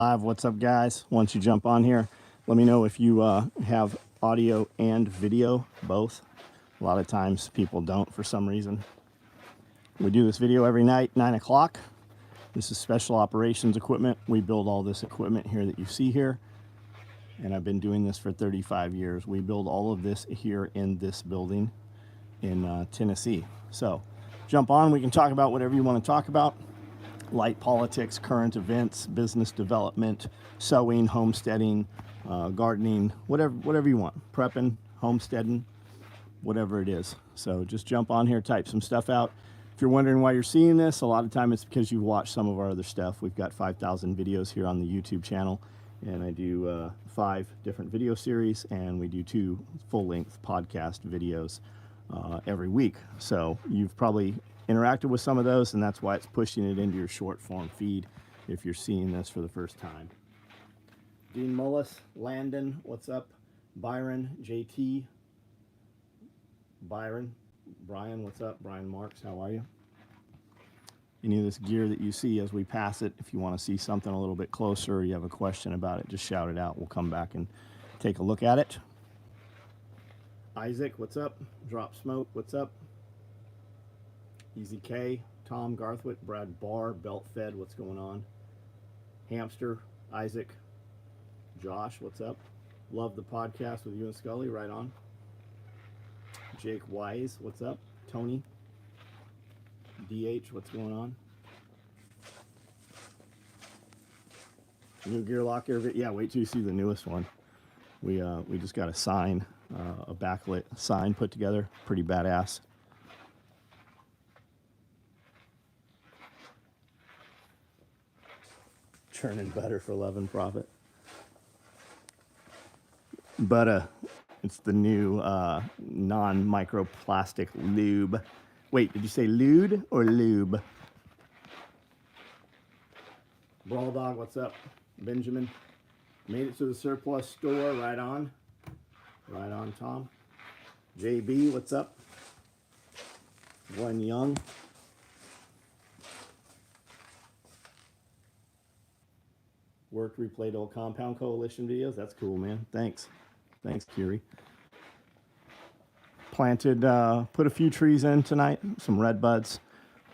Live. What's up, guys? Once you jump on here, let me know if you have audio and video, both. A lot of times people don't for some reason. We do this video every night, 9 o'clock. This is special operations equipment. We build all this equipment here that you see here. And I've been doing this for 35 years. We build all of this here in this building in Tennessee. So jump on. We can talk about whatever you want to talk about. Light politics, current events, business development, sewing, homesteading, gardening, whatever you want. Prepping, homesteading, whatever it is. So just jump on here, type some stuff out. If you're wondering why you're seeing this, a lot of time it's because you've watched some of our other stuff. We've got 5,000 videos here on the YouTube channel, and I do 5 different video series, and we do 2 full-length podcast videos every week. So you've probably interacted with some of those, and that's why it's pushing it into your short form feed if you're seeing this for the first time. Dean Mullis, Landon, what's up? Byron, JT, Byron, Brian, what's up? Brian Marks, how are you? Any of this gear that you see as we pass it, if you want to see something a little bit closer or you have a question about it, just shout it out. We'll come back and take a look at it. Isaac, what's up? Drop Smoke, what's up? Easy K, Tom Garthwaite, Brad Barr, Belt Fed, what's going on? Hamster, Isaac, Josh, what's up? Love the podcast with you and Scully, right on. Jake Wise, what's up? Tony, DH, what's going on? New gear locker, yeah, wait till you see the newest one. We just got a sign, a backlit sign put together, pretty badass. Churning butter for love and profit. But it's the new non-microplastic lube. Wait, did you say lewd or lube? Brawl Dog, what's up? Benjamin, made it to the surplus store, right on. Right on, Tom. JB, what's up? Glenn Young. Worked, replayed old Compound Coalition videos. That's cool, man. Thanks. Thanks, Kiri. Planted, put a few trees in tonight. Some red buds,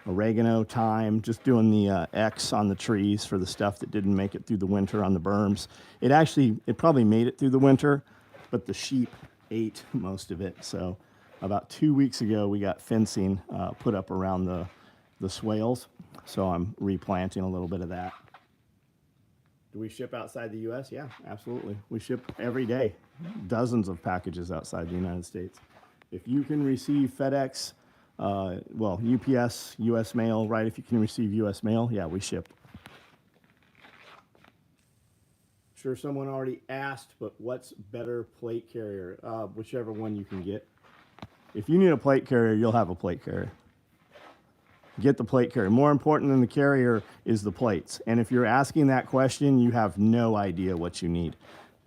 oregano, thyme. Just doing the X on the trees for the stuff that didn't make it through the winter on the berms. It probably made it through the winter, but the sheep ate most of it. So about 2 weeks ago, we got fencing put up around the swales. So I'm replanting a little bit of that. Do we ship outside the U.S.? Yeah, absolutely. We ship every day, dozens of packages outside the United States. If you can receive FedEx, UPS, U.S. mail, right? If you can receive U.S. mail, yeah, we ship. Sure, someone already asked, but what's better plate carrier? Whichever one you can get. If you need a plate carrier, you'll have a plate carrier. Get the plate carrier. More important than the carrier is the plates. And if you're asking that question, you have no idea what you need.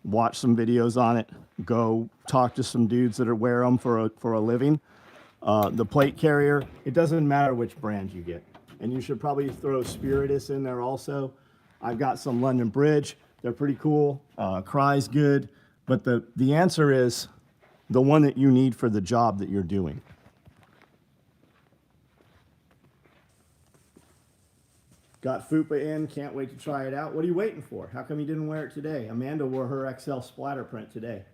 Watch some videos on it. Go talk to some dudes that wear them for a living. The plate carrier, it doesn't matter which brand you get. And you should probably throw Spiritus in there also. I've got some London Bridge. They're pretty cool. Cry's good. But the answer is the one that you need for the job that you're doing. Got Fupa in, can't wait to try it out. What are you waiting for? How come you didn't wear it today? Amanda wore her XL splatter print today.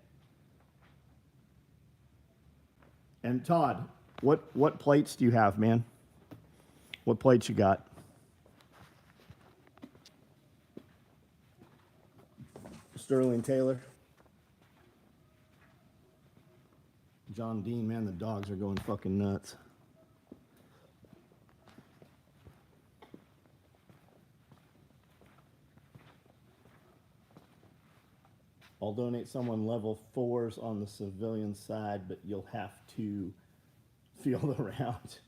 And Todd, what plates do you have, man? What plates you got? Sterling Taylor. John Dean, man, the dogs are going fucking nuts. I'll donate someone level 4s on the civilian side, but you'll have to feel around.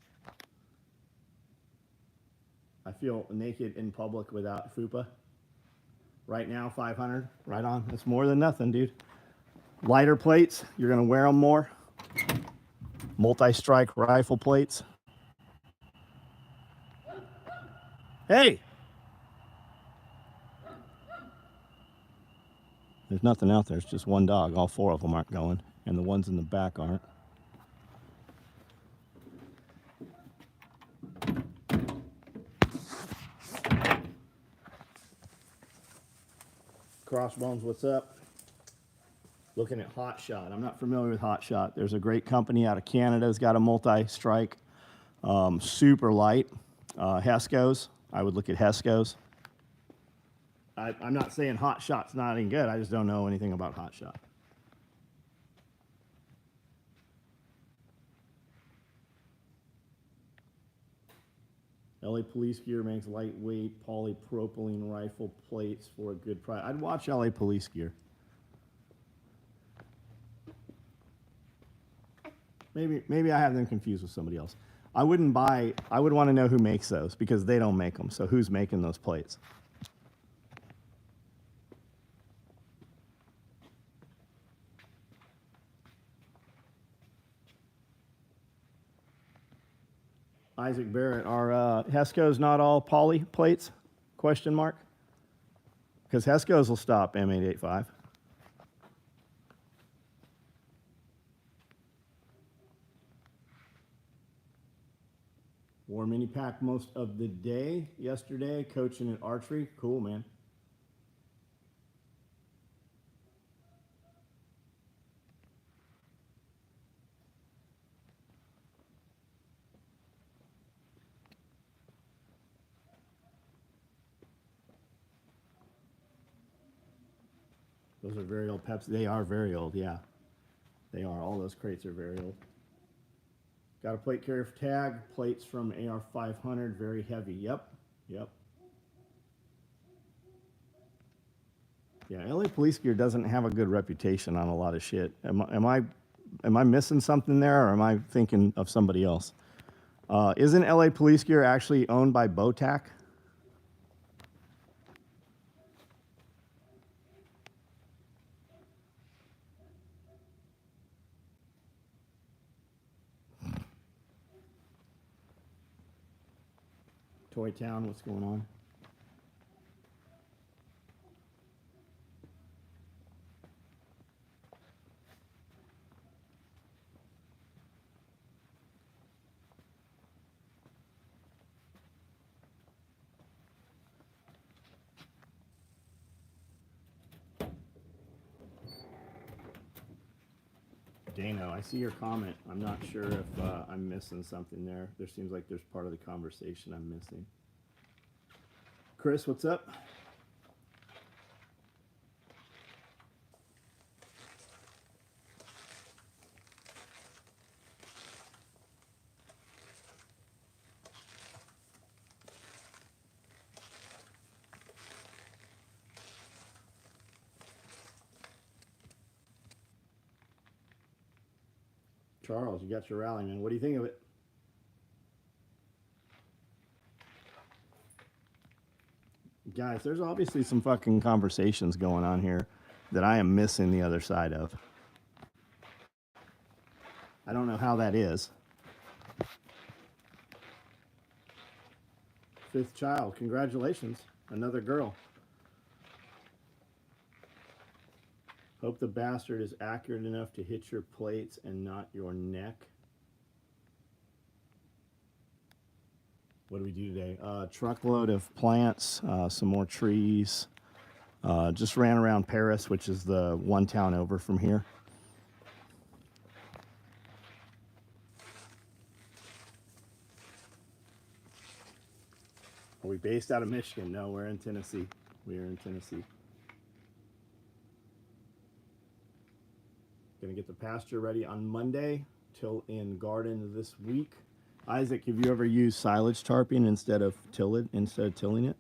I feel naked in public without FUPA. Right now, 500. Right on. That's more than nothing, dude. Lighter plates, you're going to wear them more. Multi-strike rifle plates. Hey! There's nothing out there. It's just one dog. All four of them aren't going, and the ones in the back aren't. Crossbones, what's up? Looking at Hot Shot. I'm not familiar with Hot Shot. There's a great company out of Canada that's got a multi-strike, super light. Hesco's. I would look at Hesco's. I'm not saying Hot Shot's not any good. I just don't know anything about Hot Shot. LA Police Gear makes lightweight polypropylene rifle plates for a good price. I'd watch LA Police Gear. Maybe I have them confused with somebody else. I would want to know who makes those because they don't make them. So who's making those plates? Isaac Barrett, are Hesco's not all poly plates? Question mark. Because Hesco's will stop M885. Wore mini pack most of the day yesterday, coaching at archery. Cool, man. Those are very old Pepsi. They are very old, yeah. They are. All those crates are very old. Got a plate carrier tag. Plates from AR500, very heavy. Yep. Yeah, LA Police Gear doesn't have a good reputation on a lot of shit. Am I missing something there, or am I thinking of somebody else? Isn't LA Police Gear actually owned by Botac? Toy Town, what's going on? Dano, I see your comment. I'm not sure if I'm missing something there. There seems like there's part of the conversation I'm missing. Chris, what's up? Charles, you got your rally, man. What do you think of it? Guys, there's obviously some fucking conversations going on here that I am missing the other side of. I don't know how that is. Fifth child, congratulations. Another girl. Hope the bastard is accurate enough to hit your plates and not your neck. What do we do today? Truckload of plants, some more trees. Just ran around Paris, which is the one town over from here. Are we based out of Michigan? No, we're in Tennessee. We are in Tennessee. Gonna get the pasture ready on Monday, till in garden this week. Isaac, have you ever used silage tarping instead of tilling it?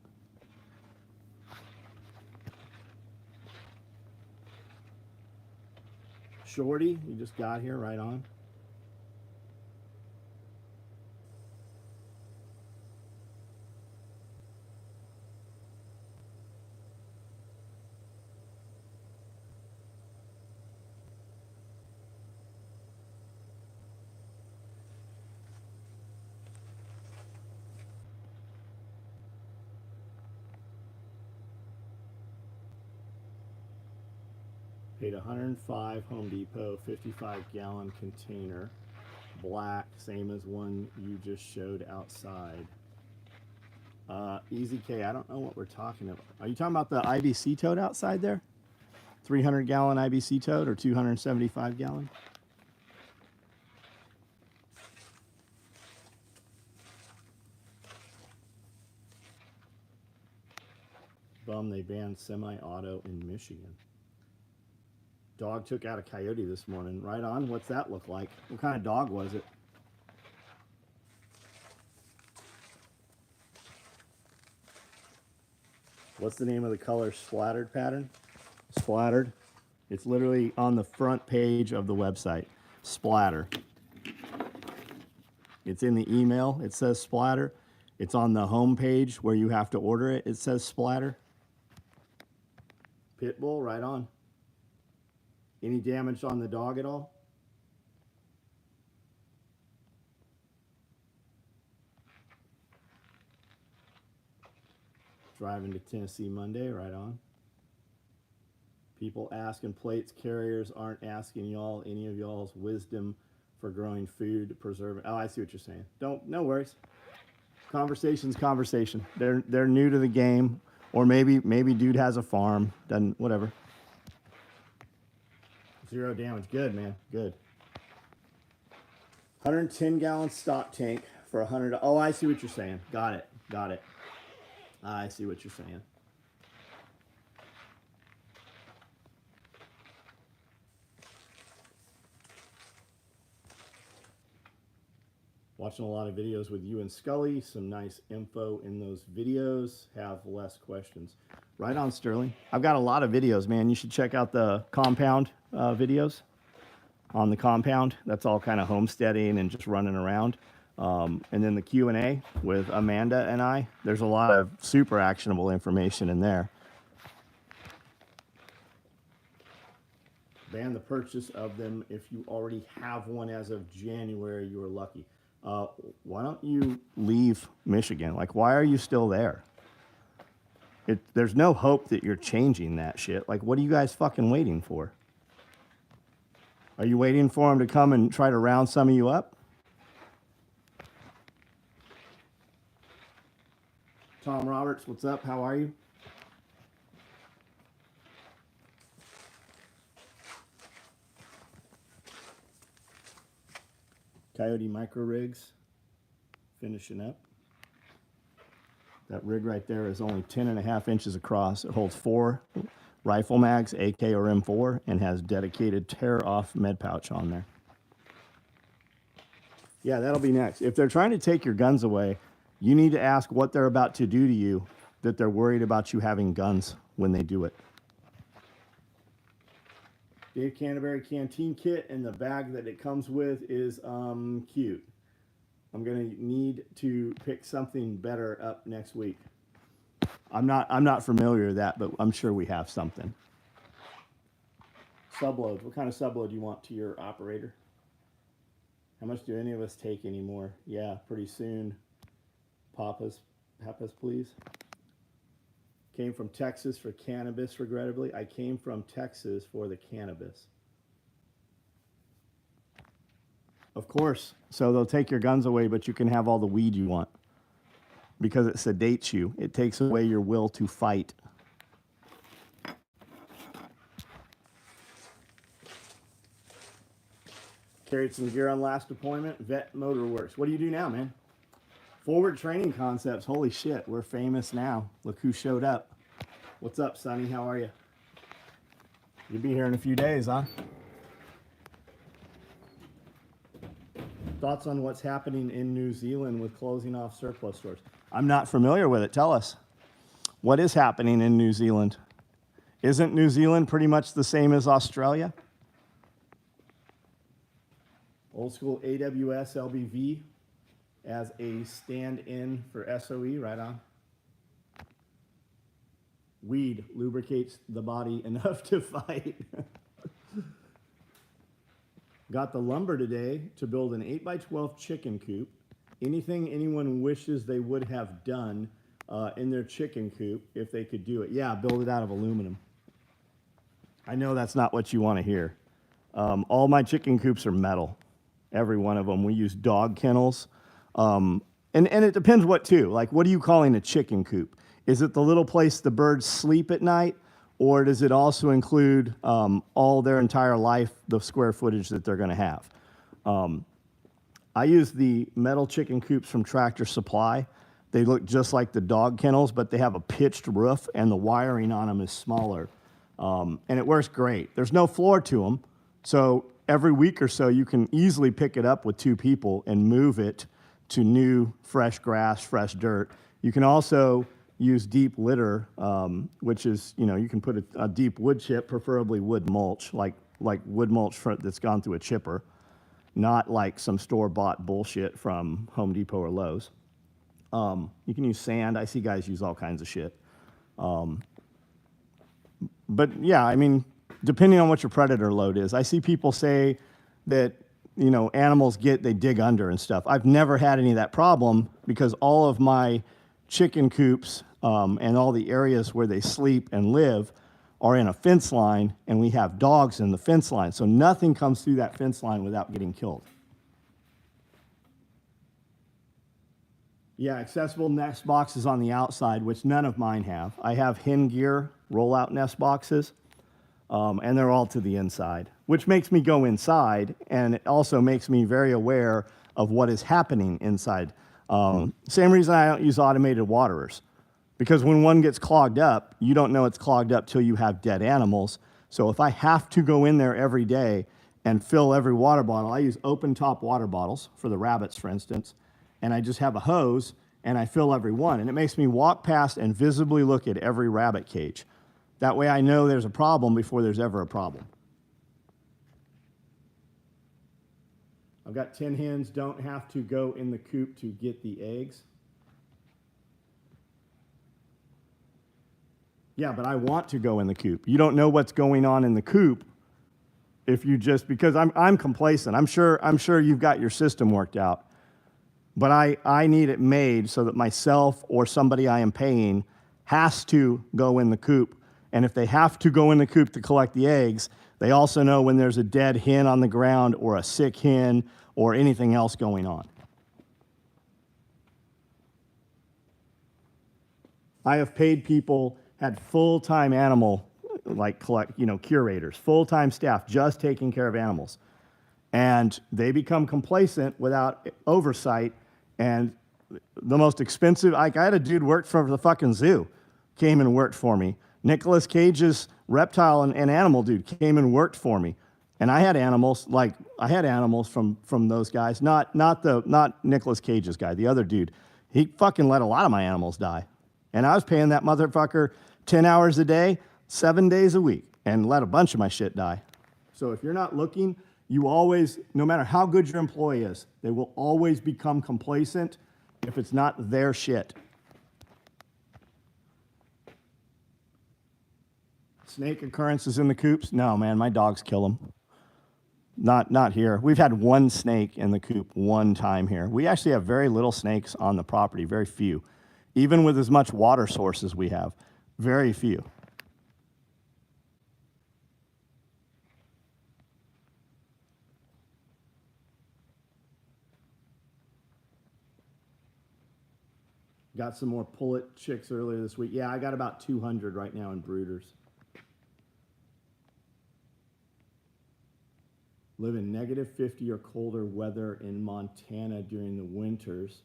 Shorty, you just got here, right on. Paid 105 Home Depot, 55-gallon container. Black, same as one you just showed outside. Easy K, I don't know what we're talking about. Are you talking about the IBC tote outside there? 300-gallon IBC tote or 275-gallon? Bum, they banned semi-auto in Michigan. Dog took out a coyote this morning. Right on. What's that look like? What kind of dog was it? What's the name of the color splattered pattern? Splattered. It's literally on the front page of the website. Splatter. It's in the email. It says splatter. It's on the home page where you have to order it. It says splatter. Pitbull, right on. Any damage on the dog at all? Driving to Tennessee Monday, right on. People asking plates, carriers aren't asking y'all any of y'all's wisdom for growing food, preserving. Oh, I see what you're saying. No worries. Conversation's conversation. They're new to the game, or maybe dude has a farm, doesn't, whatever. 0 damage. Good, man. Good. 110-gallon stock tank for $100. Oh, I see what you're saying. Got it. Got it. I see what you're saying. Watching a lot of videos with you and Scully. Some nice info in those videos. Have less questions. Right on, Sterling. I've got a lot of videos, man. You should check out the compound videos on the compound. That's all kind of homesteading and just running around. And then the Q&A with Amanda and I. There's a lot of super actionable information in there. Ban the purchase of them if you already have one as of January. You are lucky. Why don't you leave Michigan? Like, why are you still there? There's no hope that you're changing that shit. Like, what are you guys fucking waiting for? Are you waiting for them to come and try to round some of you up? Tom Roberts, what's up? How are you? Coyote Micro Rigs, finishing up. That rig right there is only 10.5 inches across. It holds 4 rifle mags, AK or M4, and has dedicated tear-off med pouch on there. Yeah, that'll be next. If they're trying to take your guns away, you need to ask what they're about to do to you that they're worried about you having guns when they do it. Dave Canterbury Canteen Kit, and the bag that it comes with is cute. I'm gonna need to pick something better up next week. I'm not familiar with that, but I'm sure we have something. Subloads. What kind of subload do you want to your operator? How much do any of us take anymore? Yeah, pretty soon. Papas, please. Came from Texas for cannabis, regrettably. I came from Texas for the cannabis. Of course. So they'll take your guns away, but you can have all the weed you want. Because it sedates you. It takes away your will to fight. Carried some gear on last deployment. Vet Motor Works. What do you do now, man? Forward Training Concepts. Holy shit, we're famous now. Look who showed up. What's up, Sonny? How are you? You'll be here in a few days, huh? Thoughts on what's happening in New Zealand with closing off surplus stores? I'm not familiar with it. Tell us. What is happening in New Zealand? Isn't New Zealand pretty much the same as Australia? Old school AWS LBV as a stand-in for SOE, right on. Weed lubricates the body enough to fight. Got the lumber today to build an 8x12 chicken coop. Anything anyone wishes they would have done in their chicken coop if they could do it. Yeah, build it out of aluminum. I know that's not what you want to hear. All my chicken coops are metal, every one of them. We use dog kennels. And it depends what too. Like, what are you calling a chicken coop? Is it the little place the birds sleep at night? Or does it also include all their entire life, the square footage that they're going to have? I use the metal chicken coops from Tractor Supply. They look just like the dog kennels, but they have a pitched roof and the wiring on them is smaller. And it works great. There's no floor to them. So every week or so, you can easily pick it up with 2 people and move it to new, fresh grass, fresh dirt. You can also use deep litter, which is, you can put a deep wood chip, preferably wood mulch, like wood mulch that's gone through a chipper, not like some store-bought bullshit from Home Depot or Lowe's. You can use sand. I see guys use all kinds of shit. But yeah, I mean, depending on what your predator load is, I see people say that, animals they dig under and stuff. I've never had any of that problem because all of my chicken coops and all the areas where they sleep and live are in a fence line, and we have dogs in the fence line. So nothing comes through that fence line without getting killed. Yeah, accessible nest boxes on the outside, which none of mine have. I have hen gear rollout nest boxes, and they're all to the inside, which makes me go inside, and it also makes me very aware of what is happening inside. Same reason I don't use automated waterers, because when one gets clogged up, you don't know it's clogged up till you have dead animals. So if I have to go in there every day and fill every water bottle, I use open top water bottles for the rabbits, for instance, and I just have a hose and I fill every one. And it makes me walk past and visibly look at every rabbit cage. That way I know there's a problem before there's ever a problem. I've got 10 hens, don't have to go in the coop to get the eggs. Yeah, but I want to go in the coop. You don't know what's going on in the coop if you just, because I'm complacent. I'm sure you've got your system worked out. But I need it made so that myself or somebody I am paying has to go in the coop. And if they have to go in the coop to collect the eggs, they also know when there's a dead hen on the ground or a sick hen or anything else going on. I have paid people, had full-time animal, curators, full-time staff just taking care of animals. And they become complacent without oversight. And the most expensive, I had a dude worked for the fucking zoo, came and worked for me. Nicolas Cage's reptile and animal dude came and worked for me. And I had animals, from those guys, not Nicolas Cage's guy, the other dude. He fucking let a lot of my animals die. And I was paying that motherfucker 10 hours a day, 7 days a week, and let a bunch of my shit die. So if you're not looking, you always, no matter how good your employee is, they will always become complacent if it's not their shit. Snake occurrences in the coops? No, man, my dogs kill them. Not here. We've had one snake in the coop one time here. We actually have very little snakes on the property, very few. Even with as much water source as we have, very few. Got some more pullet chicks earlier this week. Yeah, I got about 200 right now in brooders. Live in -50 or colder weather in Montana during the winters.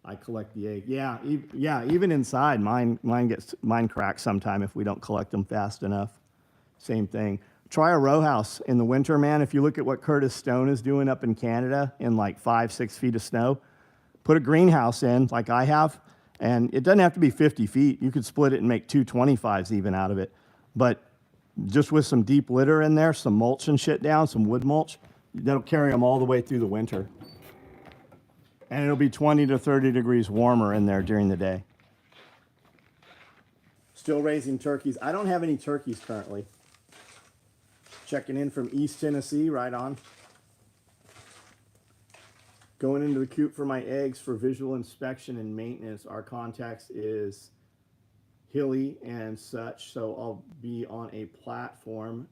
I collect the egg. Yeah, even inside, mine cracks sometime if we don't collect them fast enough. Same thing. Try a row house in the winter, man. If you look at what Curtis Stone is doing up in Canada in like 5-6 feet of snow, put a greenhouse in like I have, and it doesn't have to be 50 feet. You could split it and make 2 25s even out of it. But just with some deep litter in there, some mulch and shit down, some wood mulch, that'll carry them all the way through the winter. And it'll be 20 to 30 degrees warmer in there during the day. Still raising turkeys. I don't have any turkeys currently. Checking in from East Tennessee, right on. Going into the coop for my eggs for visual inspection and maintenance. Our context is hilly and such, so I'll be on a platform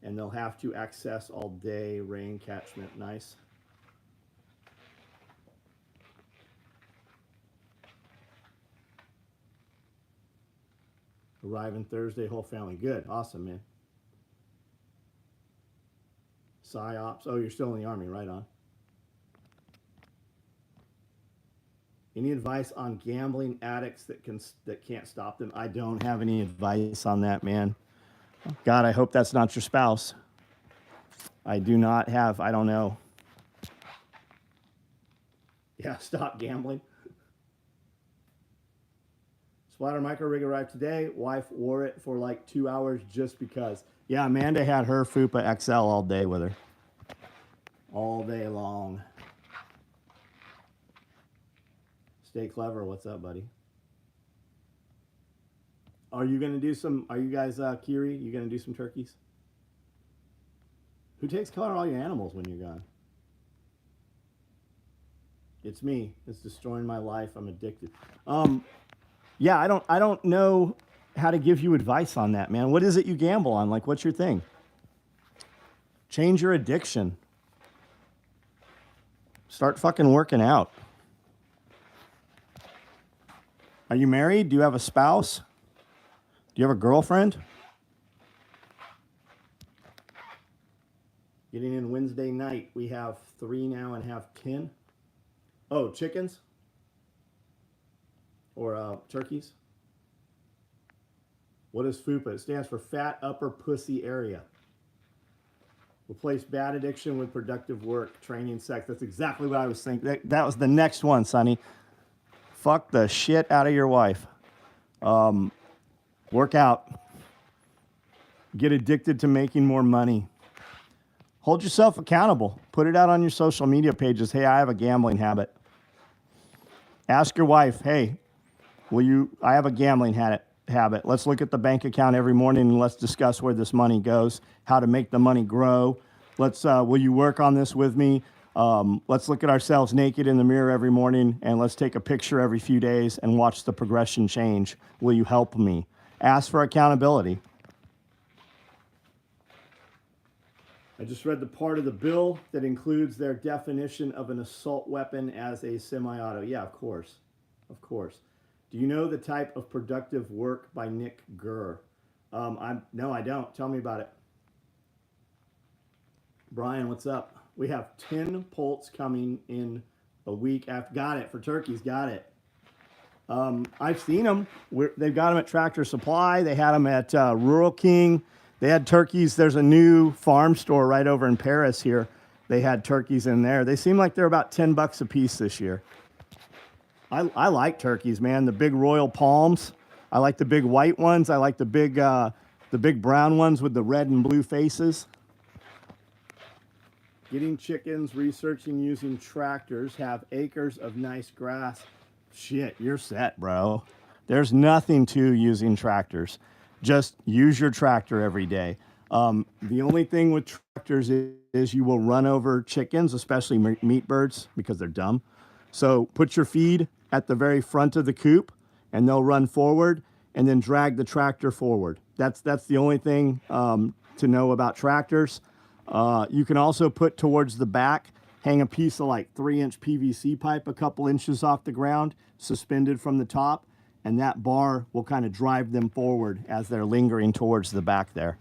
and they'll have to access all day rain catchment. Nice. Arriving Thursday, whole family. Good. Awesome, man. PsyOps. Oh, you're still in the Army. Right on. Any advice on gambling addicts that can't stop them? I don't have any advice on that, man. God, I hope that's not your spouse. I do not have, I don't know. Yeah, stop gambling. Splatter micro rig arrived today. Wife wore it for like 2 hours just because. Yeah, Amanda had her FUPA XL all day with her. All day long. Stay clever. What's up, buddy? Are you going to do some, are you guys, Kiri, you going to do some turkeys? Who takes care of all your animals when you're gone? It's me. It's destroying my life. I'm addicted. Yeah, I don't know how to give you advice on that, man. What is it you gamble on? Like, what's your thing? Change your addiction. Start fucking working out. Are you married? Do you have a spouse? Do you have a girlfriend? Getting in Wednesday night. We have 3 now and have 10. Oh, chickens? Or turkeys? What is FUPA? It stands for Fat Upper Pussy Area. Replace bad addiction with productive work, training, sex. That's exactly what I was thinking. That was the next one, Sonny. Fuck the shit out of your wife. Work out. Get addicted to making more money. Hold yourself accountable. Put it out on your social media pages. Hey, I have a gambling habit. Ask your wife, hey, I have a gambling habit. Let's look at the bank account every morning and let's discuss where this money goes, how to make the money grow. Will you work on this with me? Let's look at ourselves naked in the mirror every morning and let's take a picture every few days and watch the progression change. Will you help me? Ask for accountability. I just read the part of the bill that includes their definition of an assault weapon as a semi-auto. Yeah, of course. Of course. Do you know the type of productive work by Nick Gurr? No, I don't. Tell me about it. Brian, what's up? We have 10 poults coming in a week after. Got it. For turkeys, got it. I've seen them. They've got them at Tractor Supply. They had them at Rural King. They had turkeys. There's a new farm store right over in Paris here. They had turkeys in there. They seem like they're about $10 a piece this year. I like turkeys, man. The big Royal Palms. I like the big white ones. I like the big brown ones with the red and blue faces. Getting chickens, researching using tractors, have acres of nice grass. Shit, you're set, bro. There's nothing to using tractors. Just use your tractor every day. The only thing with tractors is you will run over chickens, especially meat birds, because they're dumb. So put your feed at the very front of the coop, and they'll run forward, and then drag the tractor forward. That's the only thing to know about tractors. You can also put towards the back, hang a piece of like 3-inch PVC pipe a couple inches off the ground, suspended from the top, and that bar will kind of drive them forward as they're lingering towards the back there.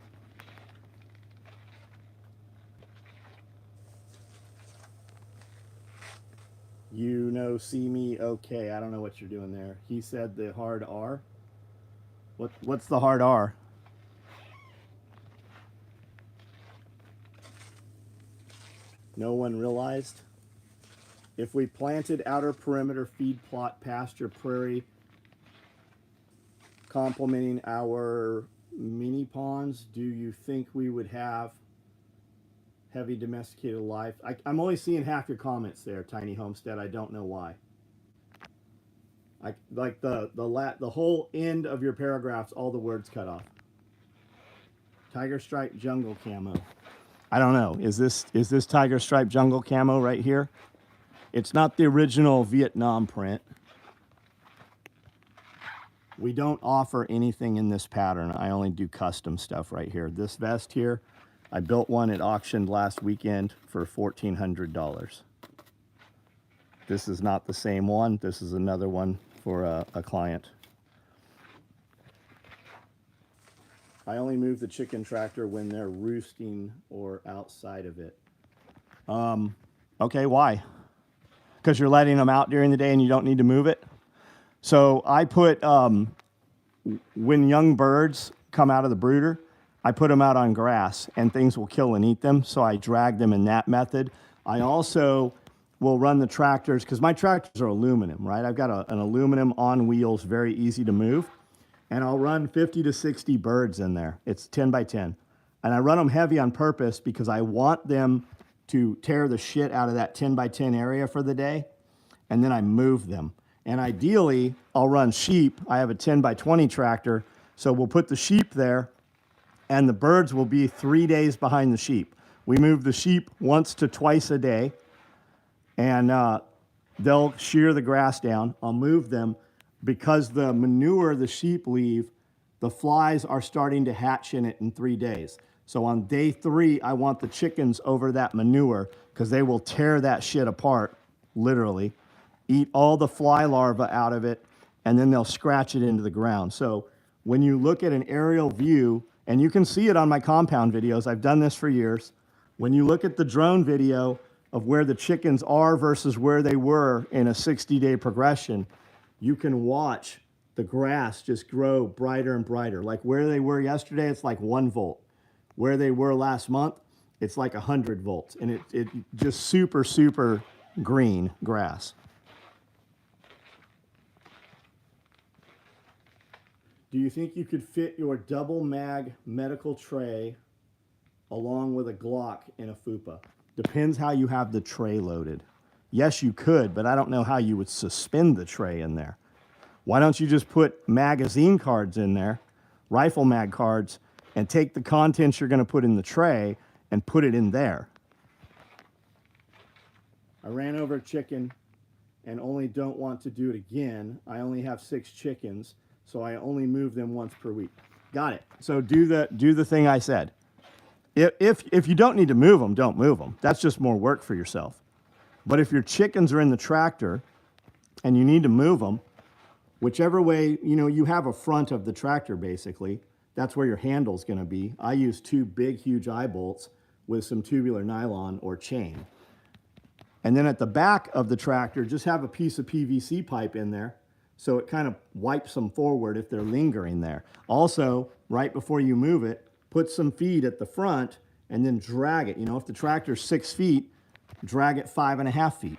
See me, okay. I don't know what you're doing there. He said the hard R. What's the hard R? No one realized. If we planted outer perimeter feed plot pasture prairie complementing our mini ponds, do you think we would have heavy domesticated life? I'm only seeing half your comments there, Tiny Homestead. I don't know why. Like the whole end of your paragraphs, all the words cut off. Tiger stripe jungle camo. I don't know. Is this tiger stripe jungle camo right here? It's not the original Vietnam print. We don't offer anything in this pattern. I only do custom stuff right here. This vest here, I built one at auction last weekend for $1,400. This is not the same one. This is another one for a client. I only move the chicken tractor when they're roosting or outside of it. Okay, why? Because you're letting them out during the day and you don't need to move it? So I put, when young birds come out of the brooder, I put them out on grass and things will kill and eat them. So I drag them in that method. I also will run the tractors, because my tractors are aluminum, right? I've got an aluminum on wheels, very easy to move. And I'll run 50 to 60 birds in there. It's 10 by 10. And I run them heavy on purpose because I want them to tear the shit out of that 10 by 10 area for the day. And then I move them. And ideally, I'll run sheep. I have a 10 by 20 tractor. So we'll put the sheep there and the birds will be 3 days behind the sheep. We move the sheep once to twice a day. And they'll shear the grass down. I'll move them because the manure the sheep leave, the flies are starting to hatch in it in 3 days. So on day 3, I want the chickens over that manure because they will tear that shit apart, literally, eat all the fly larvae out of it, and then they'll scratch it into the ground. So when you look at an aerial view, and you can see it on my compound videos, I've done this for years. When you look at the drone video of where the chickens are versus where they were in a 60-day progression, you can watch the grass just grow brighter and brighter. Like where they were yesterday, it's like 1 volt. Where they were last month, it's like 100 volts. And it just super, super green grass. Do you think you could fit your double mag medical tray along with a Glock in a fupa? Depends how you have the tray loaded. Yes, you could, but I don't know how you would suspend the tray in there. Why don't you just put magazine cards in there, rifle mag cards, and take the contents you're going to put in the tray and put it in there? I ran over a chicken and only don't want to do it again. I only have 6 chickens, so I only move them once per week. Got it. So do the thing I said. If you don't need to move them, don't move them. That's just more work for yourself. But if your chickens are in the tractor and you need to move them, whichever way, you have a front of the tractor basically, that's where your handle's gonna be. I use 2 big, huge eye bolts with some tubular nylon or chain. And then at the back of the tractor, just have a piece of PVC pipe in there so it kind of wipes them forward if they're lingering there. Also, right before you move it, put some feed at the front and then drag it. If the tractor's 6 feet, drag it 5.5 feet.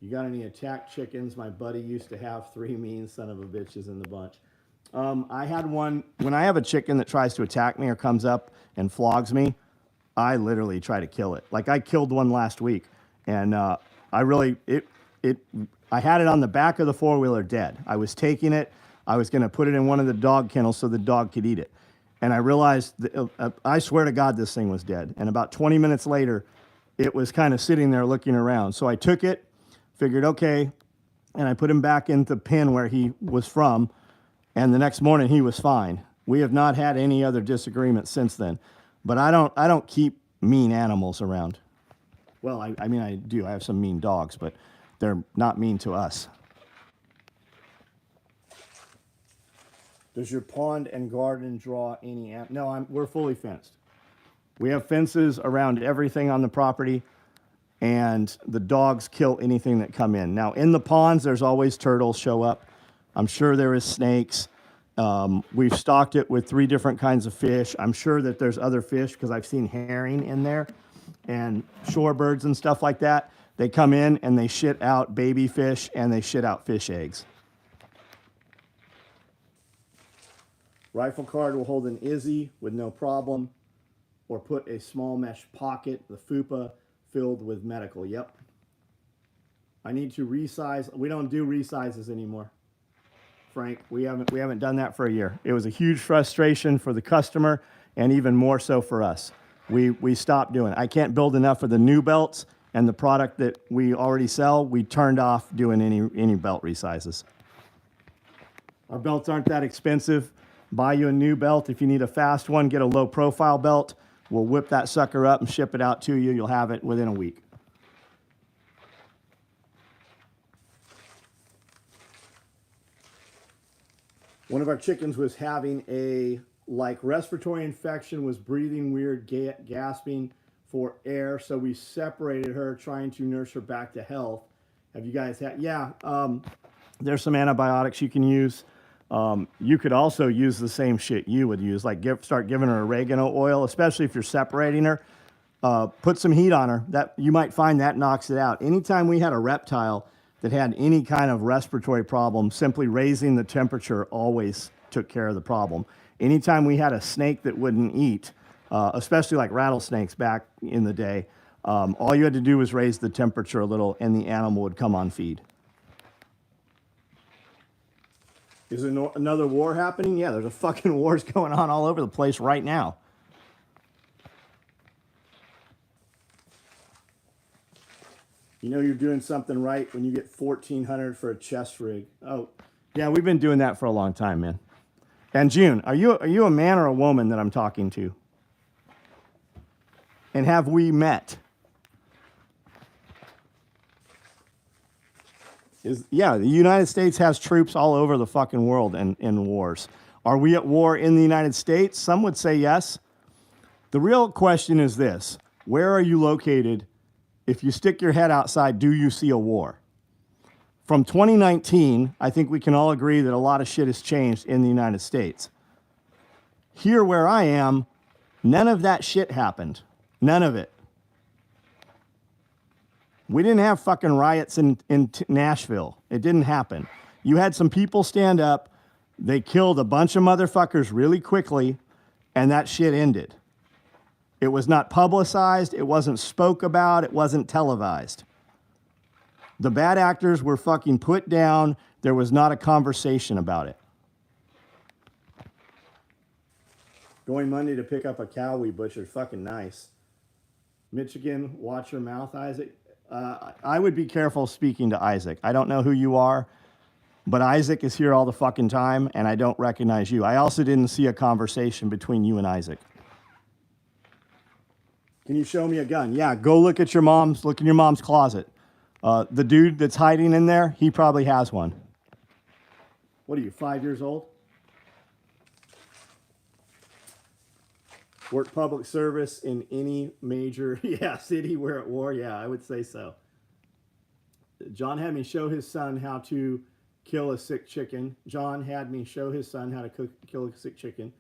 You got any attack chickens? My buddy used to have 3 mean son of a bitches in the bunch. I had one, when I have a chicken that tries to attack me or comes up and flogs me, I literally try to kill it. Like I killed one last week and I had it on the back of the 4-wheeler dead. I was taking it, I was gonna put it in one of the dog kennels so the dog could eat it. And I realized, I swear to God, this thing was dead. And about 20 minutes later, it was kind of sitting there looking around. So I took it, figured, okay, and I put him back in the pen where he was from. And the next morning he was fine. We have not had any other disagreements since then. But I don't keep mean animals around. Well, I mean, I do. I have some mean dogs, but they're not mean to us. Does your pond and garden draw any No, we're fully fenced. We have fences around everything on the property, and the dogs kill anything that come in. Now, in the ponds, there's always turtles show up. I'm sure there is snakes. We've stocked it with 3 different kinds of fish. I'm sure that there's other fish because I've seen herring in there and shorebirds and stuff like that. They come in and they shit out baby fish and they shit out fish eggs. Rifle card will hold an Izzy with no problem, or put a small mesh pocket, the FUPA, filled with medical. Yep. I need to resize. We don't do resizes anymore, Frank. We haven't done that for a year. It was a huge frustration for the customer and even more so for us. We stopped doing it. I can't build enough of the new belts, and the product that we already sell, we turned off doing any belt resizes. Our belts aren't that expensive. buy you a new belt. If you need a fast one, get a low profile belt. We'll whip that sucker up and ship it out to you. You'll have it within a week. One of our chickens was having a respiratory infection, was breathing weird, gasping for air. So we separated her, trying to nurse her back to health. Have you guys had? Yeah, there's some antibiotics you can use. You could also use the same shit you would use, like start giving her oregano oil, especially if you're separating her. Put some heat on her. That you might find that knocks it out. Anytime we had a reptile that had any kind of respiratory problem, simply raising the temperature always took care of the problem. Anytime we had a snake that wouldn't eat, especially like rattlesnakes back in the day, all you had to do was raise the temperature a little and the animal would come on feed. Is there another war happening? Yeah, there's a fucking wars going on all over the place right now. You know you're doing something right when you get $1,400 for a chest rig. Oh, yeah, we've been doing that for a long time, man. And June, are you a man or a woman that I'm talking to? And have we met? Yeah, the United States has troops all over the fucking world in wars. Are we at war in the United States? Some would say yes. The real question is this: where are you located? If you stick your head outside, do you see a war? From 2019, I think we can all agree that a lot of shit has changed in the United States. Here where I am, none of that shit happened. None of it. We didn't have fucking riots in Nashville. It didn't happen. You had some people stand up, they killed a bunch of motherfuckers really quickly, and that shit ended. It was not publicized, it wasn't spoke about, it wasn't televised. The bad actors were fucking put down, there was not a conversation about it. Going Monday to pick up a cow we butchered, fucking nice. Michigan, watch your mouth, Isaac. I would be careful speaking to Isaac. I don't know who you are, but Isaac is here all the fucking time, and I don't recognize you. I also didn't see a conversation between you and Isaac. Can you show me a gun? Yeah, go look in your mom's closet. The dude that's hiding in there, he probably has one. What are you, 5 years old? Work public service in any major, city we're at war. Yeah, I would say so. John had me show his son how to kill a sick chicken. John had me show his son how to kill a sick chicken.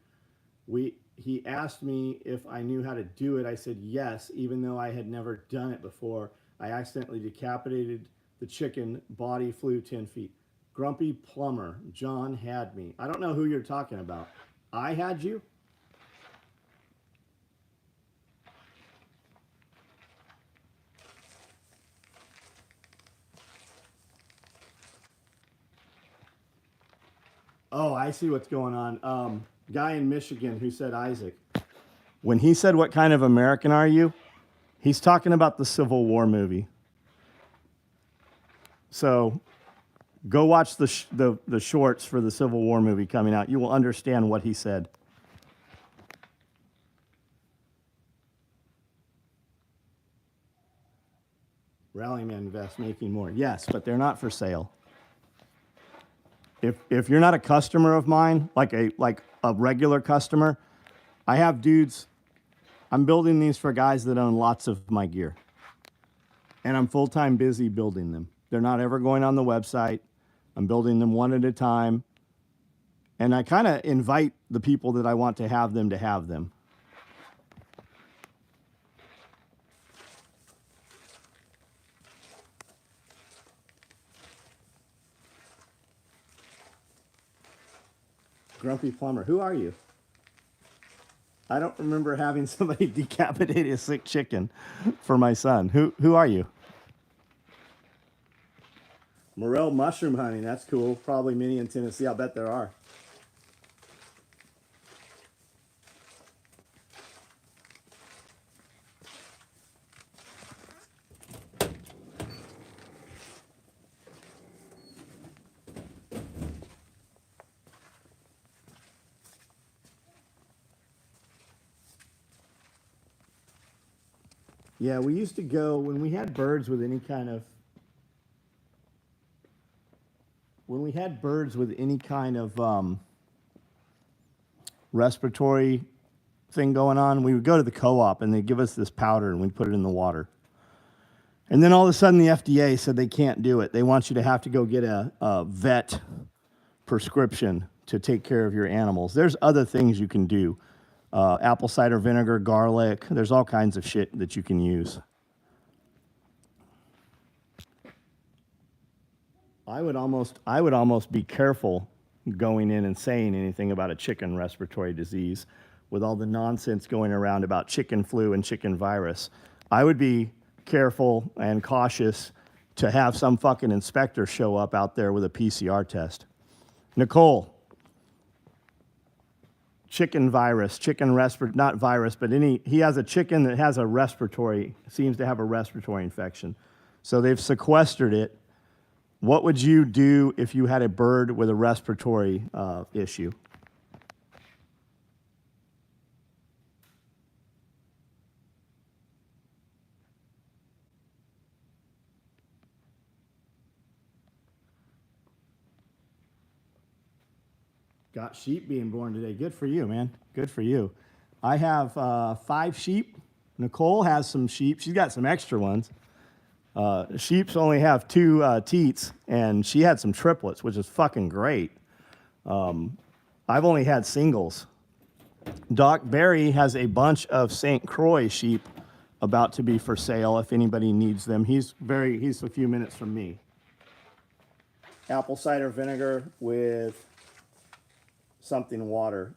He asked me if I knew how to do it. I said yes, even though I had never done it before. I accidentally decapitated the chicken. Body flew 10 feet. Grumpy plumber. John had me. I don't know who you're talking about. I had you? Oh, I see what's going on. Guy in Michigan who said Isaac. When he said, "What kind of American are you?" he's talking about the Civil War movie. So go watch the shorts for the Civil War movie coming out. You will understand what he said. Rallyman Invest making more. Yes, but they're not for sale. If you're not a customer of mine, like a regular customer, I have dudes. I'm building these for guys that own lots of my gear. And I'm full-time busy building them. They're not ever going on the website. I'm building them one at a time. And I kind of invite the people that I want to have them. Grumpy plumber, who are you? I don't remember having somebody decapitate a sick chicken for my son. Who are you? Morel mushroom hunting, that's cool. Probably many in Tennessee, I'll bet there are. Yeah, we used to go when we had birds with any kind of respiratory thing going on, we would go to the co-op and they'd give us this powder and we'd put it in the water. And then all of a sudden the FDA said they can't do it. They want you to have to go get a vet prescription to take care of your animals. There's other things you can do. Apple cider vinegar, garlic. There's all kinds of shit that you can use. I would almost be careful going in and saying anything about a chicken respiratory disease with all the nonsense going around about chicken flu and chicken virus. I would be careful and cautious to have some fucking inspector show up out there with a PCR test. Nicole, chicken virus, not virus, but he has a chicken that has seems to have a respiratory infection. So they've sequestered it. What would you do if you had a bird with a respiratory issue? Got sheep being born today. Good for you, man. Good for you. I have 5 sheep. Nicole has some sheep. She's got some extra ones. Sheeps only have 2 teats, and she had some triplets, which is fucking great. I've only had singles. Doc Barry has a bunch of St. Croix sheep about to be for sale if anybody needs them. He's a few minutes from me. Apple cider vinegar with something water.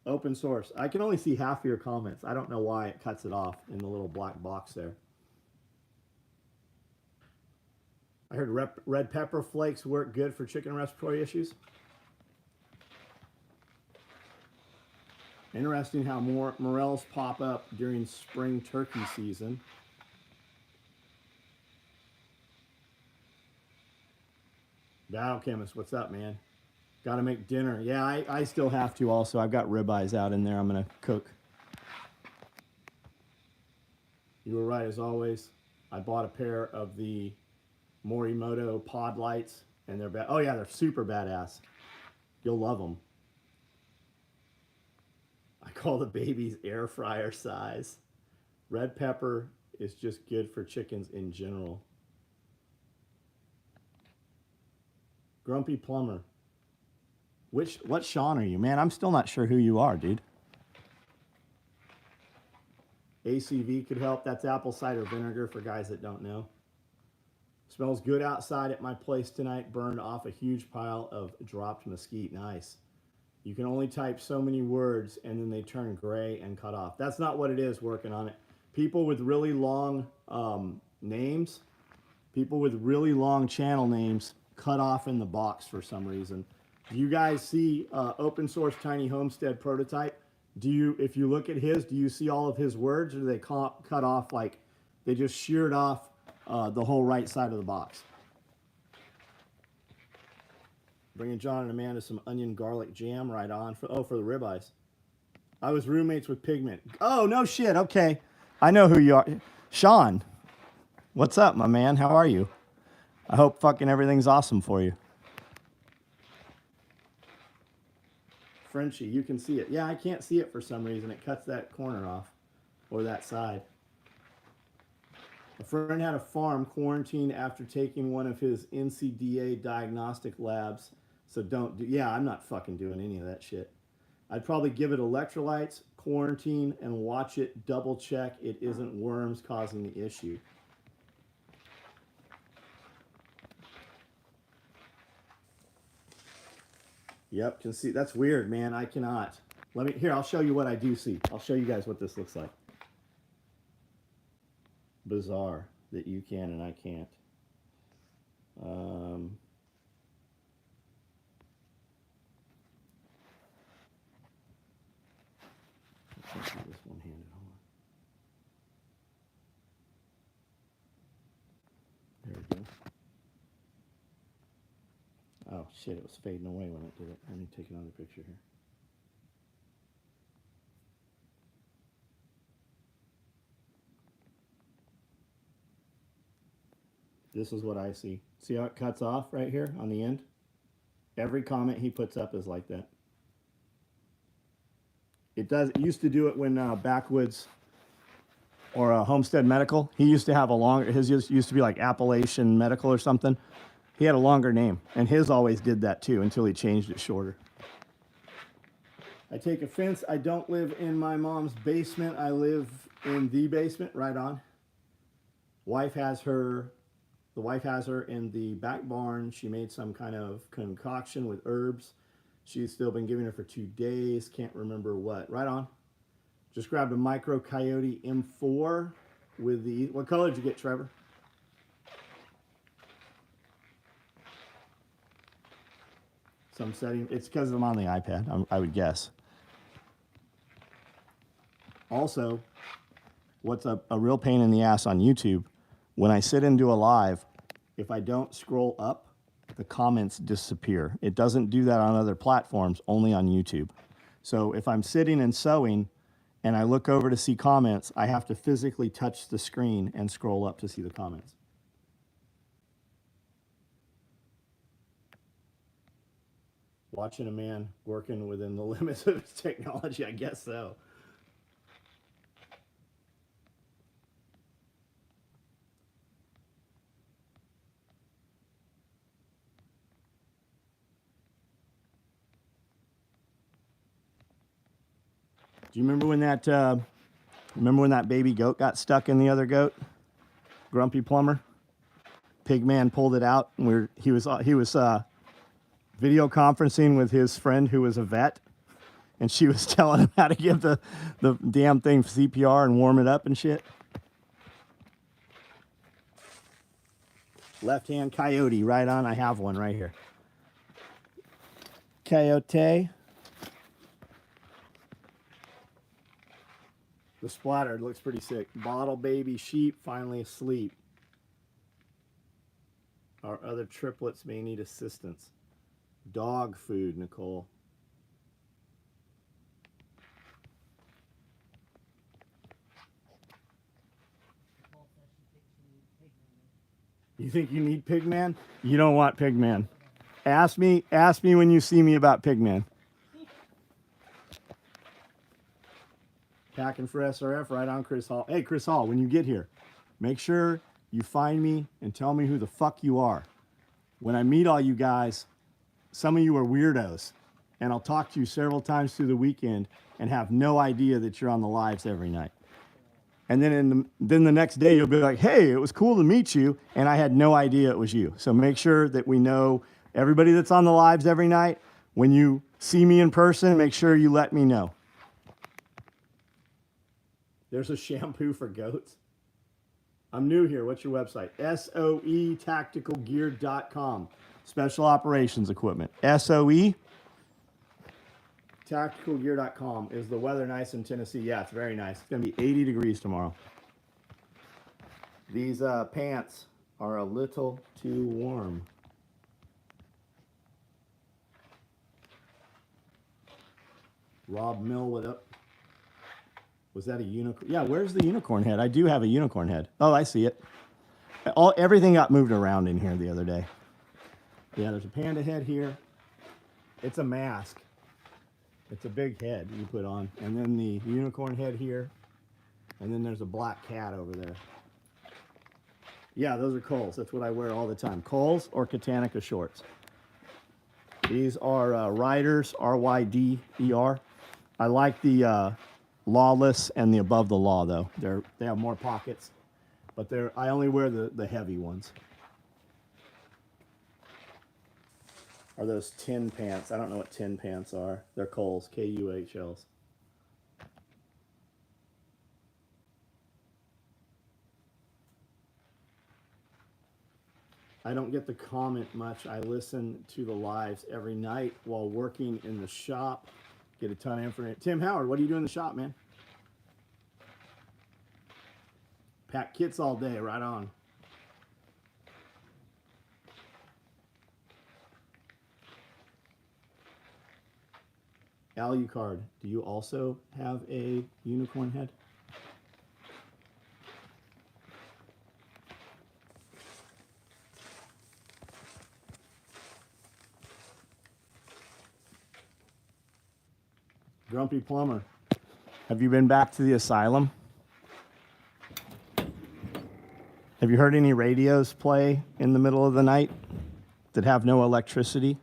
Open source. I can only see half of your comments. I don't know why it cuts it off in the little black box there. I heard red pepper flakes work good for chicken respiratory issues. Interesting how more morels pop up during spring turkey season. Biochemist, what's up, man? Got to make dinner. Yeah, I still have to also. I've got ribeyes out in there I'm going to cook. You were right, as always. I bought a pair of the Morimoto pod lights, and they're oh yeah, they're super badass. You'll love them. I call the babies air fryer size. Red pepper is just good for chickens in general. Grumpy Plumber. What Sean are you, man? I'm still not sure who you are, dude. ACV could help. That's apple cider vinegar for guys that don't know. Smells good outside at my place tonight. Burned off a huge pile of dropped mesquite. Nice. You can only type so many words and then they turn gray and cut off. That's not what it is, working on it. People with really long names, people with really long channel names cut off in the box for some reason. Do you guys see open source tiny homestead prototype? If you look at his, do you see all of his words, or do they cut off, like they just sheared off the whole right side of the box? Bringing John and Amanda some onion garlic jam right on for the ribeyes. I was roommates with Pigment. Oh, no shit. Okay. I know who you are. Sean, what's up, my man? How are you? I hope fucking everything's awesome for you. Frenchie, you can see it. Yeah, I can't see it for some reason. It cuts that corner off, or that side. A friend had a farm quarantined after taking one of his NCDA diagnostic labs. So yeah, I'm not fucking doing any of that shit. I'd probably give it electrolytes, quarantine, and watch it, double check it isn't worms causing the issue. Yep, can see. That's weird, man. I cannot. I'll show you what I do see. I'll show you guys what this looks like. Bizarre that you can and I can't. Let's do this one-handed. Hold on. There we go. Oh shit! It was fading away when it did it. Let me take another picture here. This is what I see. See how it cuts off right here on the end? Every comment he puts up is like that. It does. It used to do it when Backwoods or Homestead Medical. He used to have a longer. His used to be like Appalachian Medical or something. He had a longer name, and his always did that too until he changed it shorter. I take offense. I don't live in my mom's basement. I live in the basement. Right on. The wife has her in the back barn. She made some kind of concoction with herbs. She's still been giving her for 2 days. Can't remember what. Right on. Just grabbed a Micro Coyote M4 with the... What color did you get, Trevor? Some setting. It's because I'm on the iPad, I would guess. Also, what's a real pain in the ass on YouTube, when I sit and do a live, if I don't scroll up, the comments disappear. It doesn't do that on other platforms, only on YouTube. So if I'm sitting and sewing and I look over to see comments, I have to physically touch the screen and scroll up to see the comments. Watching a man working within the limits of his technology, I guess so. Do you remember when that baby goat got stuck in the other goat? Grumpy Plumber. Pigman pulled it out, and he was video conferencing with his friend who was a vet, and she was telling him how to give the damn thing CPR and warm it up and shit. Left-hand coyote, right on. I have one right here. Coyote. The splatter looks pretty sick. Bottle baby sheep finally asleep. Our other triplets may need assistance. Dog food, Nicole. You think you need Pigman? You don't want Pigman. Ask me when you see me about Pigman. Packing for SRF, right on, Chris Hall. Hey, Chris Hall, when you get here, make sure you find me and tell me who the fuck you are. When I meet all you guys, some of you are weirdos, and I'll talk to you several times through the weekend and have no idea that you're on the lives every night. And then then the next day you'll be like, hey, it was cool to meet you, and I had no idea it was you. So make sure that we know everybody that's on the lives every night. When you see me in person, make sure you let me know. There's a shampoo for goats. I'm new here. What's your website? SOE tacticalgear.com. Special operations equipment. SOE tacticalgear.com. Is the weather nice in Tennessee? Yeah, it's very nice. It's going to be 80 degrees tomorrow. These pants are a little too warm. Rob Mill, what up? Was that a unicorn? Yeah, where's the unicorn head? I do have a unicorn head. Oh, I see it. Everything got moved around in here the other day. Yeah, there's a panda head here. It's a mask. It's a big head you put on. And then the unicorn head here. And then there's a black cat over there. Yeah, those are Kohl's. That's what I wear all the time. Kohl's or Katanica shorts. These are Riders, R-Y-D-E-R. I like the Lawless and the Above the Law, though. They have more pockets, but I only wear the heavy ones. Are those tin pants? I don't know what tin pants are. They're Kohl's, K-U-H-L's. I don't get to comment much. I listen to the lives every night while working in the shop. Get a ton of information. Tim Howard, what do you do in the shop, man? Pack kits all day, right on. Alucard, do you also have a unicorn head? Grumpy Plumber. Have you been back to the asylum? Have you heard any radios play in the middle of the night that have no electricity?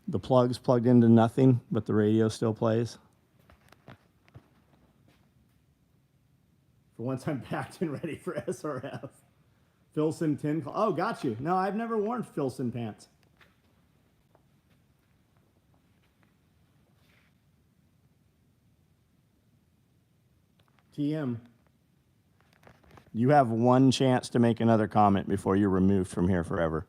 The plug's plugged into nothing, but the radio still plays. For once I'm packed and ready for SRF. Filson tin. Oh, got you. No, I've never worn Filson pants. TM. You have one chance to make another comment before you're removed from here forever.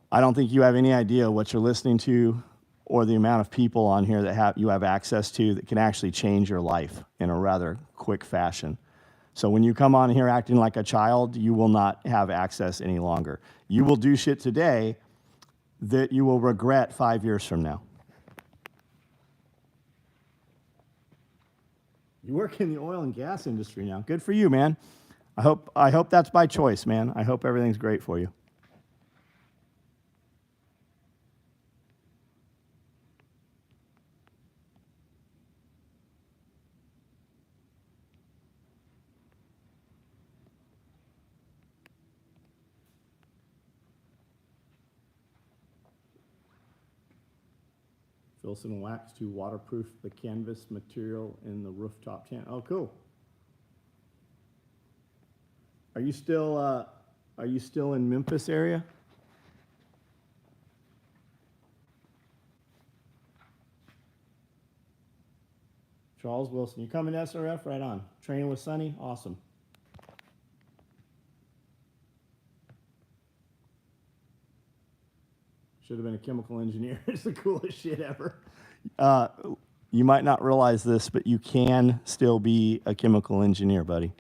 I don't think you have any idea what you're listening to or the amount of people on here that you have access to that can actually change your life in a rather quick fashion. So when you come on here acting like a child, you will not have access any longer. You will do shit today that you will regret 5 years from now. You work in the oil and gas industry now. Good for you, man. I hope that's by choice, man. I hope everything's great for you. Filson wax to waterproof the canvas material in the rooftop tent. Oh, cool. Are you still in Memphis area? Charles Wilson, you coming to SRF? Right on. Training with Sonny? Awesome. Should have been a chemical engineer. It's the coolest shit ever. You might not realize this, but you can still be a chemical engineer, buddy.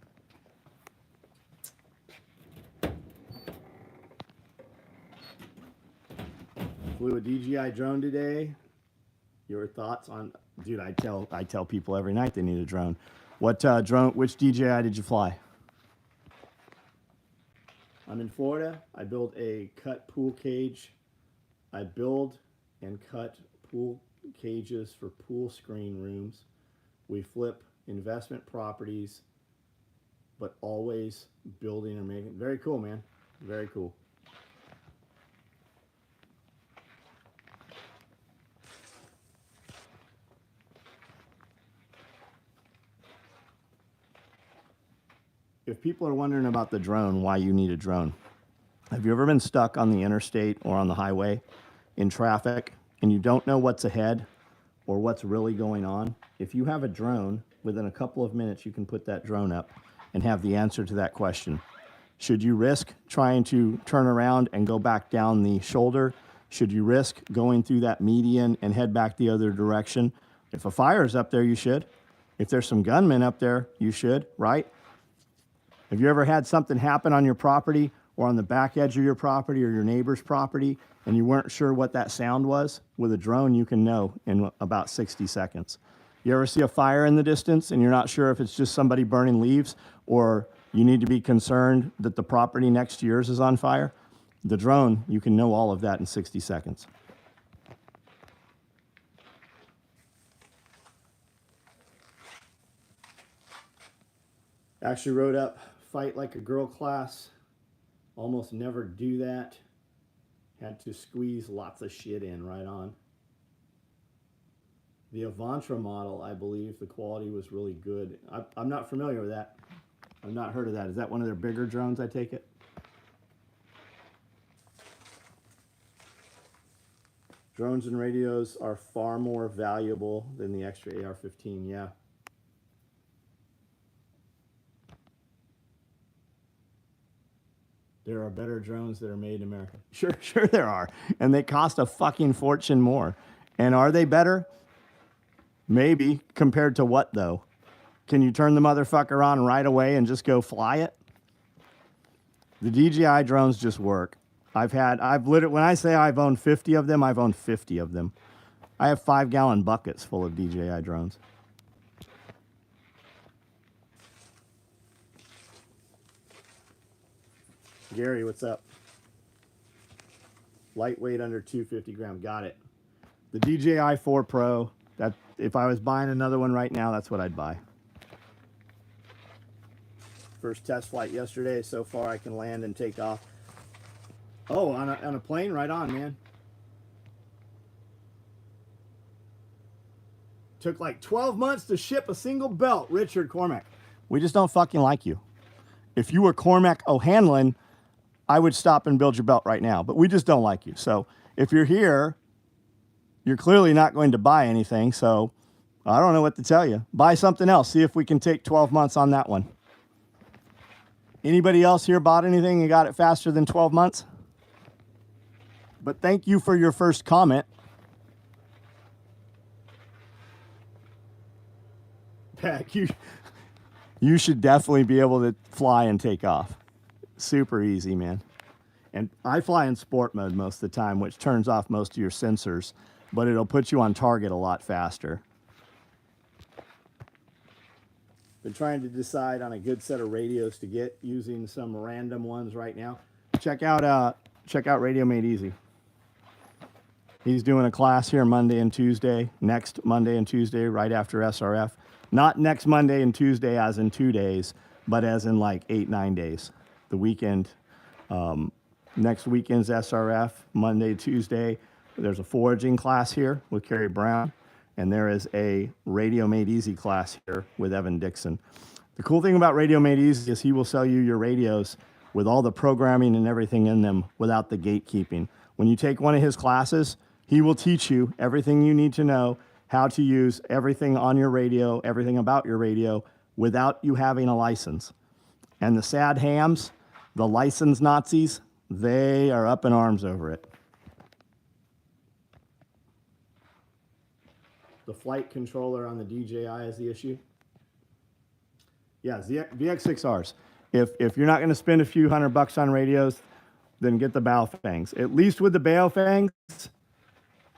Flew a DJI drone today. Your thoughts on? Dude, I tell people every night they need a drone. What drone? Which DJI did you fly? I'm in Florida. I build a cut pool cage. I build and cut pool cages for pool screen rooms. We flip investment properties, but always building or making. Very cool, man. Very cool. If people are wondering about the drone, why you need a drone, have you ever been stuck on the interstate or on the highway in traffic and you don't know what's ahead or what's really going on? If you have a drone, within a couple of minutes you can put that drone up and have the answer to that question. Should you risk trying to turn around and go back down the shoulder? Should you risk going through that median and head back the other direction? If a fire is up there, you should. If there's some gunmen up there, you should, right? Have you ever had something happen on your property or on the back edge of your property or your neighbor's property and you weren't sure what that sound was? With a drone, you can know in about 60 seconds. You ever see a fire in the distance and you're not sure if it's just somebody burning leaves or you need to be concerned that the property next to yours is on fire? The drone, you can know all of that in 60 seconds. Actually wrote up Fight Like a Girl class. Almost never do that. Had to squeeze lots of shit in, right on. The Avantra model, I believe the quality was really good. I'm not familiar with that. I've not heard of that. Is that one of their bigger drones, I take it? Drones and radios are far more valuable than the extra AR-15, yeah. There are better drones that are made in America. Sure there are. And they cost a fucking fortune more. And are they better? Maybe. Compared to what, though? Can you turn the motherfucker on right away and just go fly it? The DJI drones just work. When I say I've owned 50 of them, I've owned 50 of them. I have 5-gallon buckets full of DJI drones. Gary, what's up? Lightweight under 250 gram. Got it. The DJI 4 Pro. That if I was buying another one right now, that's what I'd buy. First test flight yesterday. So far, I can land and take off. Oh, on a plane, right on, man. Took like 12 months to ship a single belt, Richard Cormack. We just don't fucking like you. If you were Cormac O'Hanlon, I would stop and build your belt right now. But we just don't like you. So if you're here, you're clearly not going to buy anything. So I don't know what to tell you. Buy something else. See if we can take 12 months on that one. Anybody else here bought anything and got it faster than 12 months? But thank you for your first comment. Pat, you should definitely be able to fly and take off. Super easy, man. And I fly in sport mode most of the time, which turns off most of your sensors, but it'll put you on target a lot faster. Been trying to decide on a good set of radios to get, using some random ones right now. Check out Radio Made Easy. He's doing a class here Monday and Tuesday, next Monday and Tuesday, right after SRF. Not next Monday and Tuesday as in 2 days, but as in like 8-9 days. The weekend, next weekend's SRF, Monday, Tuesday. There's a foraging class here with Carrie Brown, and there is a Radio Made Easy class here with Evan Dixon. The cool thing about Radio Made Easy is he will sell you your radios with all the programming and everything in them without the gatekeeping. When you take one of his classes, he will teach you everything you need to know, how to use everything on your radio, everything about your radio, without you having a license. And the sad hams, the license Nazis, they are up in arms over it. The flight controller on the DJI is the issue. Yeah, VX6Rs. If you're not going to spend a few $100 on radios, then get the Baofangs. At least with the Baofangs,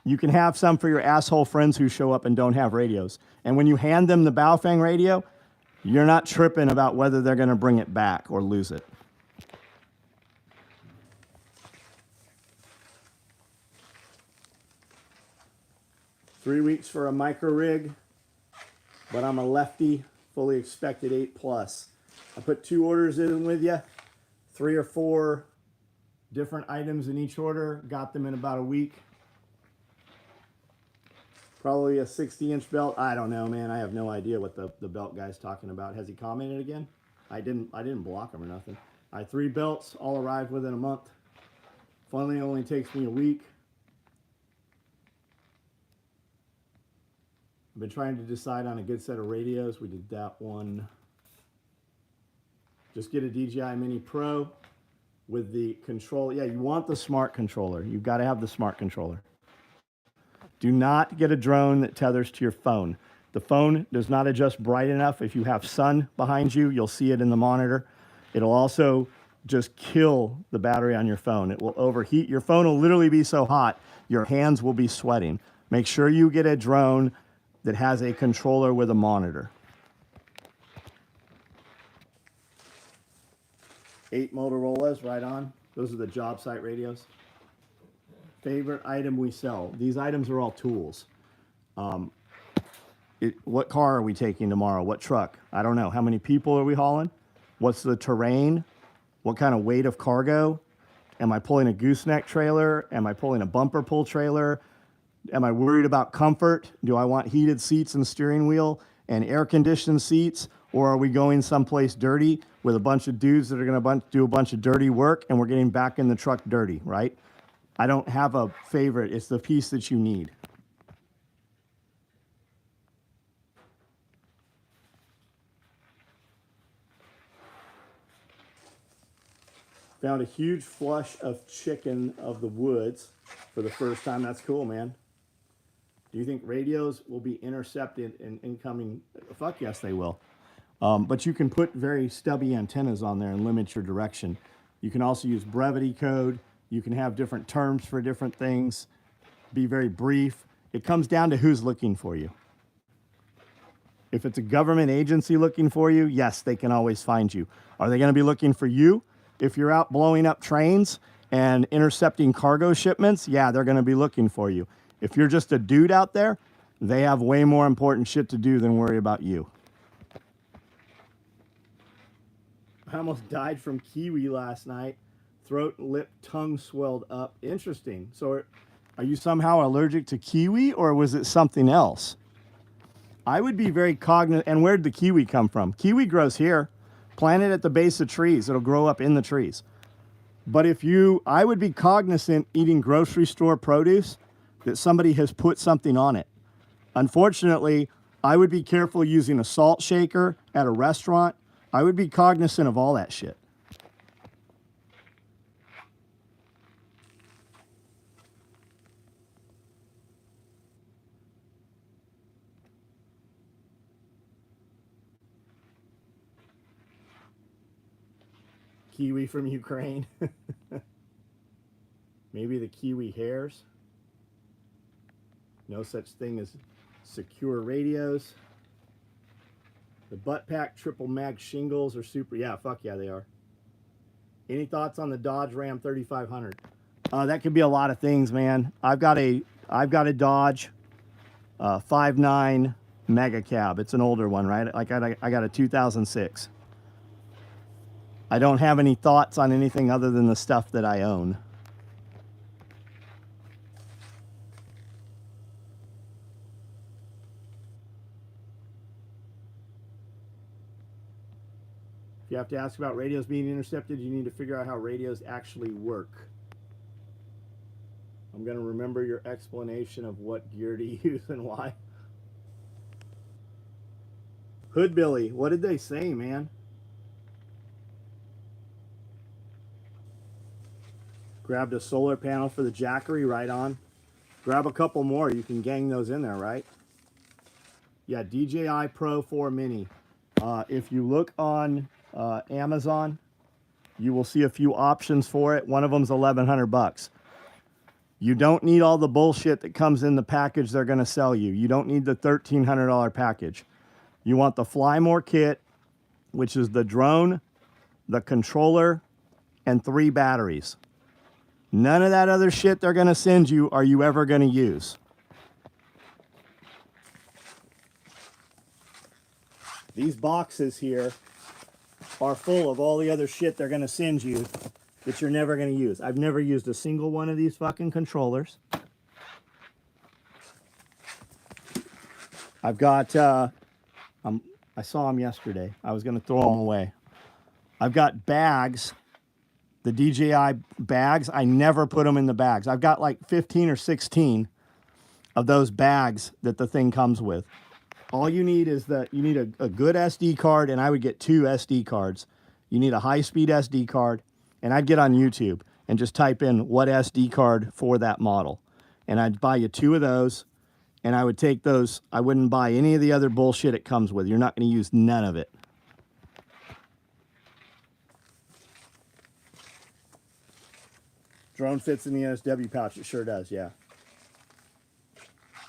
you can have some for your asshole friends who show up and don't have radios. And when you hand them the Baofeng radio, you're not tripping about whether they're going to bring it back or lose it. Three weeks for a micro rig, but I'm a lefty, fully expected 8+. I put 2 orders in with you, 3 or 4 different items in each order, got them in about a week. Probably a 60-inch belt. I don't know, man. I have no idea what the belt guy's talking about. Has he commented again? I didn't block him or nothing. 3 belts all arrived within a month. Finally, only takes me a week. I've been trying to decide on a good set of radios. We did that one. Just get a DJI Mini Pro with the control. Yeah, you want the smart controller. You've got to have the smart controller. Do not get a drone that tethers to your phone. The phone does not adjust bright enough. If you have sun behind you, you'll see it in the monitor. It'll also just kill the battery on your phone. It will overheat. Your phone will literally be so hot, your hands will be sweating. Make sure you get a drone that has a controller with a monitor. 8 Motorola's, right on. Those are the job site radios. Favorite item we sell. These items are all tools. What car are we taking tomorrow? What truck? I don't know. How many people are we hauling? What's the terrain? What kind of weight of cargo? Am I pulling a gooseneck trailer? Am I pulling a bumper pull trailer? Am I worried about comfort? Do I want heated seats and steering wheel and air-conditioned seats? Or are we going someplace dirty with a bunch of dudes that are going to do a bunch of dirty work and we're getting back in the truck dirty, right? I don't have a favorite. It's the piece that you need. Found a huge flush of chicken of the woods for the first time. That's cool, man. Do you think radios will be intercepted in incoming? Fuck yes, they will. But you can put very stubby antennas on there and limit your direction. You can also use brevity code. You can have different terms for different things. Be very brief. It comes down to who's looking for you. If it's a government agency looking for you, yes, they can always find you. Are they going to be looking for you? If you're out blowing up trains and intercepting cargo shipments, yeah, they're going to be looking for you. If you're just a dude out there, they have way more important shit to do than worry about you. I almost died from kiwi last night. Throat, lip, tongue swelled up. Interesting. So are you somehow allergic to kiwi, or was it something else? I would be very cognizant. And where'd the kiwi come from? Kiwi grows here. Plant it at the base of trees. It'll grow up in the trees. But I would be cognizant eating grocery store produce that somebody has put something on it. Unfortunately, I would be careful using a salt shaker at a restaurant. I would be cognizant of all that shit. Kiwi from Ukraine. Maybe the kiwi hares. No such thing as secure radios. The butt pack triple mag shingles are super. Yeah, fuck yeah, they are. Any thoughts on the Dodge Ram 3500? That could be a lot of things, man. I've got a Dodge 5.9 mega cab. It's an older one, right? Like I got a 2006. I don't have any thoughts on anything other than the stuff that I own. If you have to ask about radios being intercepted, you need to figure out how radios actually work. I'm going to remember your explanation of what gear to use and why. Hoodbilly, what did they say, man? Grabbed a solar panel for the Jackery, right on. Grab a couple more, you can gang those in there, right? Yeah, DJI Pro 4 Mini. If you look on Amazon, you will see a few options for it. One of them's $1,100. You don't need all the bullshit that comes in the package they're going to sell you. You don't need the $1,300 package. You want the Fly More kit, which is the drone, the controller, and 3 batteries. None of that other shit they're going to send you are you ever going to use. These boxes here are full of all the other shit they're going to send you that you're never going to use. I've never used a single one of these fucking controllers. I've got, I saw them yesterday. I was going to throw them away. I've got bags, the DJI bags. I never put them in the bags. I've got like 15 or 16 of those bags that the thing comes with. All you need is you need a good SD card, and I would get 2 SD cards. You need a high-speed SD card, and I'd get on YouTube and just type in what SD card for that model. And I'd buy you 2 of those, and I would take those. I wouldn't buy any of the other bullshit it comes with. You're not going to use none of it. Drone fits in the NSW pouch. It sure does, yeah.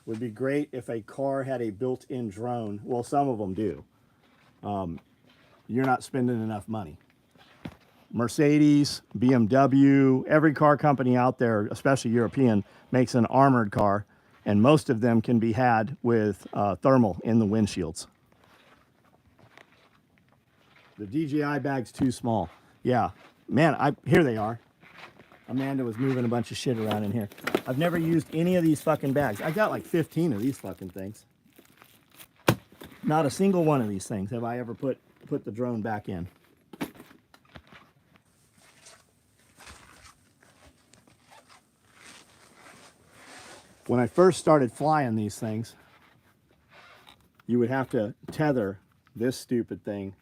Would be great if a car had a built-in drone. Well, some of them do. You're not spending enough money. Mercedes, BMW, every car company out there, especially European, makes an armored car, and most of them can be had with thermal in the windshields. The DJI bag's too small. Yeah, man, here they are. Amanda was moving a bunch of shit around in here. I've never used any of these fucking bags. I got like 15 of these fucking things. Not a single one of these things have I ever put the drone back in. When I first started flying these things, you would have to tether this stupid thing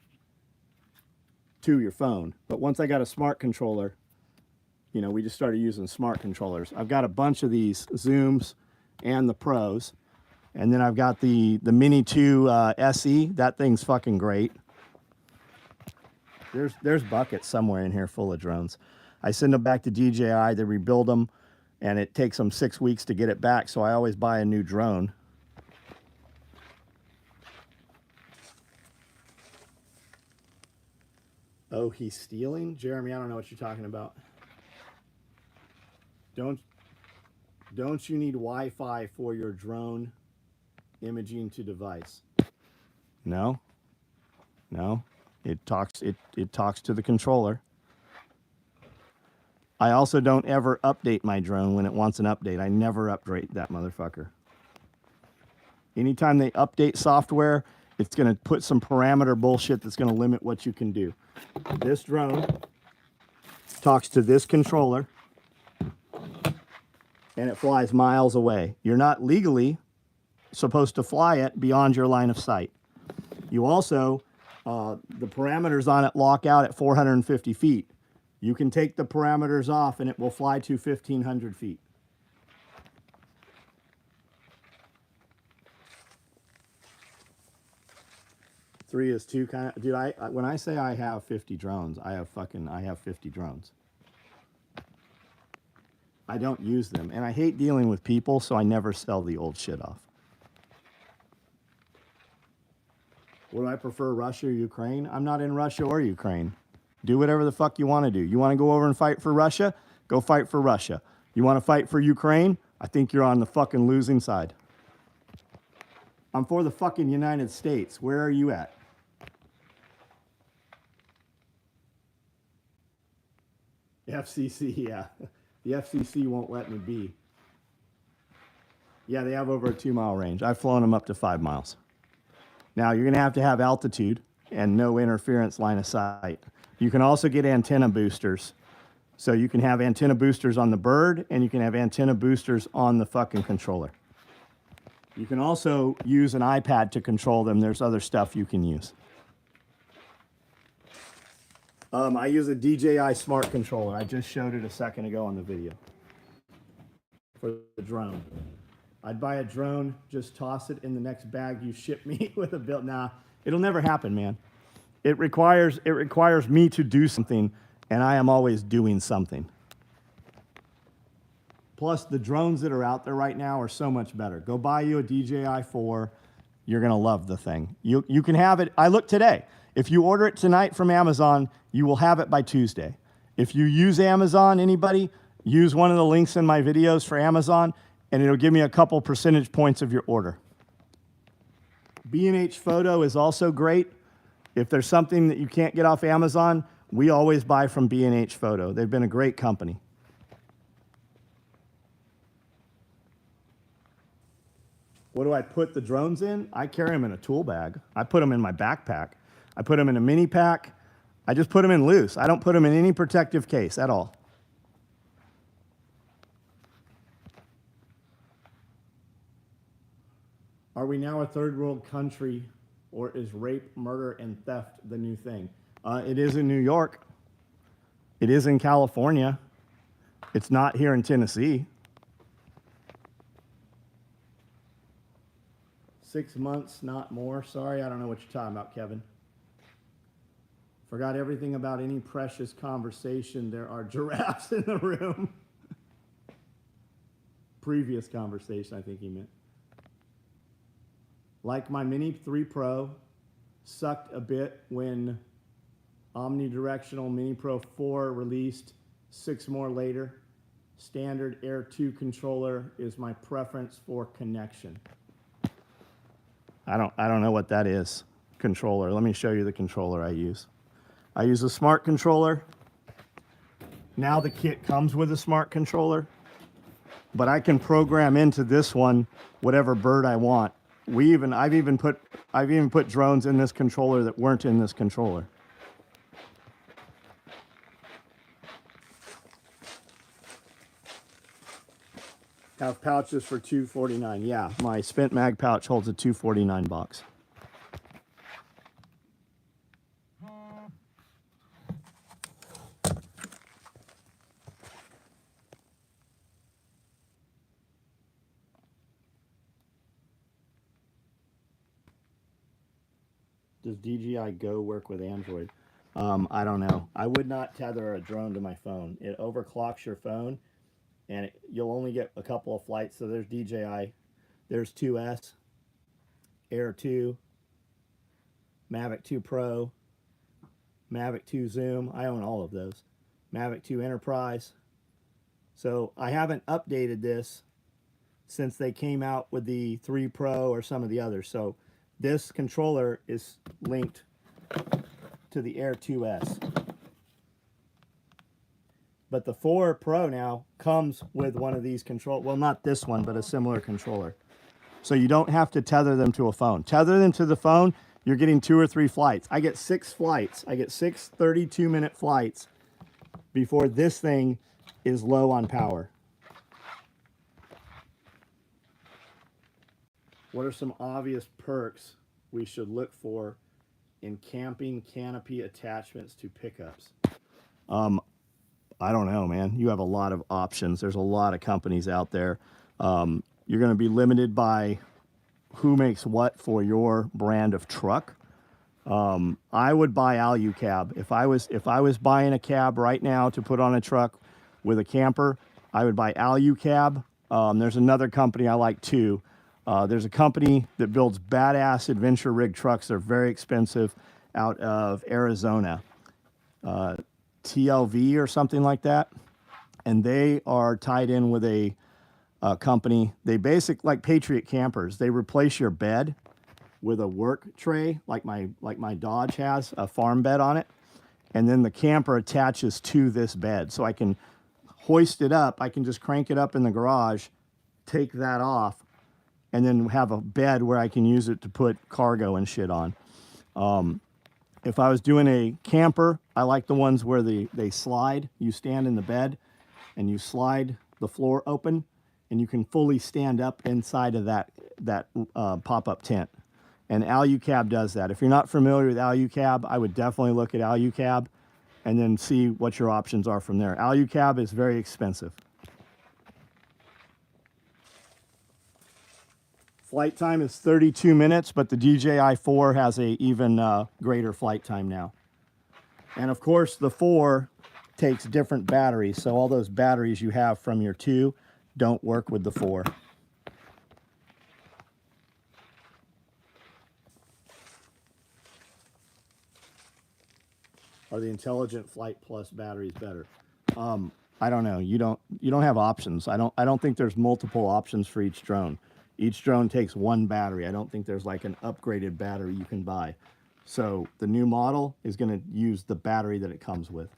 to your phone. But once I got a smart controller, you know, we just started using smart controllers. I've got a bunch of these Zooms and the Pros. And then I've got the Mini 2 SE. That thing's fucking great. There's buckets somewhere in here full of drones. I send them back to DJI. They rebuild them, and it takes them 6 weeks to get it back. So I always buy a new drone. Oh, he's stealing? Jeremy, I don't know what you're talking about. Don't you need Wi-Fi for your drone imaging to device? No. No. It talks to the controller. I also don't ever update my drone when it wants an update. I never update that motherfucker. Anytime they update software, it's going to put some parameter bullshit that's going to limit what you can do. This drone talks to this controller, and it flies miles away. You're not legally supposed to fly it beyond your line of sight. You also, the parameters on it lock out at 450 feet. You can take the parameters off and it will fly to 1,500 feet. Three is two kind of, dude, when I say I have 50 drones, I have 50 drones. I don't use them. And I hate dealing with people, so I never sell the old shit off. Would I prefer Russia or Ukraine? I'm not in Russia or Ukraine. Do whatever the fuck you want to do. You want to go over and fight for Russia? Go fight for Russia. You want to fight for Ukraine? I think you're on the fucking losing side. I'm for the fucking United States. Where are you at? FCC, yeah. The FCC won't let me be. Yeah, they have over a 2-mile range. I've flown them up to 5 miles. Now, you're going to have altitude and no interference line of sight. You can also get antenna boosters. So you can have antenna boosters on the bird, and you can have antenna boosters on the fucking controller. You can also use an iPad to control them. There's other stuff you can use. I use a DJI smart controller. I just showed it a second ago on the video for the drone. I'd buy a drone, just toss it in the next bag you ship me with a bill. Nah, it'll never happen, man. It requires me to do something, and I am always doing something. Plus, the drones that are out there right now are so much better. Go buy you a DJI 4. You're going to love the thing. You can have it. I looked today. If you order it tonight from Amazon, you will have it by Tuesday. If you use Amazon, anybody, use one of the links in my videos for Amazon, and it'll give me a couple percentage points of your order. B&H Photo is also great. If there's something that you can't get off Amazon, we always buy from B&H Photo. They've been a great company. What do I put the drones in? I carry them in a tool bag. I put them in my backpack. I put them in a mini pack. I just put them in loose. I don't put them in any protective case at all. Are we now a third world country, or is rape, murder, and theft the new thing? It is in New York. It is in California. It's not here in Tennessee. 6 months, not more. Sorry, I don't know what you're talking about, Kevin. Forgot everything about any precious conversation. There are giraffes in the room. Previous conversation, I think he meant. Like my Mini 3 Pro, sucked a bit when omnidirectional Mini Pro 4 released, 6 more later. Standard Air 2 controller is my preference for connection. I don't know what that is. Controller. Let me show you the controller I use. I use a smart controller. Now the kit comes with a smart controller, but I can program into this one whatever bird I want. I've even put drones in this controller that weren't in this controller. Have pouches for $249. Yeah, my spent mag pouch holds a $249 box. Does DJI Go work with Android? I don't know. I would not tether a drone to my phone. It overclocks your phone, and you'll only get a couple of flights. So there's DJI, there's 2S, Air 2, Mavic 2 Pro, Mavic 2 Zoom. I own all of those. Mavic 2 Enterprise, So I haven't updated this since they came out with the 3 Pro or some of the others. So this controller is linked to the Air 2S. But the 4 Pro now comes with one of these control, well, not this one, but a similar controller. So you don't have to tether them to a phone. Tether them to the phone, you're getting 2 or 3 flights. I get 6 flights. I get 6 32-minute flights before this thing is low on power. What are some obvious perks we should look for in camping canopy attachments to pickups? I don't know, man. You have a lot of options. There's a lot of companies out there. You're going to be limited by who makes what for your brand of truck. I would buy Alucab. If I was buying a cab right now to put on a truck with a camper, I would buy Alucab. There's another company I like too. There's a company that builds badass adventure rig trucks. They're very expensive, out of Arizona. TLV or something like that. And they are tied in with a company. They like Patriot campers. They replace your bed with a work tray, like my Dodge has, a farm bed on it. And then the camper attaches to this bed. So I can hoist it up. I can just crank it up in the garage, take that off, and then have a bed where I can use it to put cargo and shit on. If I was doing a camper, I like the ones where they slide. You stand in the bed and you slide the floor open and you can fully stand up inside of that pop-up tent. And Alucab does that. If you're not familiar with Alucab, I would definitely look at Alucab and then see what your options are from there. Alucab is very expensive. Flight time is 32 minutes, but the DJI 4 has a even greater flight time now. And of course, the 4 takes different batteries, so all those batteries you have from your 2 don't work with the 4. Are the Intelligent Flight Plus batteries better? I don't know. You don't have options. I don't think there's multiple options for each drone. Each drone takes one battery. I don't think there's like an upgraded battery you can buy. So the new model is going to use the battery that it comes with.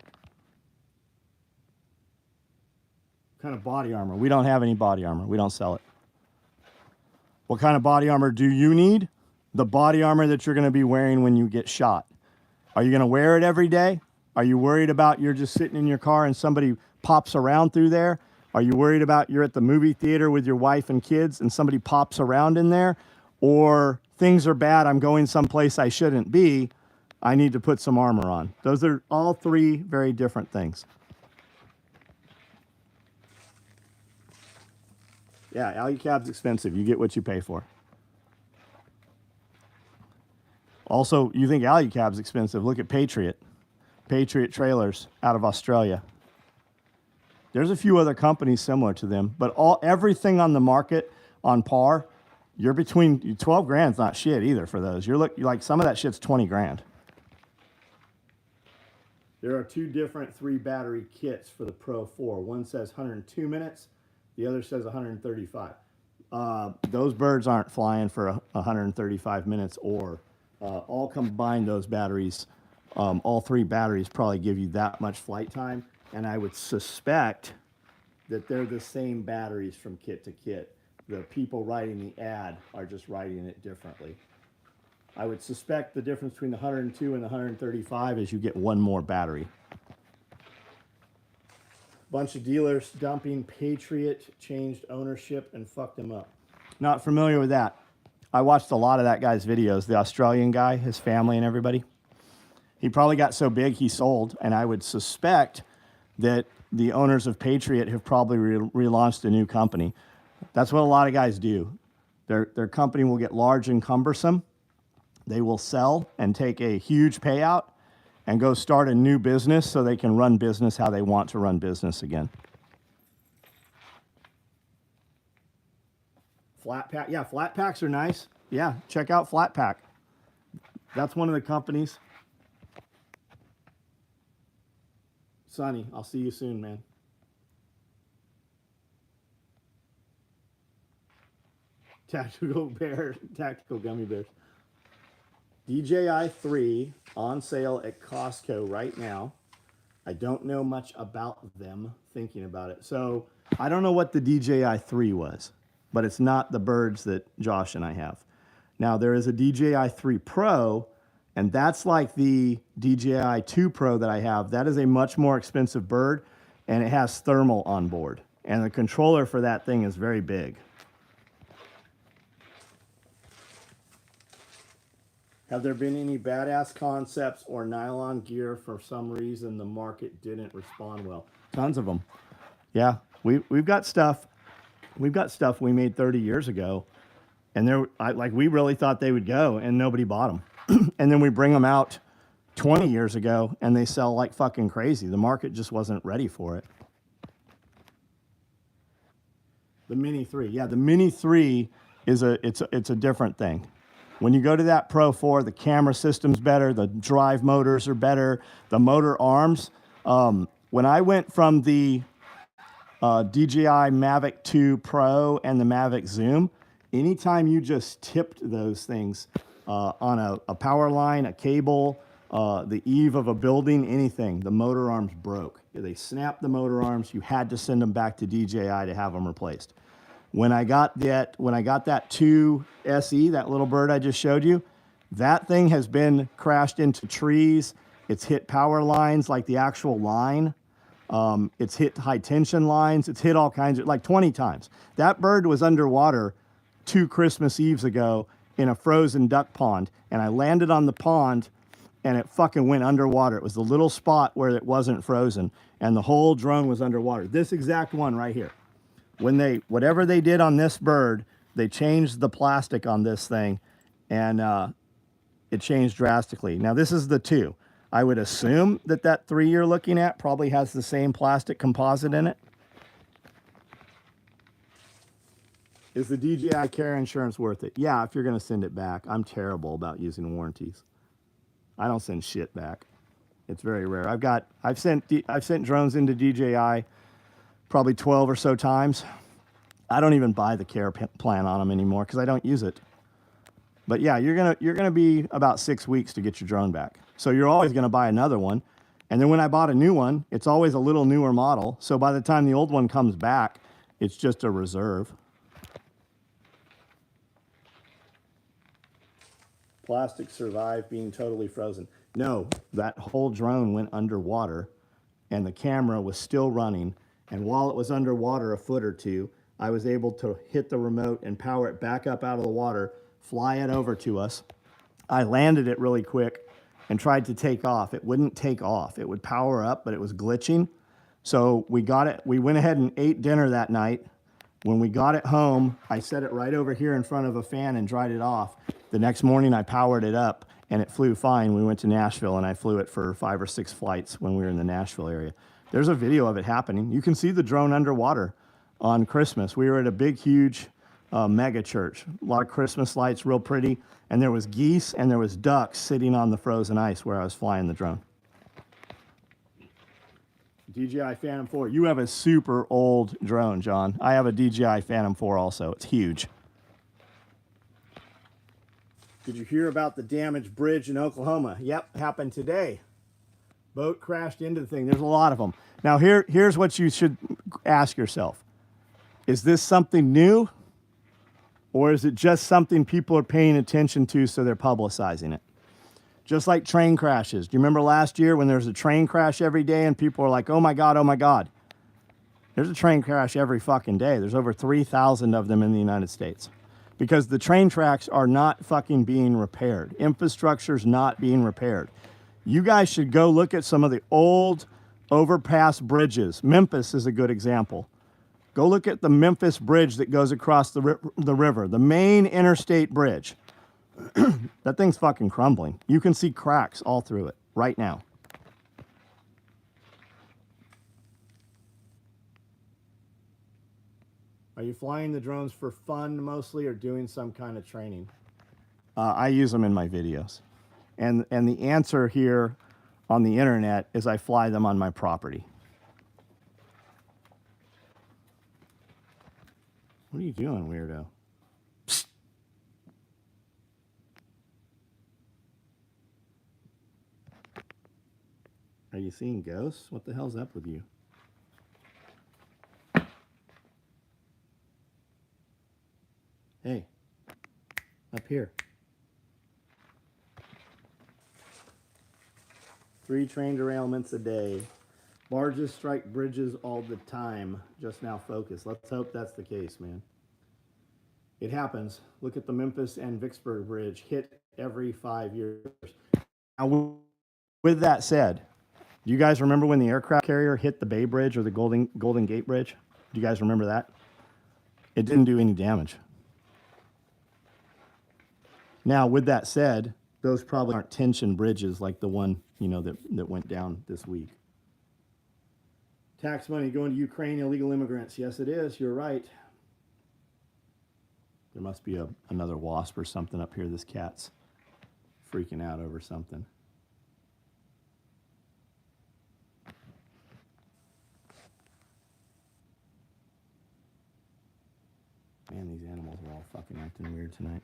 What kind of body armor? We don't have any body armor. We don't sell it. What kind of body armor do you need? The body armor that you're going to be wearing when you get shot. Are you going to wear it every day? Are you worried about you're just sitting in your car and somebody pops around through there? Are you worried about you're at the movie theater with your wife and kids and somebody pops around in there? Or things are bad, I'm going someplace I shouldn't be, I need to put some armor on. Those are all 3 very different things. Yeah, Alucab's expensive. You get what you pay for. Also, you think Alucab's expensive. Look at Patriot. Patriot trailers out of Australia. There's a few other companies similar to them, but everything on the market on par, you're between 12 grand's not shit either for those. You're like some of that shit's 20 grand. There are 2 different 3 battery kits for the Pro 4. One says 102 minutes, the other says 135. Those birds aren't flying for 135 minutes or all combined those batteries, all 3 batteries probably give you that much flight time. And I would suspect that they're the same batteries from kit to kit. The people writing the ad are just writing it differently. I would suspect the difference between the 102 and the 135 is you get one more battery. Bunch of dealers dumping Patriot, changed ownership, and fucked them up. Not familiar with that. I watched a lot of that guy's videos, the Australian guy, his family and everybody. He probably got so big he sold, and I would suspect that the owners of Patriot have probably relaunched a new company. That's what a lot of guys do. Their company will get large and cumbersome. They will sell and take a huge payout and go start a new business so they can run business how they want to run business again. Flat pack, yeah, flat packs are nice. Yeah, check out Flat Pack. That's one of the companies. Sonny, I'll see you soon, man. Tactical gummy bears. DJI 3 on sale at Costco right now. I don't know much about them, thinking about it. So I don't know what the DJI 3 was, but it's not the birds that Josh and I have. Now there is a DJI 3 Pro, and that's like the DJI 2 Pro that I have. That is a much more expensive bird, and it has thermal on board. And the controller for that thing is very big. Have there been any badass concepts or nylon gear for some reason the market didn't respond well? Tons of them. Yeah, we've got stuff. We've got stuff we made 30 years ago, and we really thought they would go, and nobody bought them. And then we bring them out 20 years ago, and they sell like fucking crazy. The market just wasn't ready for it. The Mini 3, yeah, the Mini 3 is it's a different thing. When you go to that Pro 4, the camera system's better, the drive motors are better, the motor arms. When I went from the DJI Mavic 2 Pro and the Mavic Zoom, anytime you just tipped those things on a power line, a cable, the eave of a building, anything, the motor arms broke. They snapped the motor arms. You had to send them back to DJI to have them replaced. When I got that 2 SE, that little bird I just showed you, that thing has been crashed into trees. It's hit power lines, like the actual line. It's hit high tension lines. It's hit all kinds of, like 20 times. That bird was underwater 2 Christmas Eves ago in a frozen duck pond, and I landed on the pond and it fucking went underwater. It was the little spot where it wasn't frozen, and the whole drone was underwater. This exact one right here. Whatever they did on this bird, they changed the plastic on this thing, and it changed drastically. Now this is the 2. I would assume that 3 you're looking at probably has the same plastic composite in it. Is the DJI Care insurance worth it? Yeah, if you're going to send it back. I'm terrible about using warranties. I don't send shit back. It's very rare. I've sent drones into DJI probably 12 or so times. I don't even buy the care plan on them anymore because I don't use it. But yeah, you're gonna be about 6 weeks to get your drone back. So you're always gonna buy another one. And then when I bought a new one, it's always a little newer model. So by the time the old one comes back, it's just a reserve. Plastic survived being totally frozen. No, that whole drone went underwater and the camera was still running. And while it was underwater a foot or two, I was able to hit the remote and power it back up out of the water, fly it over to us. I landed it really quick and tried to take off. It wouldn't take off. It would power up, but it was glitching. So we got it. We went ahead and ate dinner that night. When we got it home, I set it right over here in front of a fan and dried it off. The next morning I powered it up and it flew fine. We went to Nashville and I flew it for 5 or 6 flights when we were in the Nashville area. There's a video of it happening. You can see the drone underwater on Christmas. We were at a big, huge mega church. A lot of Christmas lights, real pretty. And there was geese and there was ducks sitting on the frozen ice where I was flying the drone. DJI Phantom 4. You have a super old drone, John. I have a DJI Phantom 4 also. It's huge. Did you hear about the damaged bridge in Oklahoma? Yep, happened today. Boat crashed into the thing. There's a lot of them. Now here's what you should ask yourself. Is this something new? Or is it just something people are paying attention to so they're publicizing it? Just like train crashes. Do you remember last year when there was a train crash every day and people were like, oh my God, oh my God. There's a train crash every fucking day. There's over 3,000 of them in the United States. Because the train tracks are not fucking being repaired. Infrastructure's not being repaired. You guys should go look at some of the old overpass bridges. Memphis is a good example. Go look at the Memphis bridge that goes across the river, the main interstate bridge. That thing's fucking crumbling. You can see cracks all through it right now. Are you flying the drones for fun mostly or doing some kind of training? I use them in my videos. And the answer here on the internet is I fly them on my property. What are you doing, weirdo? Psst. Are you seeing ghosts? What the hell's up with you? Hey, up here. 3 train derailments a day. Barges strike bridges all the time. Just now focus. Let's hope that's the case, man. It happens. Look at the Memphis and Vicksburg Bridge. Hit every 5 years. Now, with that said, do you guys remember when the aircraft carrier hit the Bay Bridge or the Golden Gate Bridge? Do you guys remember that? It didn't do any damage. Now, with that said, those probably aren't tension bridges like the one, you know, that went down this week. Tax money going to Ukraine, illegal immigrants. Yes, it is. You're right. There must be another wasp or something up here. This cat's freaking out over something. Man, these animals are all fucking acting weird tonight.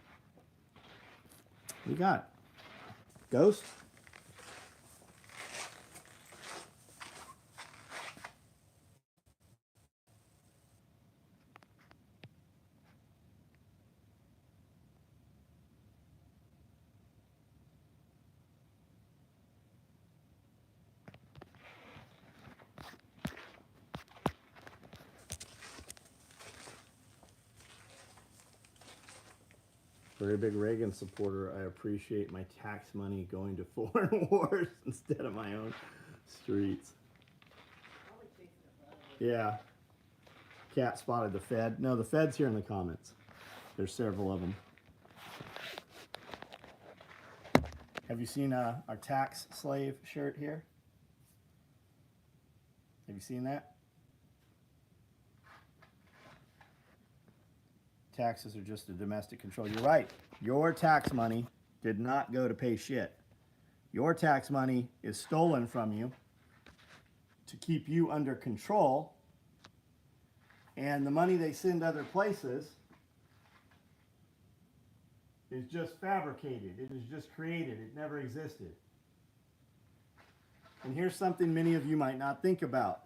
What you got? Ghost? Very big Reagan supporter. I appreciate my tax money going to foreign wars instead of my own streets. Yeah. Cat spotted the Fed. No, the Fed's here in the comments. There's several of them. Have you seen our tax slave shirt here? Have you seen that? Taxes are just a domestic control. You're right. Your tax money did not go to pay shit. Your tax money is stolen from you to keep you under control. And the money they send other places is just fabricated. It is just created. It never existed. And here's something many of you might not think about.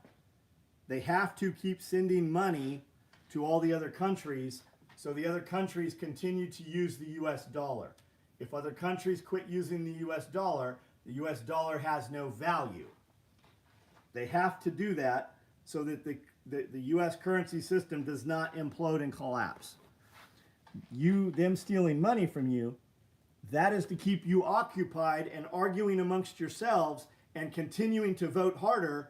They have to keep sending money to all the other countries so the other countries continue to use the US dollar. If other countries quit using the US dollar has no value. They have to do that so that the US currency system does not implode and collapse. Them stealing money from you, that is to keep you occupied and arguing amongst yourselves and continuing to vote harder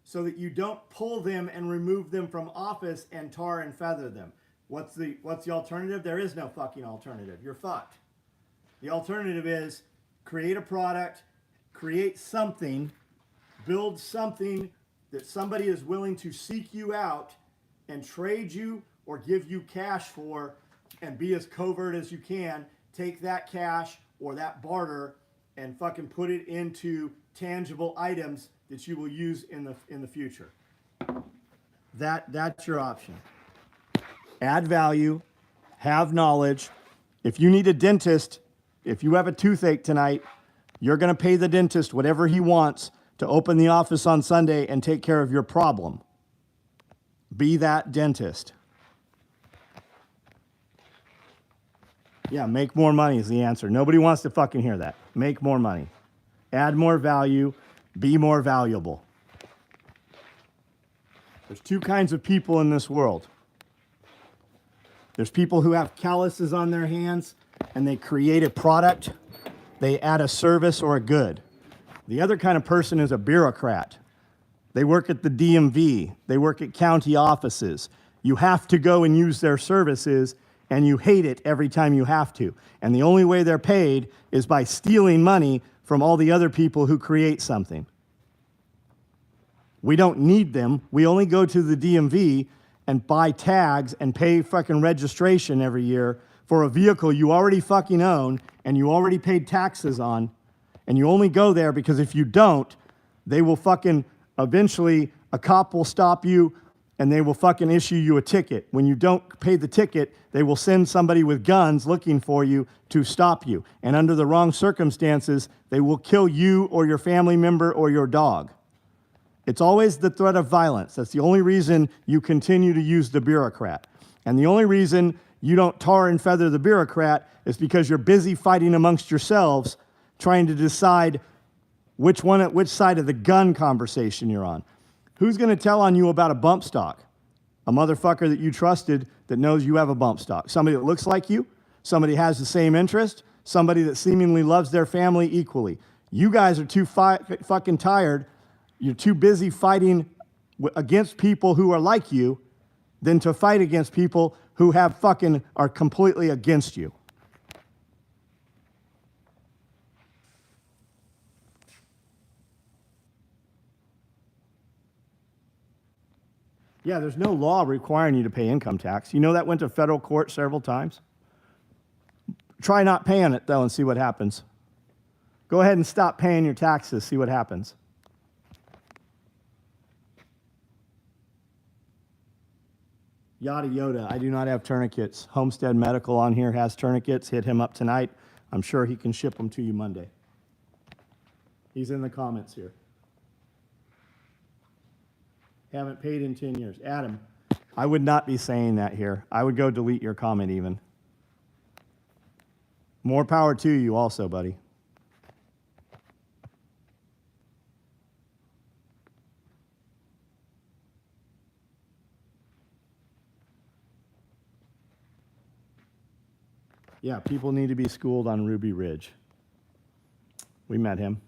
so that you don't pull them and remove them from office and tar and feather them. What's the alternative? There is no fucking alternative. You're fucked. The alternative is create a product, create something, build something that somebody is willing to seek you out and trade you or give you cash for, and be as covert as you can. Take that cash or that barter and fucking put it into tangible items that you will use in the future. That's your option. Add value, have knowledge. If you need a dentist, if you have a toothache tonight, you're going to pay the dentist whatever he wants to open the office on Sunday and take care of your problem. Be that dentist. Yeah, make more money is the answer. Nobody wants to fucking hear that. Make more money. Add more value. Be more valuable. There's 2 kinds of people in this world. There's people who have calluses on their hands and they create a product, they add a service or a good. The other kind of person is a bureaucrat. They work at the DMV, they work at county offices. You have to go and use their services and you hate it every time you have to. And the only way they're paid is by stealing money from all the other people who create something. We don't need them. We only go to the DMV and buy tags and pay fucking registration every year for a vehicle you already fucking own and you already paid taxes on, and you only go there because if you don't, they will fucking, eventually a cop will stop you and they will fucking issue you a ticket. When you don't pay the ticket, they will send somebody with guns looking for you to stop you. And under the wrong circumstances, they will kill you or your family member or your dog. It's always the threat of violence. That's the only reason you continue to use the bureaucrat. And the only reason you don't tar and feather the bureaucrat is because you're busy fighting amongst yourselves, trying to decide which side of the gun conversation you're on. Who's going to tell on you about a bump stock? A motherfucker that you trusted that knows you have a bump stock. Somebody that looks like you, somebody has the same interest, somebody that seemingly loves their family equally. You guys are too fucking tired. You're too busy fighting against people who are like you than to fight against people who are completely against you. Yeah, there's no law requiring you to pay income tax. You know that went to federal court several times? Try not paying it, though, and see what happens. Go ahead and stop paying your taxes, see what happens. Yada yoda, I do not have tourniquets. Homestead Medical on here has tourniquets. Hit him up tonight. I'm sure he can ship them to you Monday. He's in the comments here. Haven't paid in 10 years. Adam, I would not be saying that here. I would go delete your comment even. More power to you also, buddy. Yeah, people need to be schooled on Ruby Ridge. We met him.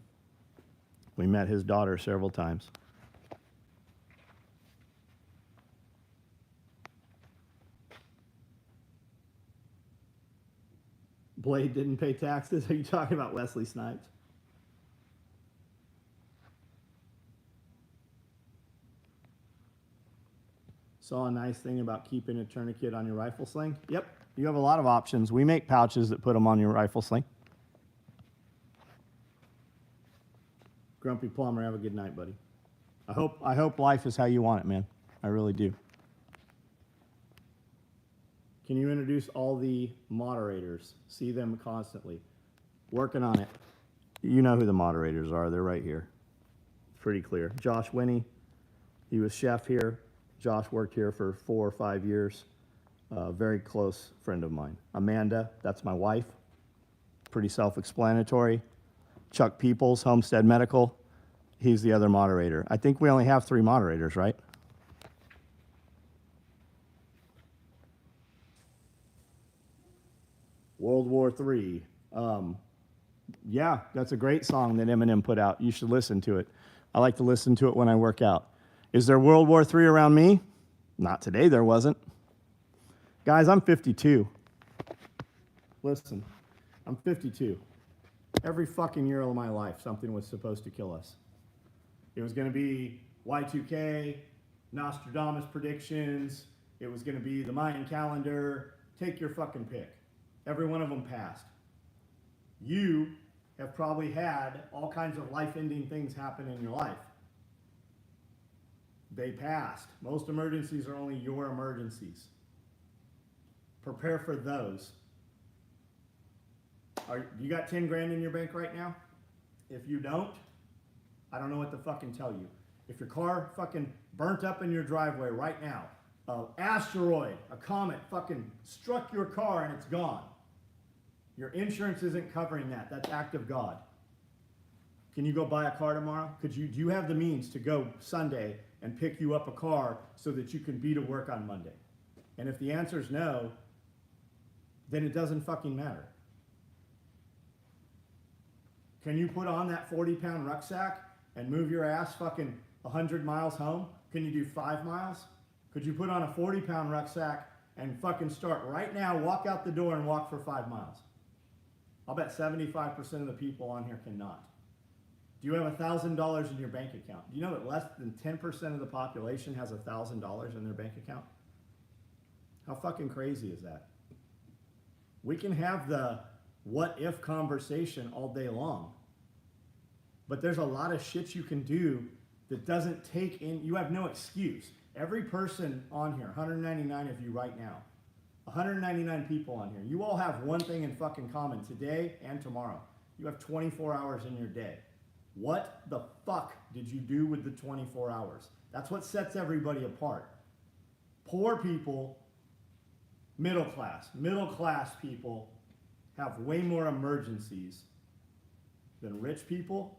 We met his daughter several times. Blade didn't pay taxes? Are you talking about Wesley Snipes? Saw a nice thing about keeping a tourniquet on your rifle sling? Yep, you have a lot of options. We make pouches that put them on your rifle sling. Grumpy Plumber, have a good night, buddy. I hope life is how you want it, man. I really do. Can you introduce all the moderators? See them constantly. Working on it. You know who the moderators are. They're right here. It's pretty clear. Josh Winnie, he was chef here. Josh worked here for 4 or 5 years. Very close friend of mine. Amanda, that's my wife. Pretty self-explanatory. Chuck Peoples, Homestead Medical. He's the other moderator. I think we only have 3 moderators, right? World War III. Yeah, that's a great song that Eminem put out. You should listen to it. I like to listen to it when I work out. Is there World War III around me? Not today, there wasn't. Guys, I'm 52. Listen, I'm 52. Every fucking year of my life, something was supposed to kill us. It was going to be Y2K, Nostradamus predictions. It was going to be the Mayan calendar. Take your fucking pick. Every one of them passed. You have probably had all kinds of life-ending things happen in your life. They passed. Most emergencies are only your emergencies. Prepare for those. You got 10 grand in your bank right now? If you don't, I don't know what to fucking tell you. If your car fucking burnt up in your driveway right now, an asteroid, a comet fucking struck your car and it's gone. Your insurance isn't covering that. That's act of God. Can you go buy a car tomorrow? Do you have the means to go Sunday and pick you up a car so that you can be to work on Monday? And if the answer is no, then it doesn't fucking matter. Can you put on that 40-pound rucksack and move your ass fucking 100 miles home? Can you do 5 miles? Could you put on a 40-pound rucksack and fucking start right now, walk out the door and walk for 5 miles? I'll bet 75% of the people on here cannot. Do you have $1,000 in your bank account? Do you know that less than 10% of the population has $1,000 in their bank account? How fucking crazy is that? We can have the what if conversation all day long, but there's a lot of shit you can do that doesn't take in, you have no excuse. Every person on here, 199 of you right now, 199 people on here, you all have one thing in fucking common today and tomorrow. You have 24 hours in your day. What the fuck did you do with the 24 hours? That's what sets everybody apart. Poor people, middle class people have way more emergencies than rich people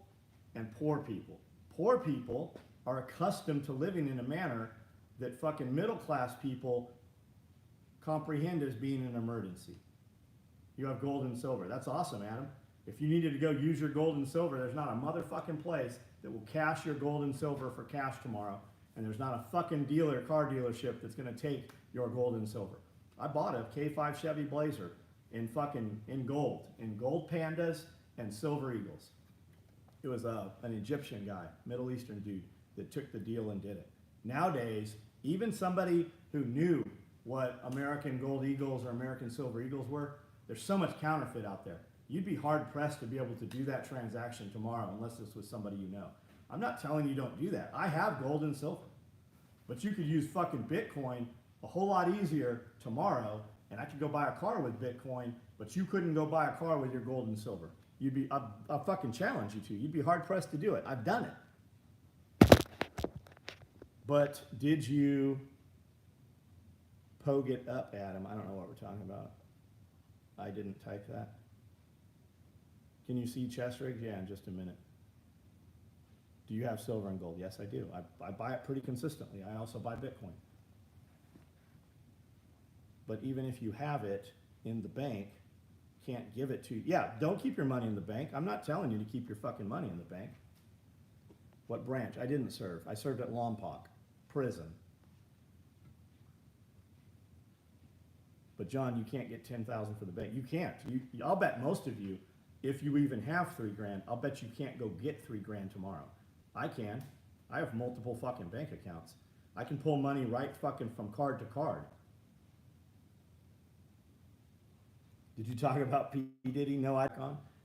and poor people. Poor people are accustomed to living in a manner that fucking middle class people comprehend as being an emergency. You have gold and silver. That's awesome, Adam. If you needed to go use your gold and silver, there's not a motherfucking place that will cash your gold and silver for cash tomorrow. And there's not a fucking car dealership that's gonna take your gold and silver. I bought a K5 Chevy Blazer in gold pandas and silver eagles. It was an Egyptian guy, Middle Eastern dude, that took the deal and did it. Nowadays, even somebody who knew what American gold eagles or American silver eagles were, there's so much counterfeit out there. You'd be hard pressed to be able to do that transaction tomorrow unless this was somebody you know. I'm not telling you don't do that. I have gold and silver. But you could use fucking Bitcoin a whole lot easier tomorrow, and I could go buy a car with Bitcoin, but you couldn't go buy a car with your gold and silver. I'll fucking challenge you to. You'd be hard pressed to do it. I've done it. But did you poke it up, Adam? I don't know what we're talking about. I didn't type that. Can you see chest rigs? Yeah, in just a minute. Do you have silver and gold? Yes, I do. I buy it pretty consistently. I also buy Bitcoin. But even if you have it in the bank, can't give it to you. Yeah, don't keep your money in the bank. I'm not telling you to keep your fucking money in the bank. What branch? I didn't serve. I served at Lompoc prison. But John, you can't get 10,000 for the bank. You can't. I'll bet most of you, if you even have $3,000, I'll bet you can't go get $3,000 tomorrow. I can. I have multiple fucking bank accounts. I can pull money right fucking from card to card. Did you talk about P. Diddy? No, I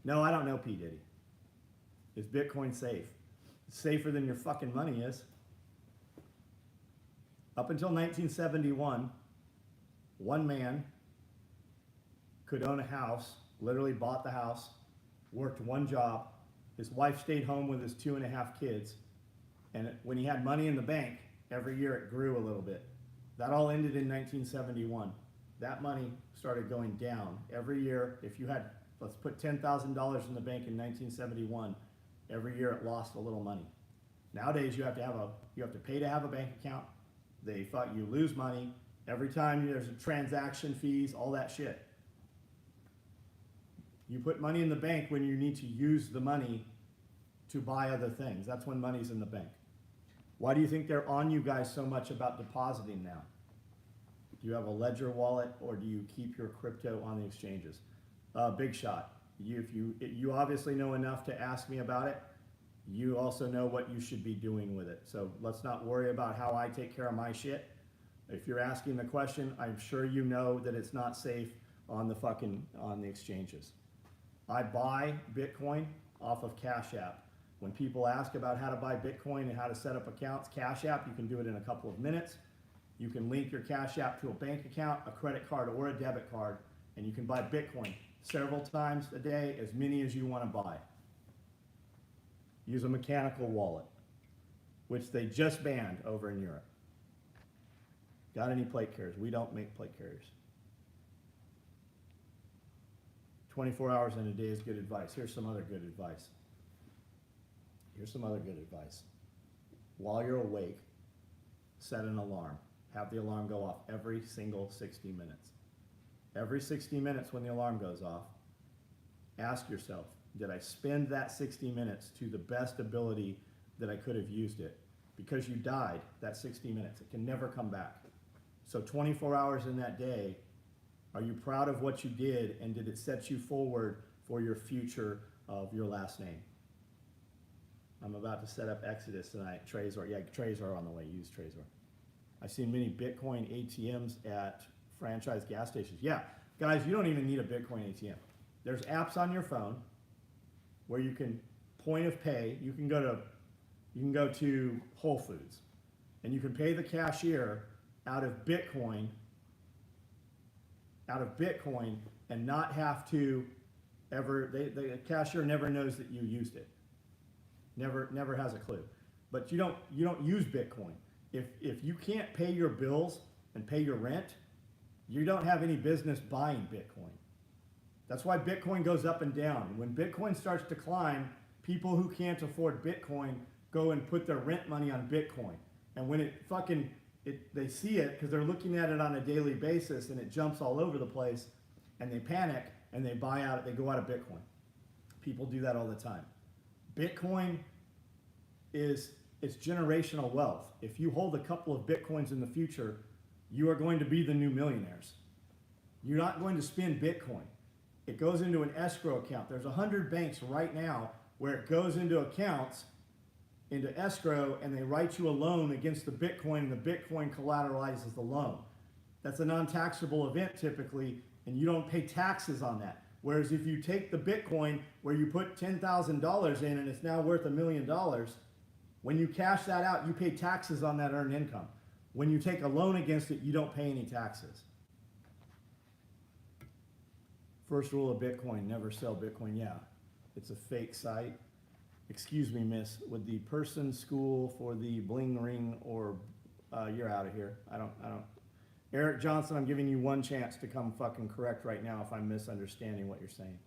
don't know P. Diddy. Is Bitcoin safe? It's safer than your fucking money is. Up until 1971, one man could own a house, literally bought the house, worked one job. His wife stayed home with his 2.5 kids. And when he had money in the bank, every year it grew a little bit. That all ended in 1971. That money started going down every year. If you had, let's put $10,000 in the bank in 1971, every year it lost a little money. Nowadays you have to pay to have a bank account. You lose money every time there's a transaction fees, all that shit. You put money in the bank when you need to use the money to buy other things. That's when money's in the bank. Why do you think they're on you guys so much about depositing now? Do you have a ledger wallet, or do you keep your crypto on the exchanges? Big shot. You obviously know enough to ask me about it. You also know what you should be doing with it. So let's not worry about how I take care of my shit. If you're asking the question, I'm sure you know that it's not safe on the exchanges. I buy Bitcoin off of Cash App. When people ask about how to buy Bitcoin and how to set up accounts, Cash App, you can do it in a couple of minutes. You can link your Cash App to a bank account, a credit card, or a debit card, and you can buy Bitcoin several times a day, as many as you want to buy. Use a mechanical wallet, which they just banned over in Europe. Got any plate carriers? We don't make plate carriers. 24 hours in a day is good advice. Here's some other good advice. While you're awake, set an alarm. Have the alarm go off every single 60 minutes. Every 60 minutes when the alarm goes off, ask yourself, did I spend that 60 minutes to the best ability that I could have used it? Because you died that 60 minutes. It can never come back. So 24 hours in that day, are you proud of what you did, and did it set you forward for your future of your last name? I'm about to set up Exodus tonight. Trezor, yeah, Trezor on the way. Use Trezor. I've seen many Bitcoin ATMs at franchise gas stations. Yeah, guys, you don't even need a Bitcoin ATM. There's apps on your phone where you can point of pay. You can go to Whole Foods, and you can pay the cashier out of Bitcoin, and not have to ever, the cashier never knows that you used it. Never has a clue. But you don't use Bitcoin. If you can't pay your bills and pay your rent, you don't have any business buying Bitcoin. That's why Bitcoin goes up and down. When Bitcoin starts to climb, people who can't afford Bitcoin go and put their rent money on Bitcoin. And when they see it, because they're looking at it on a daily basis and it jumps all over the place, and they panic and they go out of Bitcoin. People do that all the time. Bitcoin it's generational wealth. If you hold a couple of Bitcoins in the future, you are going to be the new millionaires. You're not going to spend Bitcoin. It goes into an escrow account. There's 100 banks right now where it goes into accounts, into escrow, and they write you a loan against the Bitcoin, and the Bitcoin collateralizes the loan. That's a non-taxable event typically, and you don't pay taxes on that. Whereas if you take the Bitcoin where you put $10,000 in and it's now worth $1 million, when you cash that out, you pay taxes on that earned income. When you take a loan against it, you don't pay any taxes. First rule of Bitcoin, never sell Bitcoin. Yeah, it's a fake site. Excuse me, miss, would the person school for the bling ring, or you're out of here. I don't. Eric Johnson, I'm giving you one chance to come fucking correct right now if I'm misunderstanding what you're saying.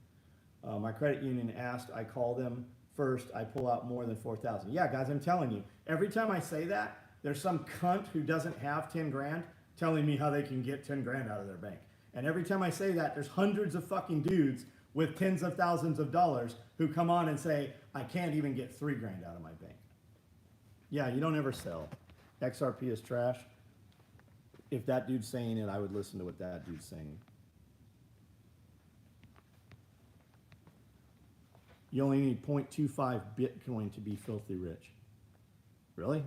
My credit union asked, I call them first, I pull out more than 4,000. Yeah, guys, I'm telling you, every time I say that, there's some cunt who doesn't have 10 grand telling me how they can get 10 grand out of their bank. And every time I say that, there's hundreds of fucking dudes with tens of thousands of dollars who come on and say, I can't even get 3 grand out of my bank. Yeah, you don't ever sell. XRP is trash. If that dude's saying it, I would listen to what that dude's saying. You only need 0.25 Bitcoin to be filthy rich. Really?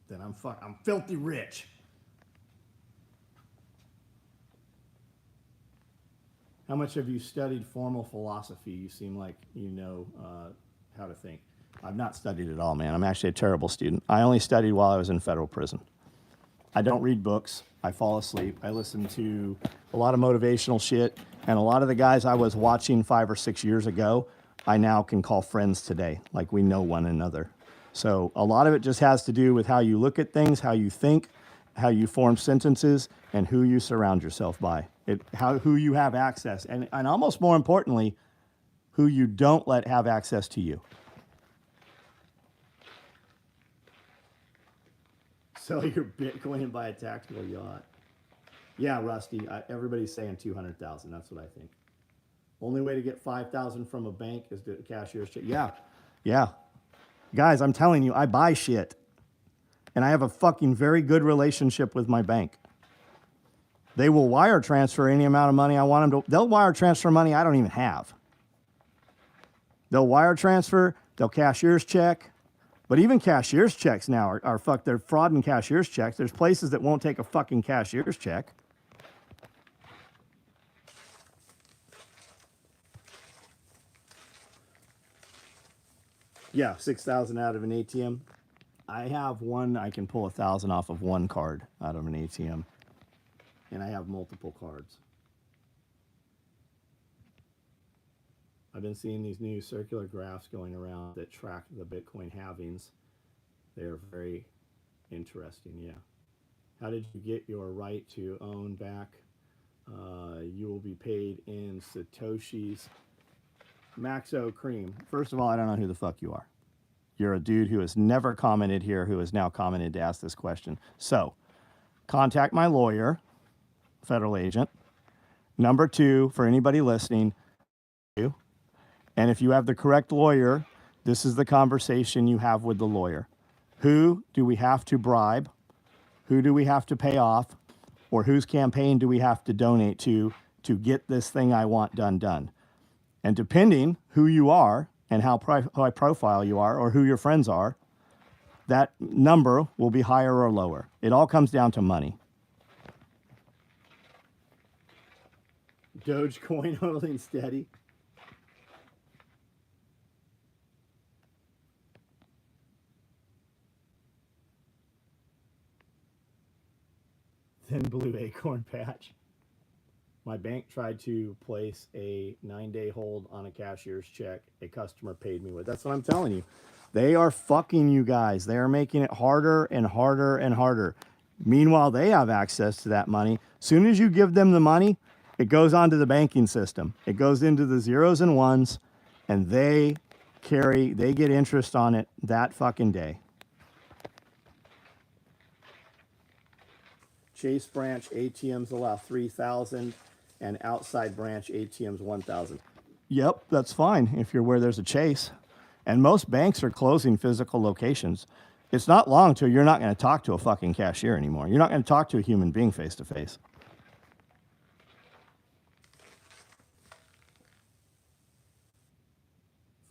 Then I'm filthy rich. How much have you studied formal philosophy? You seem like you know how to think. I've not studied at all, man. I'm actually a terrible student. I only studied while I was in federal prison. I don't read books. I fall asleep. I listen to a lot of motivational shit. And a lot of the guys I was watching 5 or 6 years ago, I now can call friends today. Like, we know one another. So a lot of it just has to do with how you look at things, how you think, how you form sentences, and who you surround yourself by. Who you have access. And almost more importantly, who you don't let have access to you. Sell your Bitcoin and buy a tactical yacht. Yeah, Rusty, everybody's saying 200,000. That's what I think. Only way to get 5,000 from a bank is to cashier's check. Yeah. Guys, I'm telling you, I buy shit. And I have a fucking very good relationship with my bank. They will wire transfer any amount of money I want them to. They'll wire transfer money I don't even have. They'll wire transfer, they'll cashier's check. But even cashier's checks now are fucked. They're fraud in cashier's checks. There's places that won't take a fucking cashier's check. Yeah, 6,000 out of an ATM. I have one, I can pull 1,000 off of one card out of an ATM. And I have multiple cards. I've been seeing these new circular graphs going around that track the Bitcoin halvings. They're very interesting, yeah. How did you get your right to own back? You will be paid in Satoshis. Maxo Cream. First of all, I don't know who the fuck you are. You're a dude who has never commented here, who has now commented to ask this question. So, contact my lawyer, federal agent. Number 2, for anybody listening, and if you have the correct lawyer, this is the conversation you have with the lawyer. Who do we have to bribe? Who do we have to pay off? Or whose campaign do we have to donate to get this thing I want done? And depending who you are and how high profile you are or who your friends are, that number will be higher or lower. It all comes down to money. Dogecoin holding steady. Thin blue acorn patch. My bank tried to place a 9-day hold on a cashier's check a customer paid me with. That's what I'm telling you. They are fucking you guys. They are making it harder and harder and harder. Meanwhile, they have access to that money. Soon as you give them the money, it goes onto the banking system. It goes into the zeros and ones, and they get interest on it that fucking day. Chase branch ATMs allow 3,000 and outside branch ATMs 1,000. Yep, that's fine if you're where there's a Chase. And most banks are closing physical locations. It's not long till you're not going to talk to a fucking cashier anymore. You're not going to talk to a human being face to face.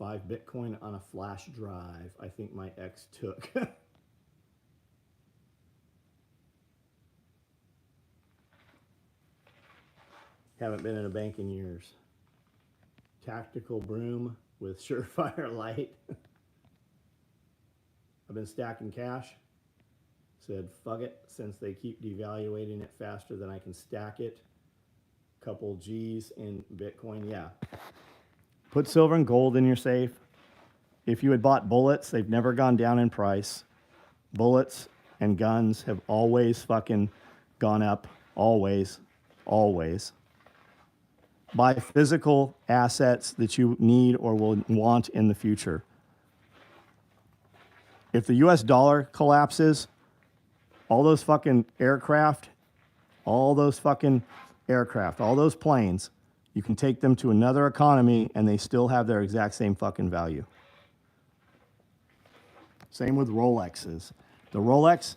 $5 on a flash drive. I think my ex took. Haven't been in a bank in years. Tactical broom with surefire light. I've been stacking cash. Said, fuck it, since they keep devaluating it faster than I can stack it. Couple G's in Bitcoin, yeah. Put silver and gold in your safe. If you had bought bullets, they've never gone down in price. Bullets and guns have always fucking gone up. Always. Always. Buy physical assets that you need or will want in the future. If the US dollar collapses, all those fucking aircraft, all those planes, you can take them to another economy and they still have their exact same fucking value. Same with Rolexes. The Rolex,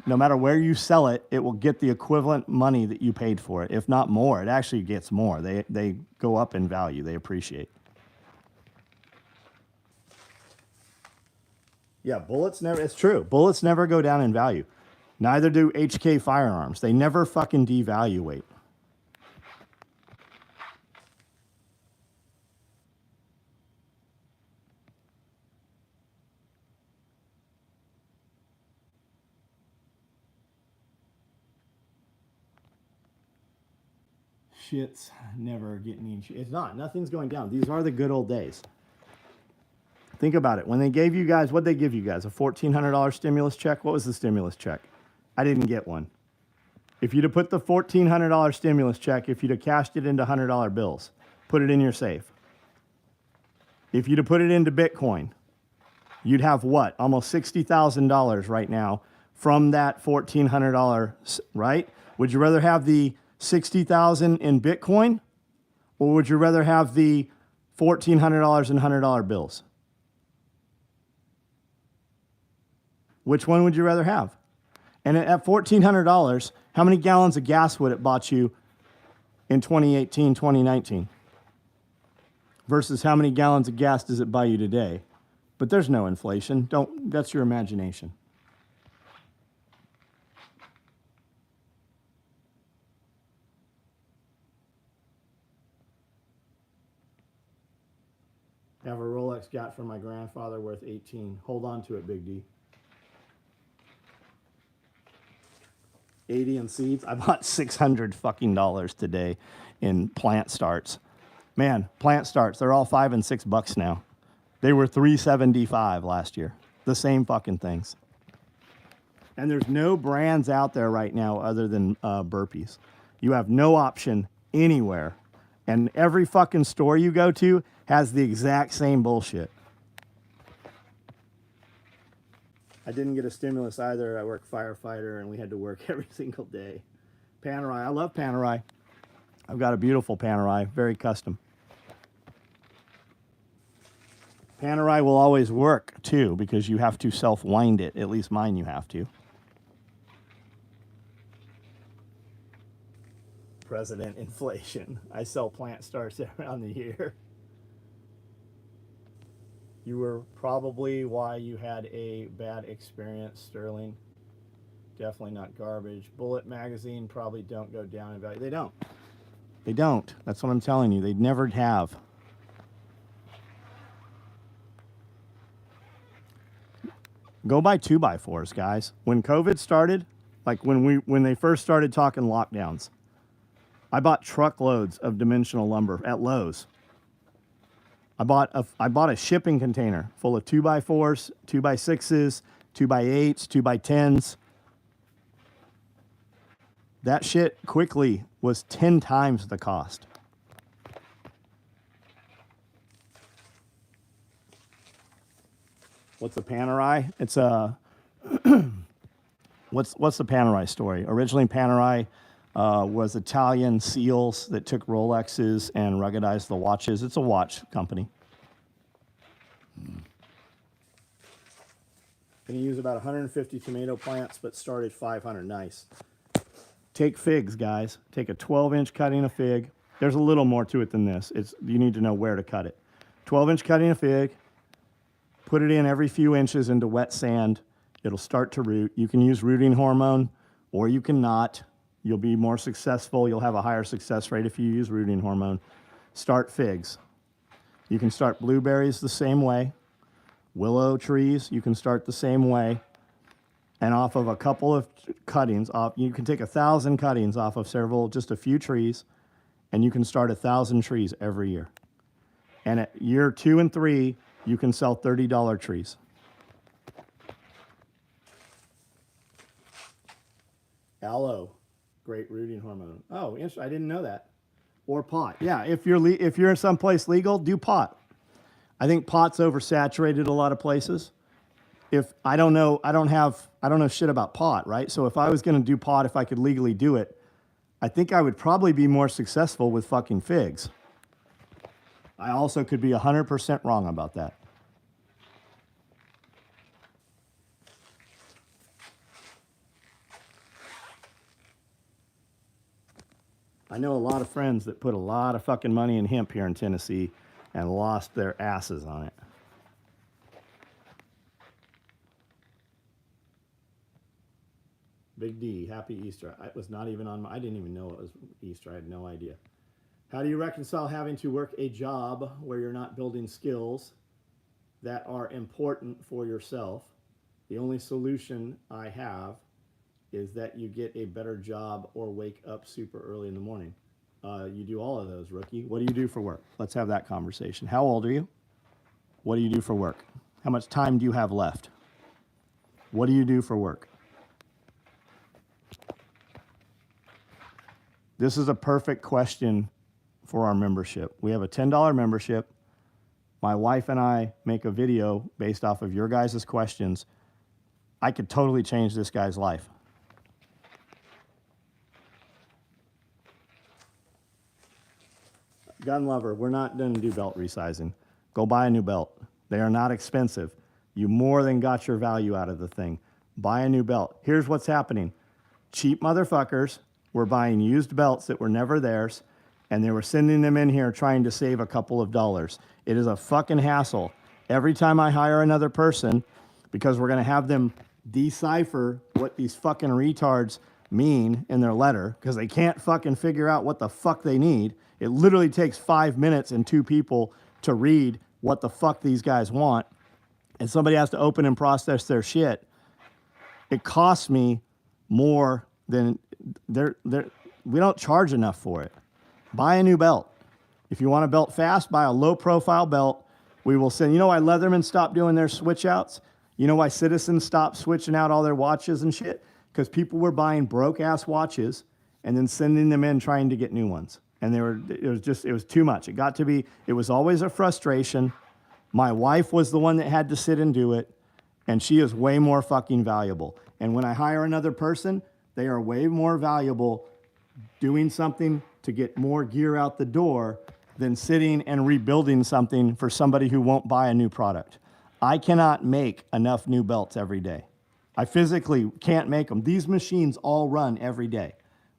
no matter where you sell it, it will get the equivalent money that you paid for it. If not more, it actually gets more. They go up in value. They appreciate. Yeah, bullets never, it's true. Bullets never go down in value. Neither do HK firearms. They never fucking devaluate. Shit's never getting any. It's not. Nothing's going down. These are the good old days. Think about it. When they gave you guys, what'd they give you guys? A $1,400 stimulus check? What was the stimulus check? I didn't get one. If you'd have put the $1,400 stimulus check, if you'd have cashed it into $100 bills, put it in your safe. If you'd have put it into Bitcoin, you'd have what? Almost $60,000 right now from that $1,400, right? Would you rather have the 60,000 in Bitcoin, or would you rather have the $1,400 in $100 bills? Which one would you rather have? And at $1,400, how many gallons of gas would it bought you in 2018, 2019? Versus how many gallons of gas does it buy you today? But there's no inflation. That's your imagination. Have a Rolex got from my grandfather worth 18. Hold on to it, Big D. 80 in seeds. I bought $600 fucking dollars today in plant starts. Man, plant starts, they're all $5 and $6 now. They were $3.75 last year. The same fucking things. And there's no brands out there right now other than burpees. You have no option anywhere. And every fucking store you go to has the exact same bullshit. I didn't get a stimulus either. I work firefighter and we had to work every single day. Panerai, I love Panerai. I've got a beautiful Panerai, very custom. Panerai will always work too because you have to self-wind it. At least mine you have to. President inflation. I sell plant starts around the year. You were probably why you had a bad experience, Sterling. Definitely not garbage. Bullet magazine probably don't go down in value. They don't. They don't. That's what I'm telling you. They never have. Go buy 2x4s, guys. When COVID started, Like when they first started talking lockdowns, I bought truckloads of dimensional lumber at Lowe's. I bought a shipping container full of 2x4s, 2x6s, 2x8s, 2x10s. That shit quickly was 10 times the cost. What's a Panerai? It's a what's the Panerai story? Originally, Panerai was Italian seals that took Rolexes and ruggedized the watches. It's a watch company. Can you use about 150 tomato plants, but started 500? Nice. Take figs, guys. Take a 12-inch cutting of fig. There's a little more to it than this. You need to know where to cut it. 12-inch cutting of fig. Put it in every few inches into wet sand. It'll start to root. You can use rooting hormone, or you can not. You'll be more successful. You'll have a higher success rate if you use rooting hormone. Start figs. You can start blueberries the same way. Willow trees, you can start the same way. And off of a couple of cuttings, you can take 1,000 cuttings off of just a few trees, and you can start 1,000 trees every year. And at year 2 and 3, you can sell $30 trees. Aloe, great rooting hormone. Oh, interesting. I didn't know that. Or pot. Yeah, if you're someplace legal, do pot. I think pot's oversaturated a lot of places. I don't know shit about pot, right? So if I was going to do pot, if I could legally do it, I think I would probably be more successful with fucking figs. I also could be 100% wrong about that. I know a lot of friends that put a lot of fucking money in hemp here in Tennessee and lost their asses on it. Big D, happy Easter. I didn't even know it was Easter. I had no idea. How do you reconcile having to work a job where you're not building skills that are important for yourself? The only solution I have is that you get a better job or wake up super early in the morning. You do all of those, rookie. What do you do for work? Let's have that conversation. How old are you? What do you do for work? How much time do you have left? What do you do for work? This is a perfect question for our membership. We have a $10 membership. My wife and I make a video based off of your guys' questions. I could totally change this guy's life. Gun lover, we're not going to do belt resizing. Go buy a new belt. They are not expensive. You more than got your value out of the thing. Buy a new belt. Here's what's happening. Cheap motherfuckers were buying used belts that were never theirs, and they were sending them in here trying to save a couple of dollars. It is a fucking hassle. Every time I hire another person, because we're going to have them decipher what these fucking retards mean in their letter, because they can't fucking figure out what the fuck they need. It literally takes 5 minutes and 2 people to read what the fuck these guys want, and somebody has to open and process their shit. It costs me more than we don't charge enough for it. Buy a new belt. If you want a belt fast, buy a low profile belt. We will send, you know why Leatherman stopped doing their switch outs? You know why Citizens stopped switching out all their watches and shit? Because people were buying broke ass watches and then sending them in trying to get new ones. And it was too much. It was always a frustration. My wife was the one that had to sit and do it, and she is way more fucking valuable. And when I hire another person, they are way more valuable doing something to get more gear out the door than sitting and rebuilding something for somebody who won't buy a new product. I cannot make enough new belts every day. I physically can't make them. These machines all run every day.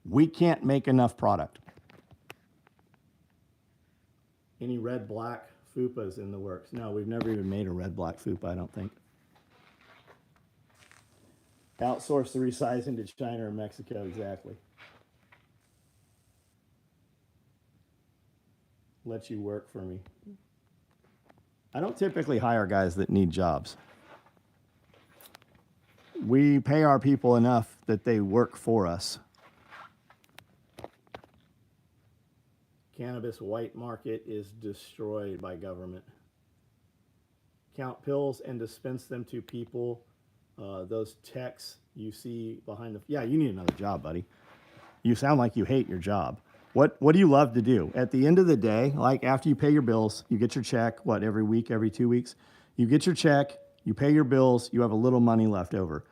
We can't make enough product. Any red-black fupas in the works? No, we've never even made a red-black fupa, I don't think. Outsource the resizing to China or Mexico, exactly. Let you work for me. I don't typically hire guys that need jobs. We pay our people enough that they work for us. Cannabis white market is destroyed by government. Count pills and dispense them to people. Those techs you see behind the... Yeah, you need another job, buddy. You sound like you hate your job. What do you love to do? At the end of the day, like after you pay your bills, you get your check, what, every week, every 2 weeks? You get your check, you pay your bills, you have a little money left over.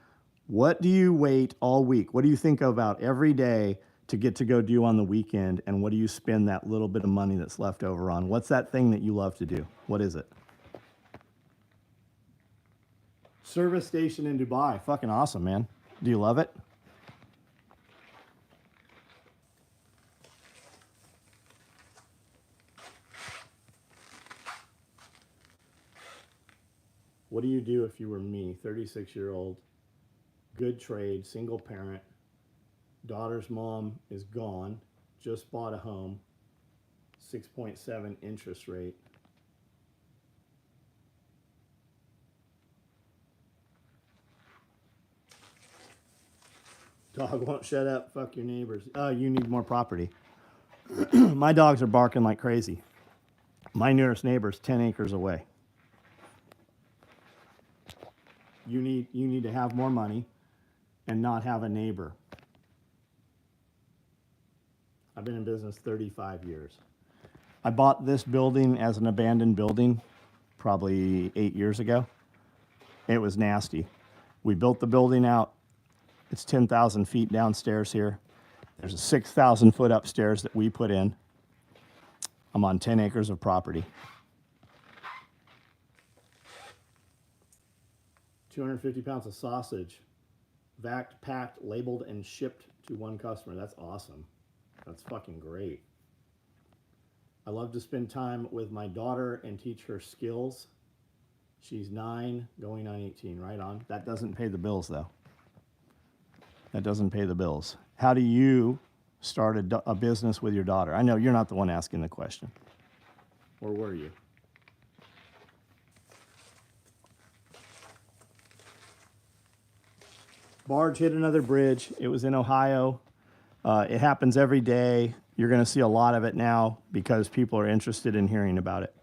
What do you wait all week? What do you think about every day to get to go do on the weekend? And what do you spend that little bit of money that's left over on? What's that thing that you love to do? What is it? Service station in Dubai. Fucking awesome, man. Do you love it? What do you do if you were me, 36-year-old, good trade, single parent, daughter's mom is gone, just bought a home, 6.7 interest rate. Dog won't shut up, fuck your neighbors. Oh, you need more property. My dogs are barking like crazy. My nearest neighbor's 10 acres away. You need to have more money and not have a neighbor. I've been in business 35 years. I bought this building as an abandoned building probably 8 years ago. It was nasty. We built the building out. It's 10,000 feet downstairs here. There's a 6,000 foot upstairs that we put in. I'm on 10 acres of property. 250 pounds of sausage, vac, packed, labeled, and shipped to one customer. That's awesome. That's fucking great. I love to spend time with my daughter and teach her skills. She's 9, going on 18, right on. That doesn't pay the bills, though. That doesn't pay the bills. How do you start a business with your daughter? I know you're not the one asking the question. Or were you? Barge hit another bridge. It was in Ohio. It happens every day. You're going to see a lot of it now because people are interested in hearing about it.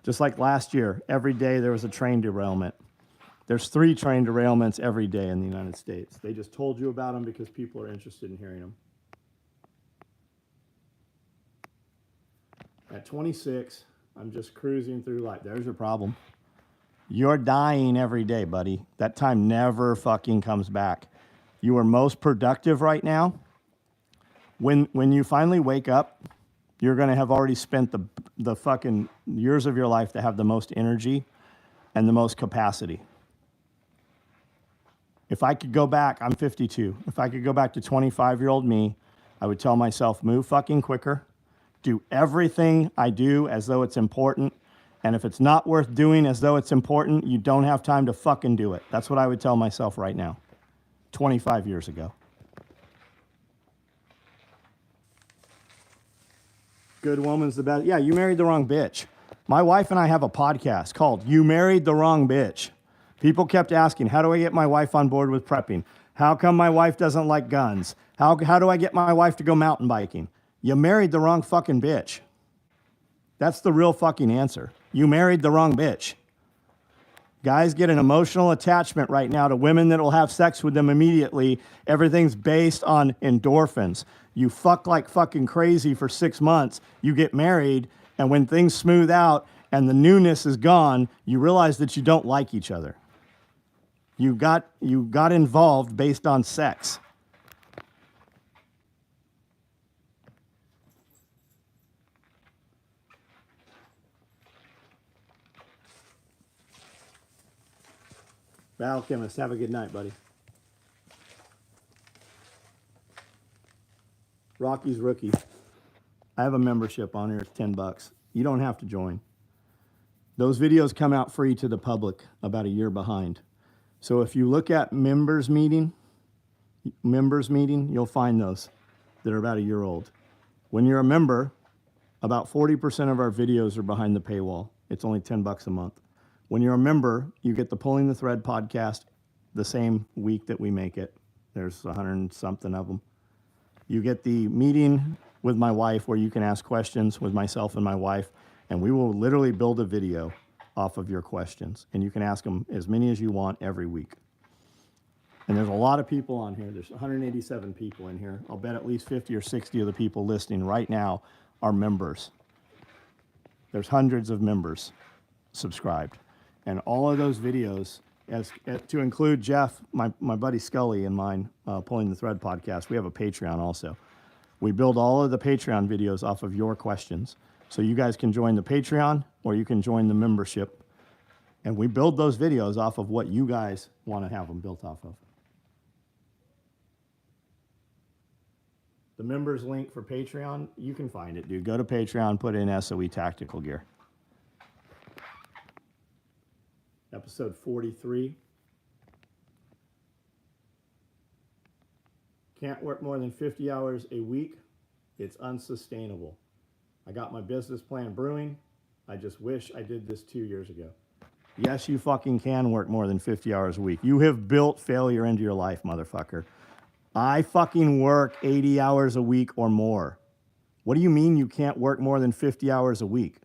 Just like last year, every day there was a train derailment. There's 3 train derailments every day in the United States. They just told you about them because people are interested in hearing them. At 26, I'm just cruising through life. There's your problem. You're dying every day, buddy. That time never fucking comes back. You are most productive right now. When you finally wake up, you're going to have already spent the fucking years of your life that have the most energy and the most capacity. If I could go back, I'm 52. If I could go back to 25-year-old me, I would tell myself, move fucking quicker. Do everything I do as though it's important. And if it's not worth doing as though it's important, you don't have time to fucking do it. That's what I would tell myself right now, 25 years ago. Good woman's the best. Yeah, you married the wrong bitch. My wife and I have a podcast called You Married the Wrong Bitch. People kept asking, how do I get my wife on board with prepping? How come my wife doesn't like guns? How do I get my wife to go mountain biking? You married the wrong fucking bitch. That's the real fucking answer. You married the wrong bitch. Guys get an emotional attachment right now to women that will have sex with them immediately. Everything's based on endorphins. You fuck like fucking crazy for 6 months. You get married, and when things smooth out and the newness is gone, you realize that you don't like each other. You got involved based on sex. Biochemist, have a good night, buddy. Rocky's Rookie. I have a membership on here. It's $10. You don't have to join. Those videos come out free to the public about a year behind. So if you look at members meeting, you'll find those that are about a year old. When you're a member, about 40% of our videos are behind the paywall. It's only $10 a month. When you're a member, you get the Pulling the Thread podcast the same week that we make it. There's 100 and something of them. You get the meeting with my wife where you can ask questions with myself and my wife, and we will literally build a video off of your questions. And you can ask them as many as you want every week. And there's a lot of people on here. There's 187 people in here. I'll bet at least 50 or 60 of the people listening right now are members. There's hundreds of members subscribed. And all of those videos, to include Jeff, my buddy Scully and mine, Pulling the Thread podcast, we have a Patreon also. We build all of the Patreon videos off of your questions. So you guys can join the Patreon or you can join the membership. And we build those videos off of what you guys want to have them built off of. The members link for Patreon, you can find it, dude. Go to Patreon, put in SOE Tactical Gear. Episode 43. Can't work more than 50 hours a week. It's unsustainable. I got my business plan brewing. I just wish I did this 2 years ago. Yes, you fucking can work more than 50 hours a week. You have built failure into your life, motherfucker. I fucking work 80 hours a week or more. What do you mean you can't work more than 50 hours a week?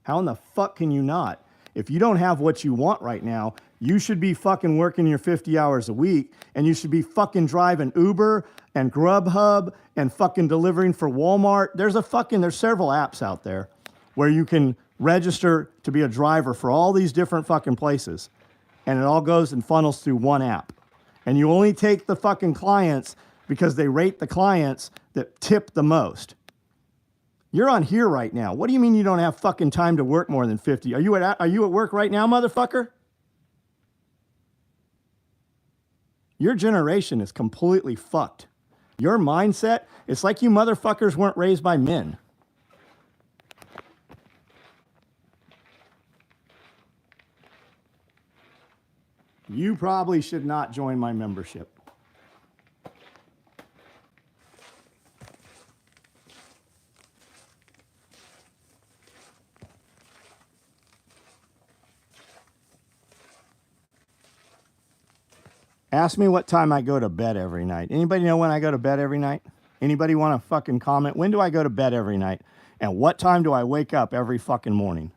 How in the fuck can you not? If you don't have what you want right now, you should be fucking working your 50 hours a week, and you should be fucking driving Uber and Grubhub and fucking delivering for Walmart. There's several apps out there where you can register to be a driver for all these different fucking places, and it all goes and funnels through one app. And you only take the fucking clients because they rate the clients that tip the most. You're on here right now. What do you mean you don't have fucking time to work more than 50? Are you at work right now, motherfucker? Your generation is completely fucked. Your mindset, it's like you motherfuckers weren't raised by men. You probably should not join my membership. Ask me what time I go to bed every night. Anybody know when I go to bed every night? Anybody want to fucking comment? When do I go to bed every night? And what time do I wake up every fucking morning?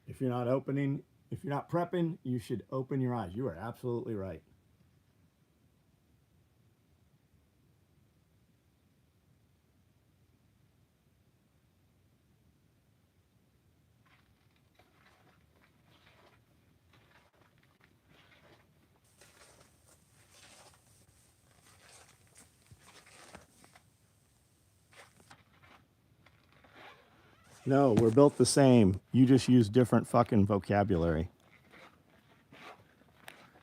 If you're not prepping, you should open your eyes. You are absolutely right. No, we're built the same. You just use different fucking vocabulary.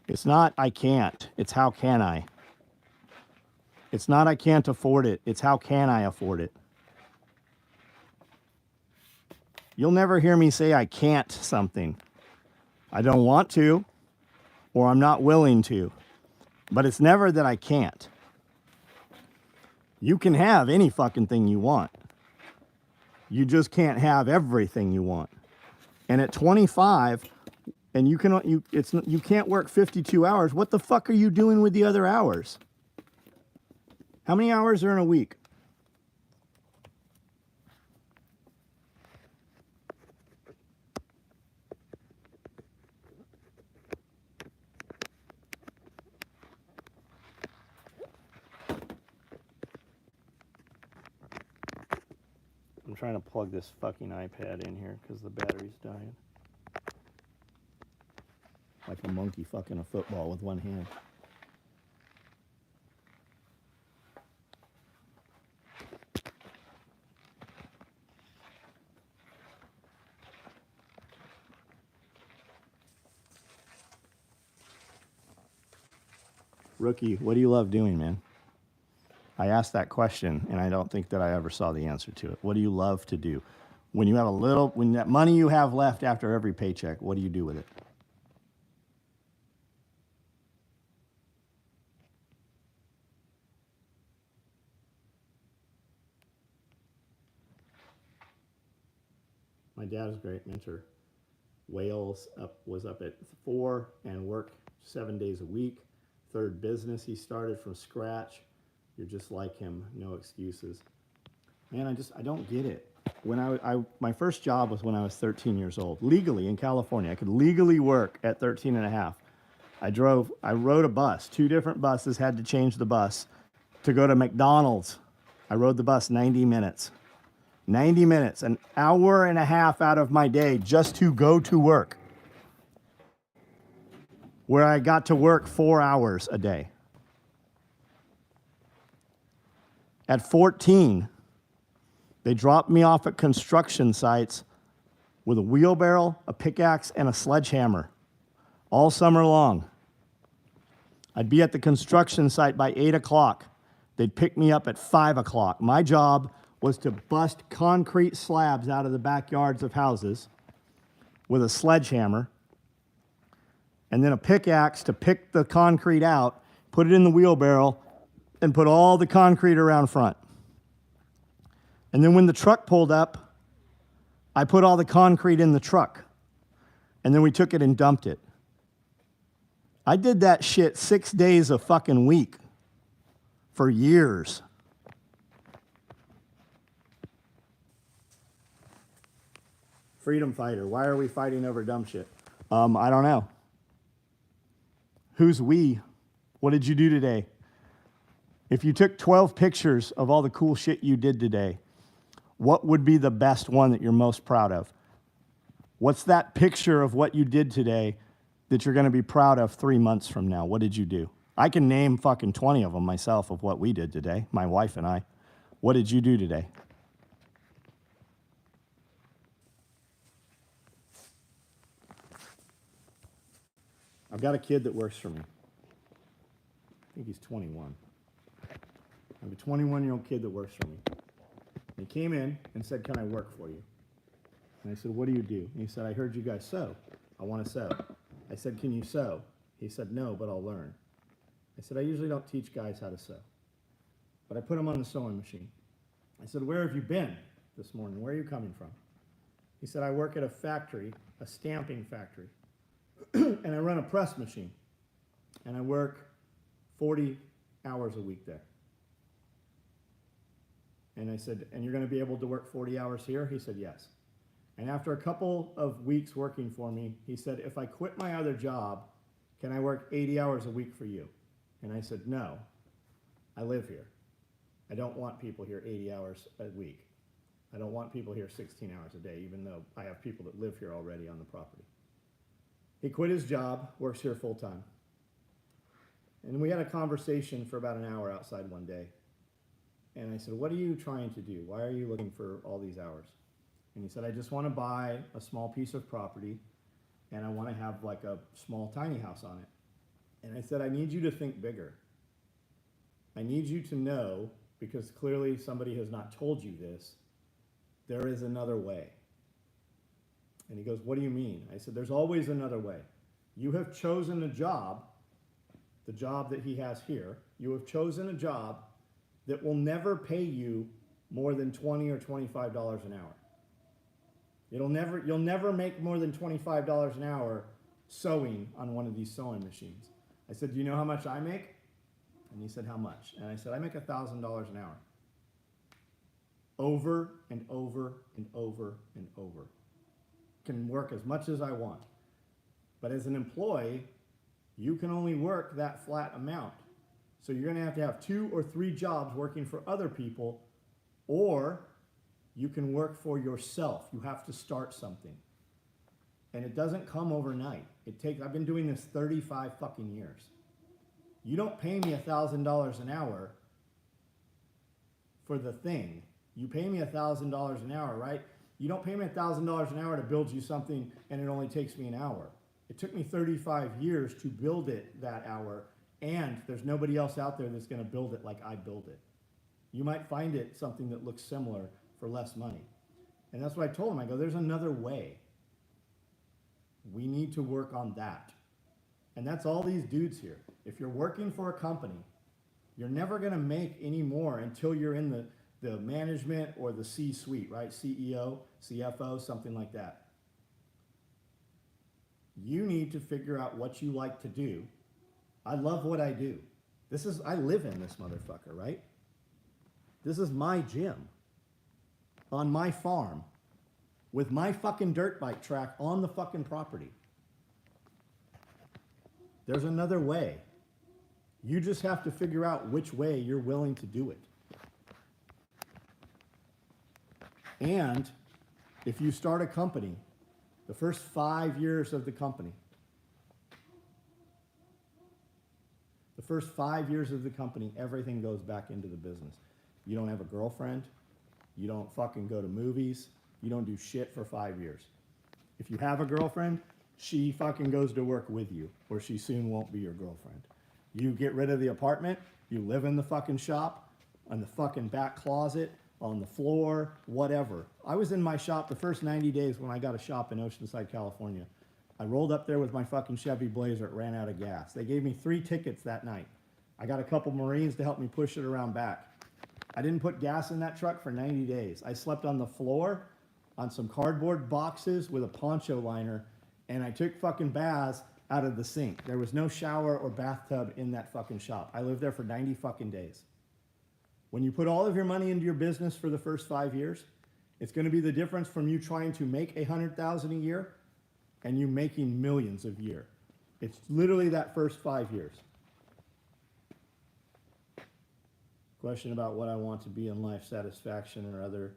It's not I can't. It's how can I. It's not I can't afford it. It's how can I afford it. You'll never hear me say I can't something. I don't want to, or I'm not willing to. But it's never that I can't. You can have any fucking thing you want. You just can't have everything you want. And at 25, and you can't work 52 hours. What the fuck are you doing with the other hours? How many hours are in a week? I'm trying to plug this fucking iPad in here because the battery's dying. Like a monkey fucking a football with one hand. Rookie, what do you love doing, man? I asked that question, and I don't think that I ever saw the answer to it. What do you love to do? When you have when that money you have left after every paycheck, what do you do with it? My dad is a great mentor. Wales was up at 4 and worked 7 days a week. Third business he started from scratch. You're just like him, no excuses. Man, I don't get it. When my first job was when I was 13 years old, legally in California. I could legally work at 13 and a half. I rode a bus, 2 different buses, had to change the bus to go to McDonald's. I rode the bus 90 minutes. 90 minutes, an hour and a half out of my day just to go to work, where I got to work 4 hours a day. At 14, they dropped me off at construction sites with a wheelbarrow, a pickaxe, and a sledgehammer all summer long. I'd be at the construction site by 8 o'clock. They'd pick me up at 5 o'clock. My job was to bust concrete slabs out of the backyards of houses with a sledgehammer, and then a pickaxe to pick the concrete out, put it in the wheelbarrow, and put all the concrete around front. And then when the truck pulled up, I put all the concrete in the truck, and then we took it and dumped it. I did that shit 6 days a fucking week for years. Freedom fighter. Why are we fighting over dumb shit? I don't know. Who's we? What did you do today? If you took 12 pictures of all the cool shit you did today, what would be the best one that you're most proud of? What's that picture of what you did today that you're going to be proud of 3 months from now? What did you do? I can name fucking 20 of them myself of what we did today, my wife and I. What did you do today? I've got a kid that works for me. I think he's 21. I have a 21-year-old kid that works for me. And he came in and said, "Can I work for you?" And I said, "What do you do?" And he said, "I heard you guys sew. I want to sew." I said, "Can you sew?" He said, "No, but I'll learn." I said, "I usually don't teach guys how to sew." But I put him on the sewing machine. I said, "Where have you been this morning? Where are you coming from?" He said, "I work at a factory, a stamping factory. And I run a press machine. And I work 40 hours a week there." And I said, "And you're going to be able to work 40 hours here?" He said, "Yes." And after a couple of weeks working for me, he said, "If I quit my other job, can I work 80 hours a week for you?" And I said, "No, I live here. I don't want people here 80 hours a week. I don't want people here 16 hours a day, even though I have people that live here already on the property." He quit his job, works here full time. And we had a conversation for about an hour outside one day. And I said, "What are you trying to do? Why are you looking for all these hours?" And he said, "I just want to buy a small piece of property, and I want to have like a small tiny house on it." And I said, "I need you to think bigger. I need you to know, because clearly somebody has not told you this, there is another way." And he goes, "What do you mean?" I said, "There's always another way. You have chosen a job, the job that he has here. You have chosen a job that will never pay you more than $20 or $25 an hour. You'll never make more than $25 an hour sewing on one of these sewing machines." I said, "Do you know how much I make?" And he said, "How much?" And I said, "I make $1,000 an hour. Over and over and over and over. Can work as much as I want. But as an employee, you can only work that flat amount. So you're going to have 2 or 3 jobs working for other people, or you can work for yourself. You have to start something. And it doesn't come overnight. I've been doing this 35 fucking years. You don't pay me $1,000 an hour for the thing. You pay me $1,000 an hour, right? You don't pay me $1,000 an hour to build you something and it only takes me an hour. It took me 35 years to build it that hour, and there's nobody else out there that's going to build it like I build it. You might find it something that looks similar for less money. And that's what I told him. I go, "There's another way. We need to work on that." And that's all these dudes here. If you're working for a company, you're never going to make any more until you're in the management or the C-suite, right? CEO, CFO, something like that. You need to figure out what you like to do. I love what I do. I live in this motherfucker, right? This is my gym on my farm with my fucking dirt bike track on the fucking property. There's another way. You just have to figure out which way you're willing to do it. And if you start a company, the first 5 years of the company, everything goes back into the business. You don't have a girlfriend. You don't fucking go to movies. You don't do shit for 5 years. If you have a girlfriend, she fucking goes to work with you, or she soon won't be your girlfriend. You get rid of the apartment, you live in the fucking shop, on the fucking back closet, on the floor, whatever. I was in my shop the first 90 days when I got a shop in Oceanside, California. I rolled up there with my fucking Chevy Blazer. It ran out of gas. They gave me 3 tickets that night. I got a couple Marines to help me push it around back. I didn't put gas in that truck for 90 days. I slept on the floor on some cardboard boxes with a poncho liner, and I took fucking baths out of the sink. There was no shower or bathtub in that fucking shop. I lived there for 90 fucking days. When you put all of your money into your business for the first 5 years, it's going to be the difference from you trying to make $100,000 a year and you making millions a year. It's literally that first 5 years. Question about what I want to be in life, satisfaction or other.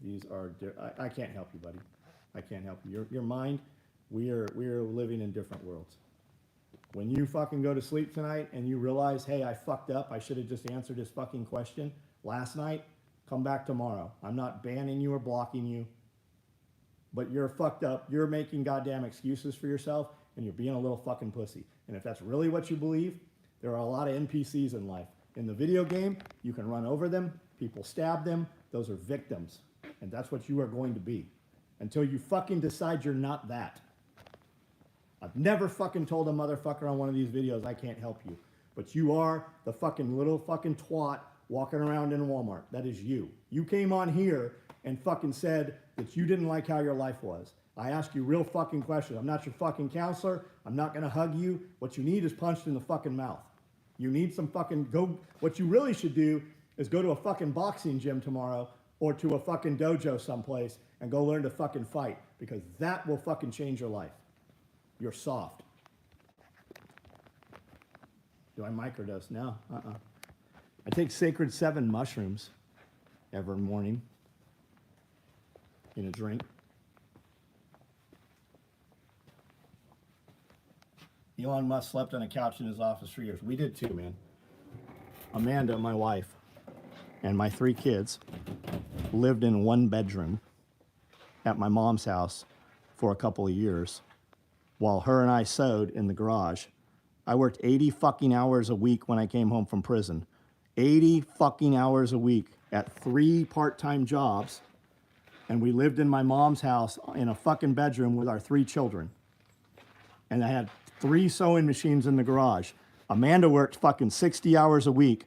These are, I can't help you, buddy. I can't help you. Your mind, we are living in different worlds. When you fucking go to sleep tonight and you realize, hey, I fucked up, I should have just answered this fucking question last night, come back tomorrow. I'm not banning you or blocking you, but you're fucked up. You're making goddamn excuses for yourself and you're being a little fucking pussy. And if that's really what you believe, there are a lot of NPCs in life. In the video game, you can run over them, people stab them, those are victims. And that's what you are going to be until you fucking decide you're not that. I've never fucking told a motherfucker on one of these videos I can't help you. But you are the fucking little fucking twat walking around in Walmart. That is you. You came on here and fucking said that you didn't like how your life was. I ask you real fucking questions. I'm not your fucking counselor. I'm not gonna hug you. What you need is punched in the fucking mouth. You need some fucking what you really should do is go to a fucking boxing gym tomorrow or to a fucking dojo someplace and go learn to fucking fight, because that will fucking change your life. You're soft. Do I microdose? No. I take Sacred 7 mushrooms every morning in a drink. Elon Musk slept on a couch in his office for years. We did too, man. Amanda, my wife, and my 3 kids lived in 1 bedroom at my mom's house for a couple of years while her and I sewed in the garage. I worked 80 fucking hours a week when I came home from prison. 80 fucking hours a week at 3 part-time jobs, and we lived in my mom's house in a fucking bedroom with our 3 children. And I had 3 sewing machines in the garage. Amanda worked fucking 60 hours a week,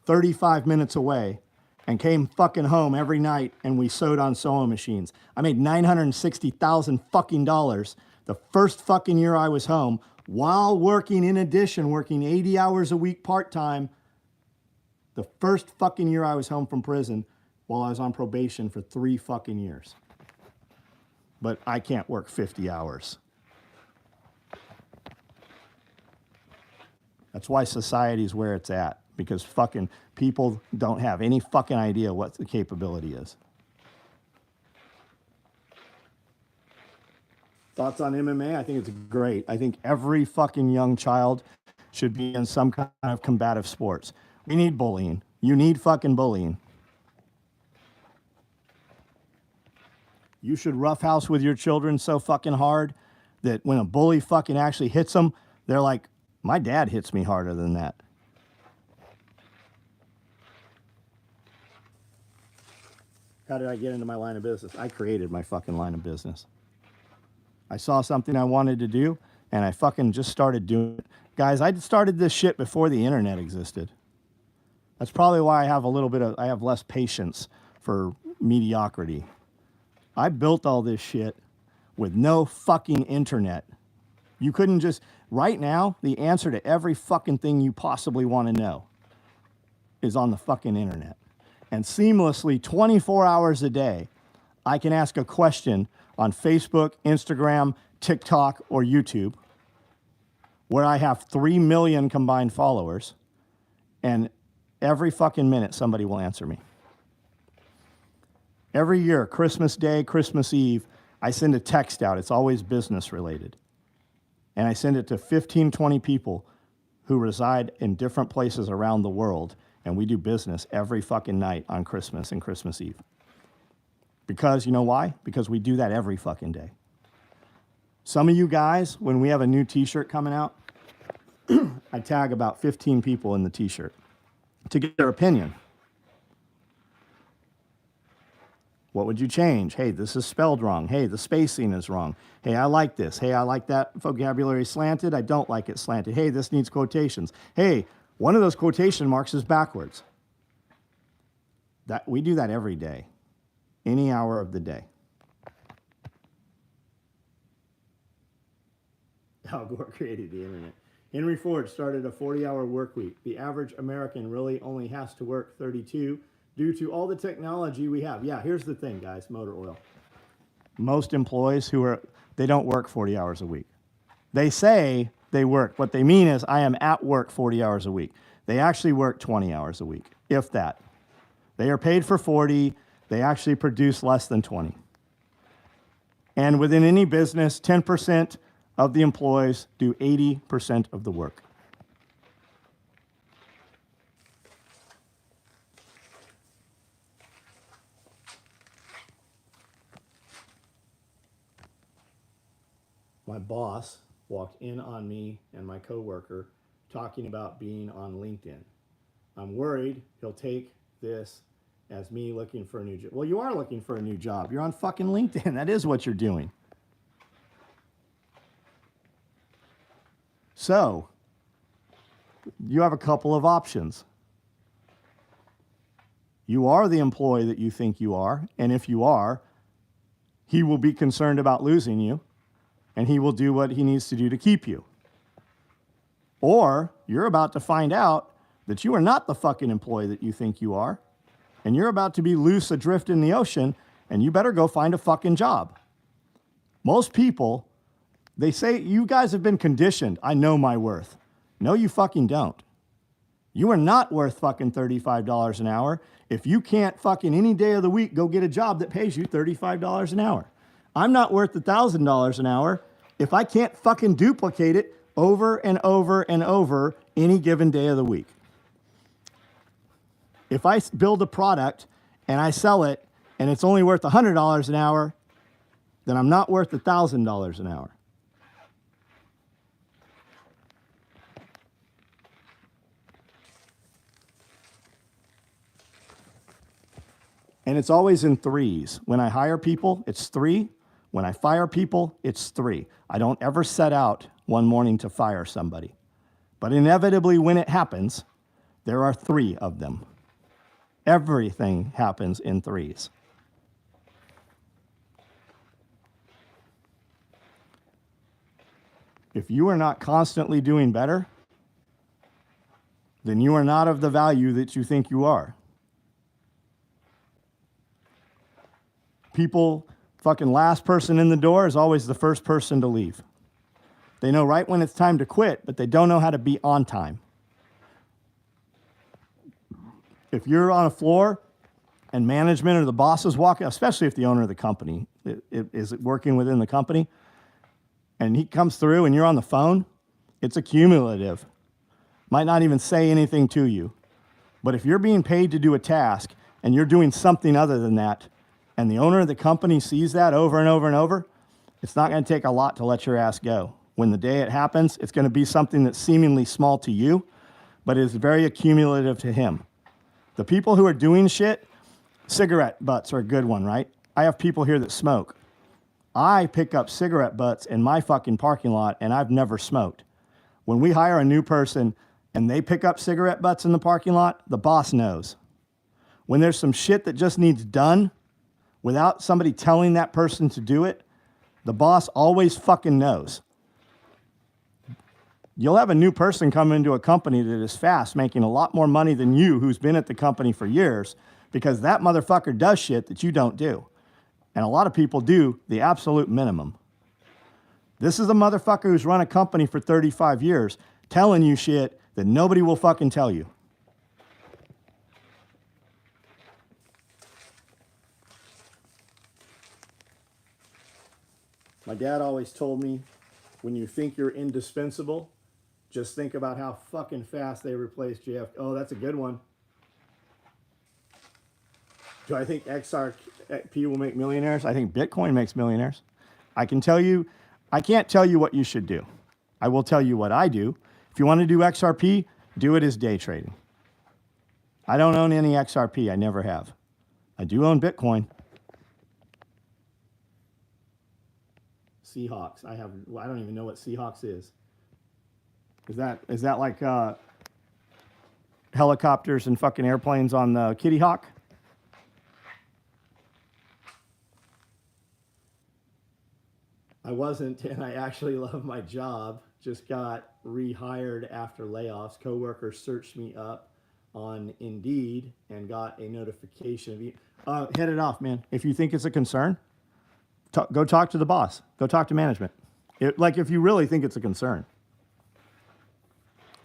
35 minutes away, and came fucking home every night, and we sewed on sewing machines. I made $960,000 fucking dollars the first fucking year I was home, while working, in addition, working 80 hours a week part-time, the first fucking year I was home from prison, while I was on probation for 3 fucking years. But I can't work 50 hours. That's why society's where it's at, because fucking people don't have any fucking idea what the capability is. Thoughts on MMA? I think it's great. I think every fucking young child should be in some kind of combative sports. We need bullying. You need fucking bullying. You should roughhouse with your children so fucking hard that when a bully fucking actually hits them, they're like, my dad hits me harder than that. How did I get into my line of business? I created my fucking line of business. I saw something I wanted to do, and I fucking just started doing it. Guys, I started this shit before the internet existed. That's probably why I have less patience for mediocrity. I built all this shit with no fucking internet. You couldn't just, right now, the answer to every fucking thing you possibly want to know is on the fucking internet. And seamlessly, 24 hours a day, I can ask a question on Facebook, Instagram, TikTok, or YouTube, where I have 3 million combined followers, and every fucking minute somebody will answer me. Every year, Christmas Day, Christmas Eve, I send a text out. It's always business related. And I send it to 15, 20 people who reside in different places around the world, and we do business every fucking night on Christmas and Christmas Eve. Because, you know why? Because we do that every fucking day. Some of you guys, when we have a new t-shirt coming out, I tag about 15 people in the t-shirt to get their opinion. What would you change? Hey, this is spelled wrong. Hey, the spacing is wrong. Hey, I like this. Hey, I like that vocabulary slanted. I don't like it slanted. Hey, this needs quotations. Hey, one of those quotation marks is backwards. We do that every day, any hour of the day. Al Gore created the internet. Henry Ford started a 40-hour work week. The average American really only has to work 32 due to all the technology we have. Yeah, here's the thing, guys, motor oil. Most employees they don't work 40 hours a week. They say they work. What they mean is, I am at work 40 hours a week. They actually work 20 hours a week, if that. They are paid for 40. They actually produce less than 20. And within any business, 10% of the employees do 80% of the work. My boss walked in on me and my coworker talking about being on LinkedIn. I'm worried he'll take this as me looking for a new job. Well, you are looking for a new job. You're on fucking LinkedIn. That is what you're doing. So, you have a couple of options. You are the employee that you think you are, and if you are, he will be concerned about losing you, and he will do what he needs to do to keep you. Or you're about to find out that you are not the fucking employee that you think you are, and you're about to be loose adrift in the ocean, and you better go find a fucking job. Most people, they say, you guys have been conditioned. I know my worth. No, you fucking don't. You are not worth fucking $35 an hour if you can't fucking any day of the week go get a job that pays you $35 an hour. I'm not worth $1,000 an hour if I can't fucking duplicate it over and over and over any given day of the week. If I build a product and I sell it and it's only worth $100 an hour, then I'm not worth $1,000 an hour. And it's always in threes. When I hire people, it's 3. When I fire people, it's 3. I don't ever set out one morning to fire somebody. But inevitably, when it happens, there are 3 of them. Everything happens in threes. If you are not constantly doing better, then you are not of the value that you think you are. People, fucking last person in the door is always the first person to leave. They know right when it's time to quit, but they don't know how to be on time. If you're on a floor and management or the boss is walking, especially if the owner of the company is working within the company, and he comes through and you're on the phone, it's accumulative. Might not even say anything to you. But if you're being paid to do a task and you're doing something other than that, and the owner of the company sees that over and over and over, it's not going to take a lot to let your ass go. When the day it happens, it's going to be something that's seemingly small to you, but is very accumulative to him. The people who are doing shit, cigarette butts are a good one, right? I have people here that smoke. I pick up cigarette butts in my fucking parking lot, and I've never smoked. When we hire a new person and they pick up cigarette butts in the parking lot, the boss knows. When there's some shit that just needs done, without somebody telling that person to do it, The boss always fucking knows. You'll have a new person come into a company that is fast, making a lot more money than you, who's been at the company for years, because that motherfucker does shit that you don't do. And a lot of people do the absolute minimum. This is a motherfucker who's run a company for 35 years telling you shit that nobody will fucking tell you. My dad always told me, when you think you're indispensable, just think about how fucking fast they replaced JF. Oh, that's a good one. Do I think XRP will make millionaires? I think Bitcoin makes millionaires. I can't tell you what you should do. I will tell you what I do. If you want to do XRP, do it as day trading. I don't own any XRP. I never have. I do own Bitcoin. Seahawks. I don't even know what Seahawks is. Is that like helicopters and fucking airplanes on the Kitty Hawk? I wasn't, and I actually love my job. Just got rehired after layoffs. Coworkers searched me up on Indeed and got a notification. Head it off, man. If you think it's a concern, go talk to the boss. Go talk to management. If you really think it's a concern.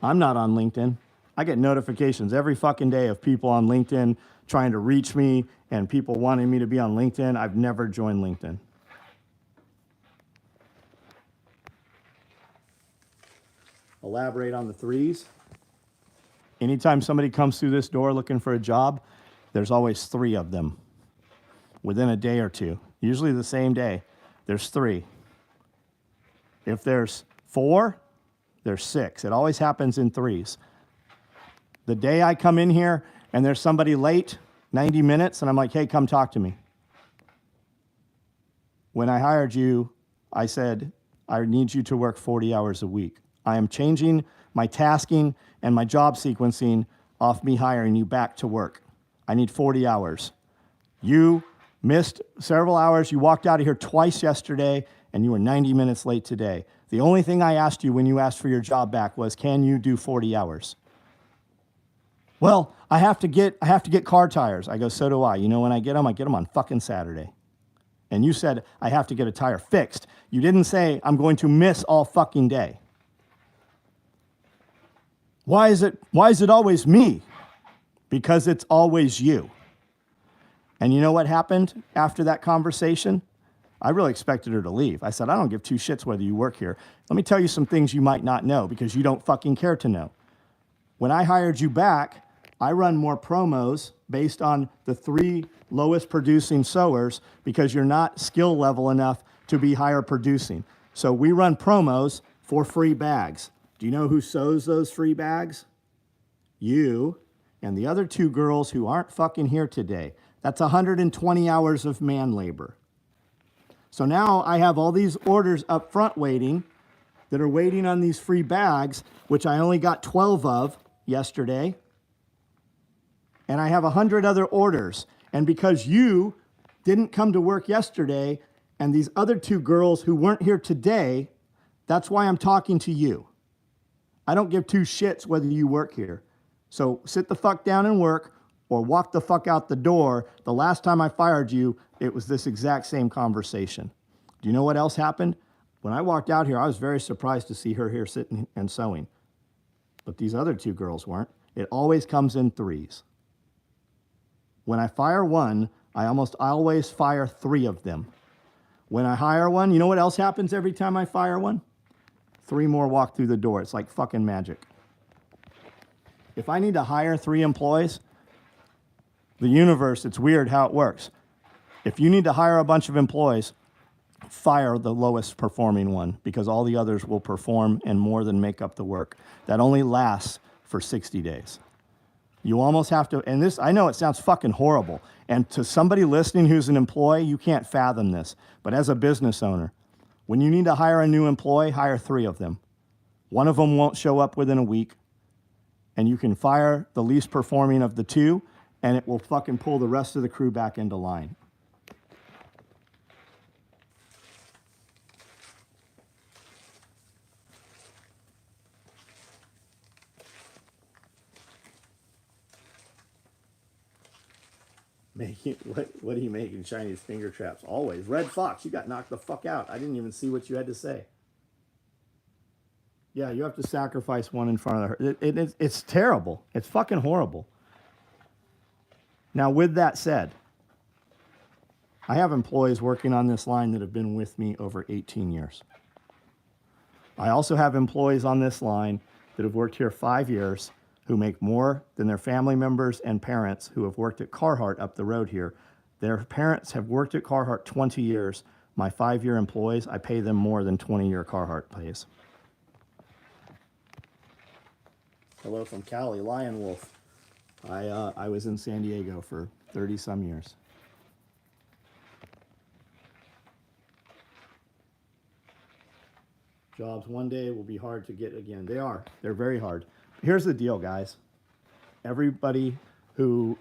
I'm not on LinkedIn. I get notifications every fucking day of people on LinkedIn trying to reach me and people wanting me to be on LinkedIn. I've never joined LinkedIn. Elaborate on the threes. Anytime somebody comes through this door looking for a job, there's always 3 of them within a day or two. Usually the same day, there's 3. If there's 4, there's 6. It always happens in 3s. The day I come in here and there's somebody late, 90 minutes, and I'm like, hey, come talk to me. When I hired you, I said, I need you to work 40 hours a week. I am changing my tasking and my job sequencing off me hiring you back to work. I need 40 hours. You missed several hours. You walked out of here twice yesterday, and you were 90 minutes late today. The only thing I asked you when you asked for your job back was, can you do 40 hours? Well, I have to get car tires. I go, so do I. You know when I get them on fucking Saturday. And you said, I have to get a tire fixed. You didn't say, I'm going to miss all fucking day. Why is it always me? Because it's always you. And you know what happened after that conversation? I really expected her to leave. I said, I don't give 2 shits whether you work here. Let me tell you some things you might not know because you don't fucking care to know. When I hired you back, I run more promos based on the 3 lowest producing sowers because you're not skill level enough to be higher producing. So we run promos for free bags. Do you know who sows those free bags? You and the other 2 girls who aren't fucking here today. That's 120 hours of man labor. So now I have all these orders up front waiting that are waiting on these free bags, which I only got 12 of yesterday. And I have 100 other orders. And because you didn't come to work yesterday and these other 2 girls who weren't here today, that's why I'm talking to you. I don't give 2 shits whether you work here. So sit the fuck down and work or walk the fuck out the door. The last time I fired you, it was this exact same conversation. Do you know what else happened? When I walked out here, I was very surprised to see her here sitting and sewing. But these other 2 girls weren't. It always comes in 3s. When I fire one, I almost always fire 3 of them. When I hire one, you know what else happens every time I fire one? 3 more walk through the door. It's like fucking magic. If I need to hire 3 employees, the universe, it's weird how it works. If you need to hire a bunch of employees, fire the lowest performing one because all the others will perform and more than make up the work. That only lasts for 60 days. You almost have to, and this, I know it sounds fucking horrible, and to somebody listening who's an employee, you can't fathom this, but as a business owner, when you need to hire a new employee, hire 3 of them. One of them won't show up within a week, and you can fire the least performing of the 2, and it will fucking pull the rest of the crew back into line. Making what are you making? Chinese finger traps. Always. Red Fox, you got knocked the fuck out. I didn't even see what you had to say. Yeah, you have to sacrifice one in front of her. It's terrible. It's fucking horrible. Now, with that said, I have employees working on this line that have been with me over 18 years. I also have employees on this line that have worked here 5 years who make more than their family members and parents who have worked at Carhartt up the road here. Their parents have worked at Carhartt 20 years. My 5-year employees, I pay them more than 20-year Carhartt pays. Hello from Cali, Lion Wolf. I was in San Diego for 30-some years. Jobs one day will be hard to get again. They are. They're very hard. Here's the deal, guys. Everybody who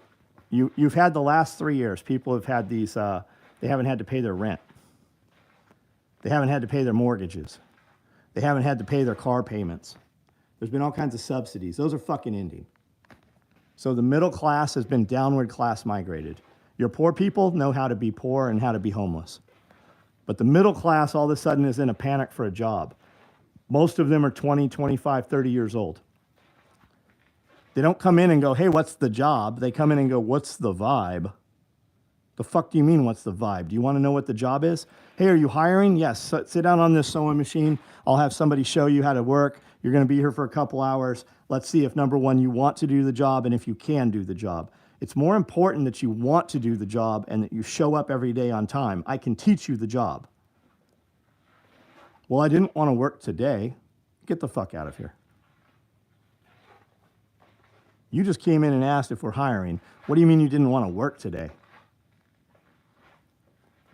you've had the last 3 years, people have had these. They haven't had to pay their rent. They haven't had to pay their mortgages. They haven't had to pay their car payments. There's been all kinds of subsidies. Those are fucking ending. So the middle class has been downward class migrated. Your poor people know how to be poor and how to be homeless. But the middle class all of a sudden is in a panic for a job. Most of them are 20, 25, 30 years old. They don't come in and go, hey, what's the job? They come in and go, what's the vibe? The fuck do you mean, what's the vibe? Do you want to know what the job is? Hey, are you hiring? Yes, sit down on this sewing machine. I'll have somebody show you how to work. You're going to be here for a couple hours. Let's see if, number one, you want to do the job and if you can do the job. It's more important that you want to do the job and that you show up every day on time. I can teach you the job. Well, I didn't want to work today. Get the fuck out of here. You just came in and asked if we're hiring. What do you mean you didn't want to work today?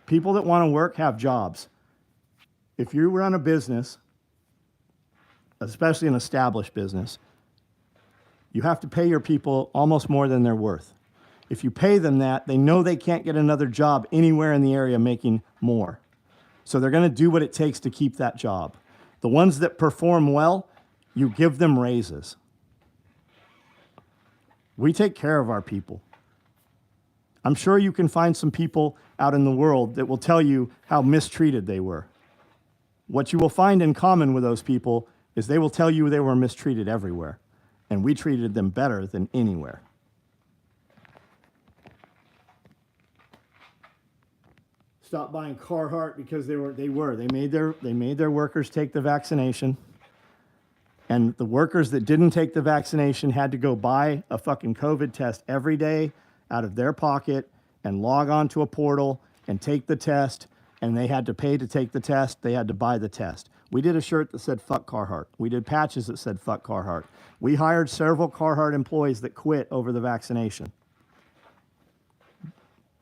People that want to work have jobs. If you run a business, especially an established business, you have to pay your people almost more than they're worth. If you pay them that, they know they can't get another job anywhere in the area making more. So they're going to do what it takes to keep that job. The ones that perform well, you give them raises. We take care of our people. I'm sure you can find some people out in the world that will tell you how mistreated they were. What you will find in common with those people is they will tell you they were mistreated everywhere, and we treated them better than anywhere. Stop buying Carhartt because they made their workers take the vaccination. And the workers that didn't take the vaccination had to go buy a fucking COVID test every day out of their pocket and log on to a portal and take the test. And they had to pay to take the test. They had to buy the test. We did a shirt that said fuck Carhartt. We did patches that said fuck Carhartt. We hired several Carhartt employees that quit over the vaccination.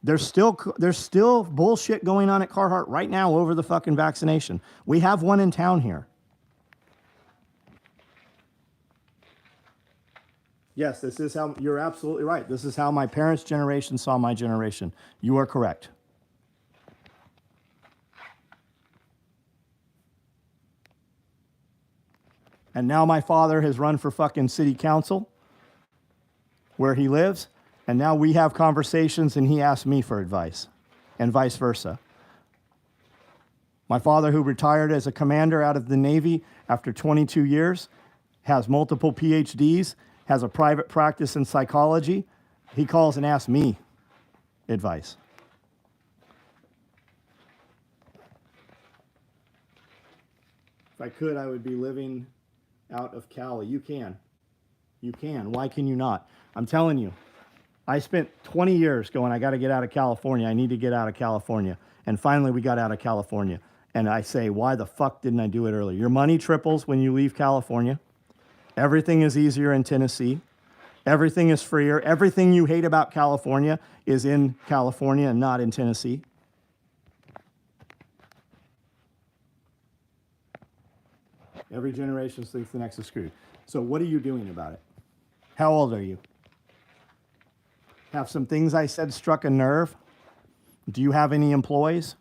There's still bullshit going on at Carhartt right now over the fucking vaccination. We have one in town here. Yes, this is how, you're absolutely right. This is how my parents' generation saw my generation. You are correct. And now my father has run for fucking city council where he lives. And now we have conversations and he asks me for advice and vice versa. My father, who retired as a commander out of the Navy after 22 years, has multiple PhDs, has a private practice in psychology. He calls and asks me advice. If I could, I would be living out of Cali. You can. You can. Why can you not? I'm telling you, I spent 20 years going, I got to get out of California. I need to get out of California. And finally, we got out of California. And I say, why the fuck didn't I do it earlier? Your money triples when you leave California. Everything is easier in Tennessee. Everything is freer. Everything you hate about California is in California and not in Tennessee. Every generation thinks the next is screwed. So what are you doing about it? How old are you? Have some things I said struck a nerve? Do you have any employees?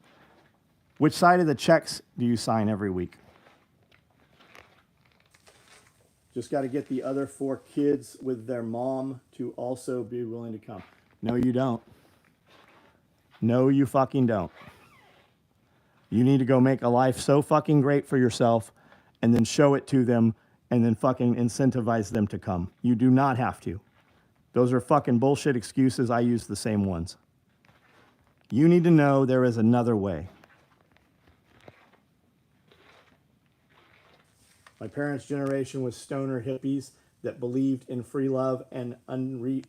Which side of the checks do you sign every week? Just got to get the other 4 kids with their mom to also be willing to come. No, you don't. No, you fucking don't. You need to go make a life so fucking great for yourself and then show it to them and then fucking incentivize them to come. You do not have to. Those are fucking bullshit excuses. I use the same ones. You need to know there is another way. My parents' generation was stoner hippies that believed in free love and unending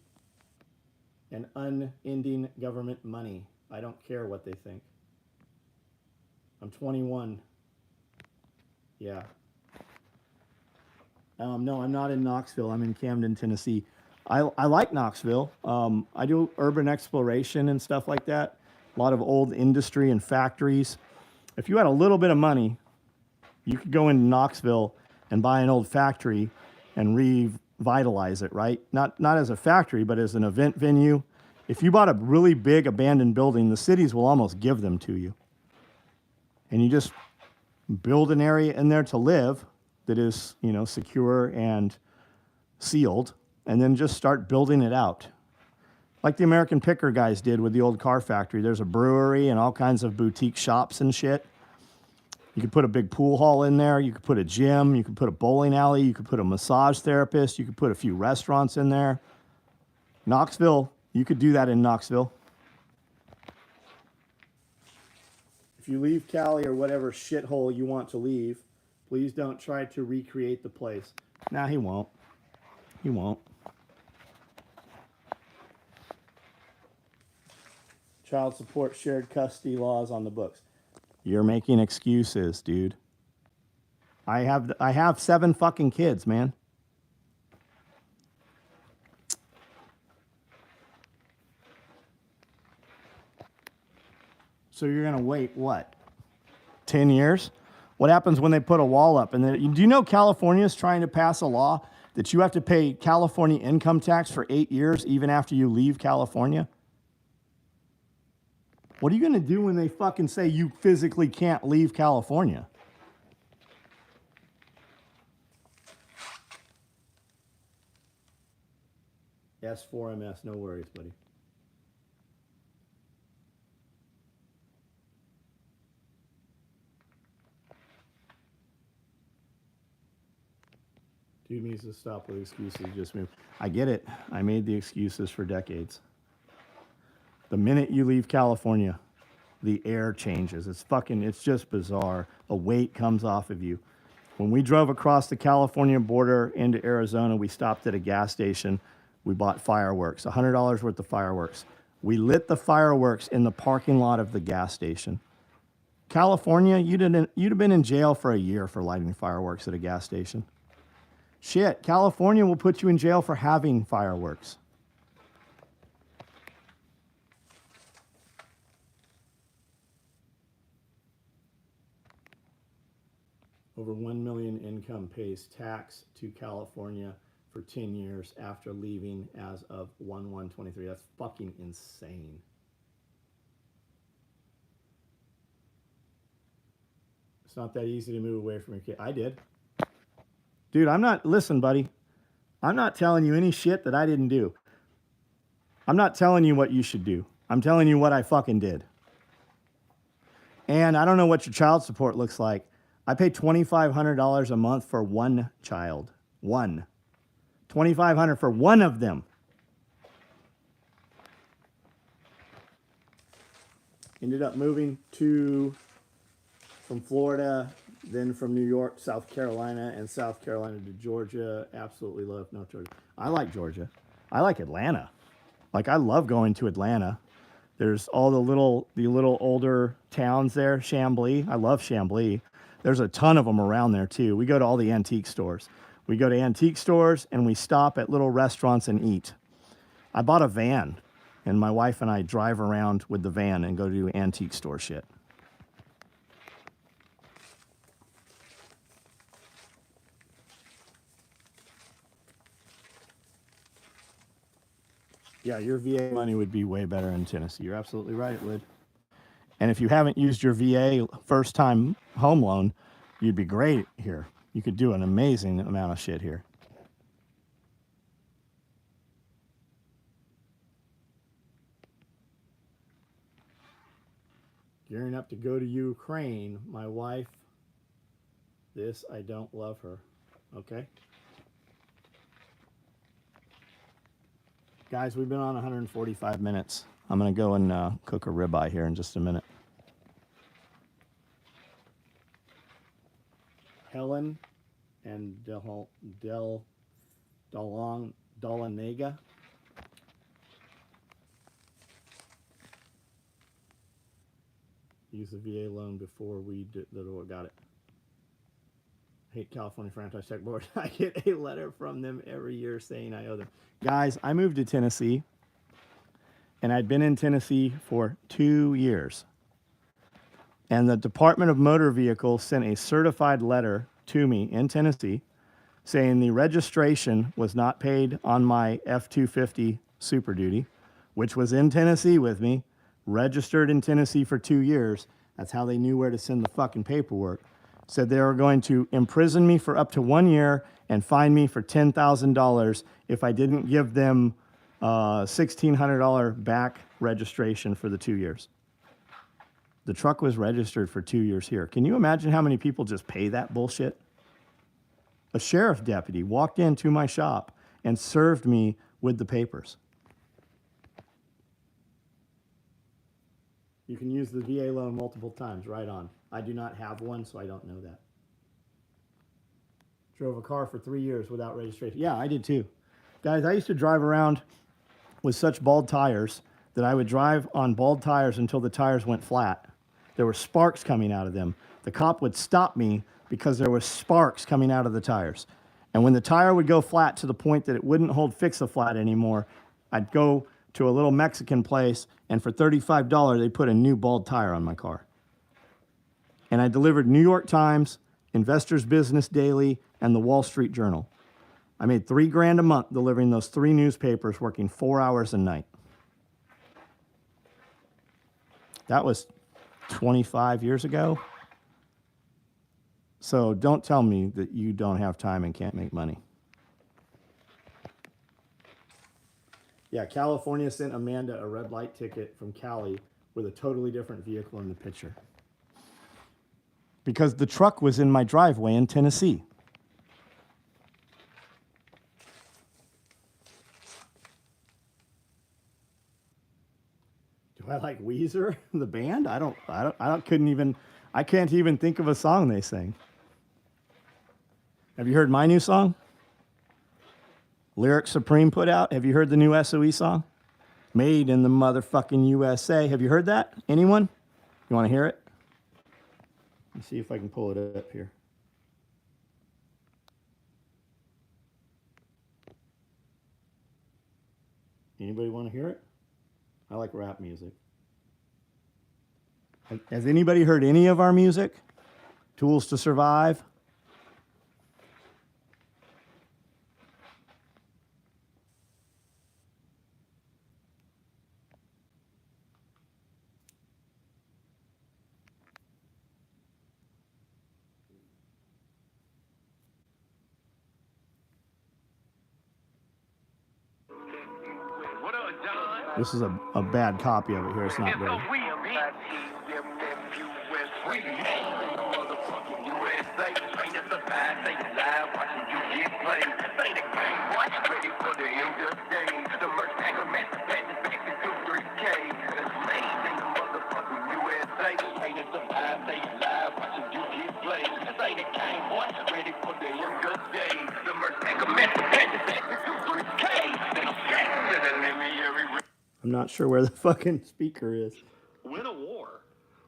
government money. I don't care what they think. I'm 21. Yeah. No, I'm not in Knoxville. I'm in Camden, Tennessee. I like Knoxville. I do urban exploration and stuff like that. A lot of old industry and factories. If you had a little bit of money, you could go into Knoxville and buy an old factory and revitalize it, right? Not as a factory, but as an event venue. If you bought a really big abandoned building, the cities will almost give them to you. And you just build an area in there to live that is, you know, secure and sealed, and then just start building it out. Like the American Picker guys did with the old car factory. There's a brewery and all kinds of boutique shops and shit. You could put a big pool hall in there. You could put a gym. You could put a bowling alley. You could put a massage therapist. You could put a few restaurants in there. Knoxville, you could do that in Knoxville. If you leave Cali or whatever shithole you want to leave, please don't try to recreate the place. Nah, he won't. He won't. Child support shared custody laws on the books. You're making excuses, dude. I have 7 fucking kids, man. So you're going to wait, what, 10 years? What happens when they put a wall up? And then, do you know California is trying to pass a law that you have to pay California income tax for 8 years even after you leave California? What are you going to do when they fucking say you physically can't leave California? S4MS, no worries, buddy. Dude needs to stop with excuses, just move. I get it. I made the excuses for decades. The minute you leave California, the air changes. It's just bizarre. A weight comes off of you. When we drove across the California border into Arizona, we stopped at a gas station. We bought fireworks, $100 worth of fireworks. We lit the fireworks in the parking lot of the gas station. California, you'd have been in jail for a year for lighting fireworks at a gas station. Shit, California will put you in jail for having fireworks. Over 1 million income pays tax to California for 10 years after leaving as of 1/1/23. That's fucking insane. It's not that easy to move away from your kid. I did. Dude, listen, buddy. I'm not telling you any shit that I didn't do. I'm not telling you what you should do. I'm telling you what I fucking did. And I don't know what your child support looks like. I pay $2,500 a month for one child. One. $2,500 for one of them. Ended up moving from Florida, then from New York, South Carolina, and South Carolina to Georgia. Absolutely love North Georgia. I like Georgia. I like Atlanta. Like, I love going to Atlanta. There's all the little older towns there. Chamblee. I love Chamblee. There's a ton of them around there too. We go to all the antique stores. We go to antique stores and we stop at little restaurants and eat. I bought a van and my wife and I drive around with the van and go do antique store shit. Yeah, your VA money would be way better in Tennessee. You're absolutely right, it would. And if you haven't used your VA first-time home loan, you'd be great here. You could do an amazing amount of shit here. Gearing up to go to Ukraine. My wife, this, I don't love her. Okay. Guys, we've been on 145 minutes. I'm going to go and cook a ribeye here in just a minute. Helen and Dalanega. Use the VA loan before we got it. Hate California Franchise Tech Board. I get a letter from them every year saying I owe them. Guys, I moved to Tennessee, and I'd been in Tennessee for 2 years. And the Department of Motor Vehicles sent a certified letter to me in Tennessee saying the registration was not paid on my F-250 Super Duty, which was in Tennessee with me, registered in Tennessee for 2 years. That's how they knew where to send the fucking paperwork. Said they were going to imprison me for up to 1 year and fine me for $10,000 if I didn't give them $1,600 back registration for the 2 years. The truck was registered for 2 years here. Can you imagine how many people just pay that bullshit? A sheriff deputy walked into my shop and served me with the papers. You can use the VA loan multiple times, right on. I do not have one, so I don't know that. Drove a car for 3 years without registration. Yeah, I did too. Guys, I used to drive around with such bald tires that I would drive on bald tires until the tires went flat. There were sparks coming out of them. The cop would stop me because there were sparks coming out of the tires. And when the tire would go flat to the point that it wouldn't hold Fix-A-Flat anymore, I'd go to a little Mexican place, and for $35, they put a new bald tire on my car. And I delivered New York Times, Investors Business Daily, and the Wall Street Journal. I made $3,000 a month delivering those 3 newspapers, working 4 hours a night. That was 25 years ago. So don't tell me that you don't have time and can't make money. Yeah, California sent Amanda a red light ticket from Cali with a totally different vehicle in the picture. Because the truck was in my driveway in Tennessee. Do I like Weezer, the band? I can't even think of a song they sing. Have you heard my new song? Lyric Supreme put out. Have you heard the new SOE song? Made in the motherfucking USA. Have you heard that? Anyone? You want to hear it? Let's see if I can pull it up here. Anybody want to hear it? I like rap music. Has anybody heard any of our music? Tools to Survive? This is a bad copy of it here. It's not good. I'm not sure where the fucking speaker is. Win a war.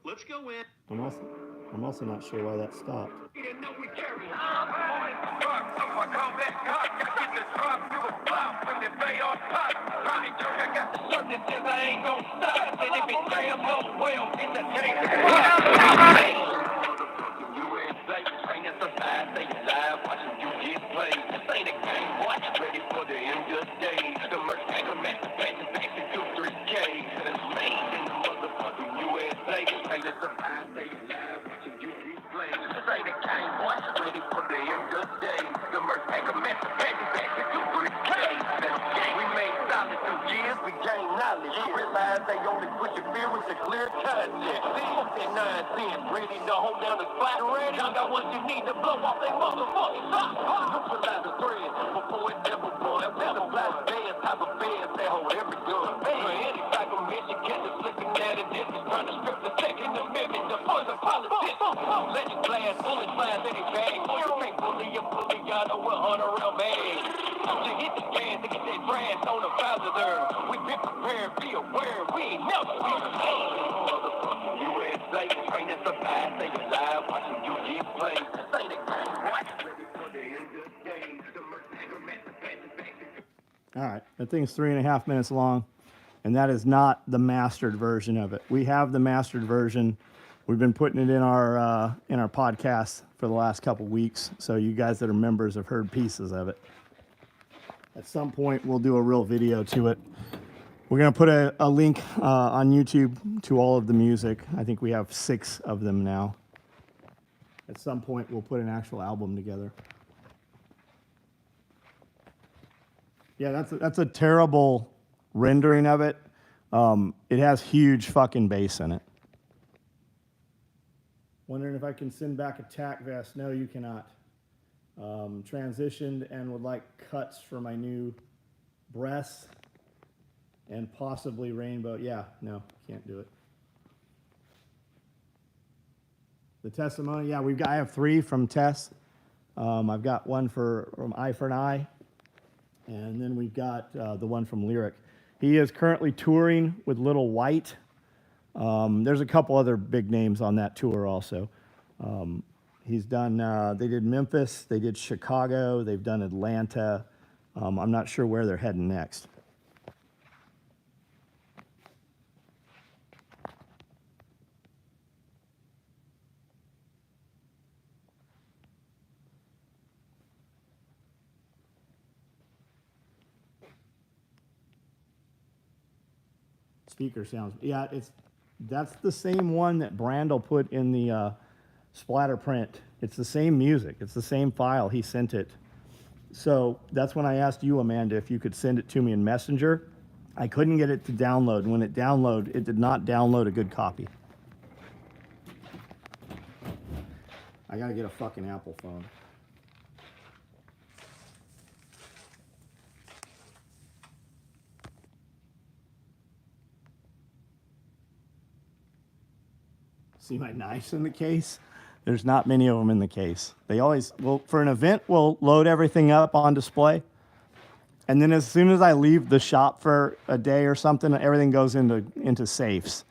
Let's go in. I'm also not sure why that stopped. lies, they only push your fear with the clear content. Fuck that 9-10, ready to hold down the spot. Y'all got what you need to blow off they motherfucking top. Neutralize the thread before it ever won. Multiply the bands, type of bands that hold every gun. For any type of mission, catch us looking at it. This is trying to strip the Second Amendment, the poison politics. Let your glass, bullet glass, any bag. Oh, you can't bully a bully, y'all know we're on around man. You hit the gas to get that trash on the founder there. We been prepared, be aware, we ain't never been prepared. USA, train to survive, stay alive, watching you get played. Say the game, watch. Ready for the end of the game. The All right, that thing's 3.5 minutes long, and that is not the mastered version of it. We have the mastered version. We've been putting it in our podcast for the last couple weeks, so you guys that are members have heard pieces of it. At some point, we'll do a real video to it. We're going to put a link on YouTube to all of the music. I think we have 6 of them now. At some point, we'll put an actual album together. Yeah, that's a terrible rendering of it. It has huge fucking bass in it. Wondering if I can send back a tack vest. No, you cannot. Transitioned and would like cuts for my new breasts and possibly rainbow. Yeah, no, can't do it. The testimony, yeah, I have 3 from Tess. I've got one from Eye for an Eye, and then we've got the one from Lyric. He is currently touring with Little White. There's a couple other big names on that tour also. He's done, they did Memphis, they did Chicago, they've done Atlanta. I'm not sure where they're heading next. Speaker sounds, yeah, that's the same one that Brandel put in the splatter print. It's the same music. It's the same file. He sent it. So that's when I asked you, Amanda, if you could send it to me in Messenger. I couldn't get it to download. And when it downloaded, it did not download a good copy. I got to get a fucking Apple phone. See my knives in the case? There's not many of them in the case. They always, well, for an event, we'll load everything up on display. And then as soon as I leave the shop for a day or something, everything goes into safes.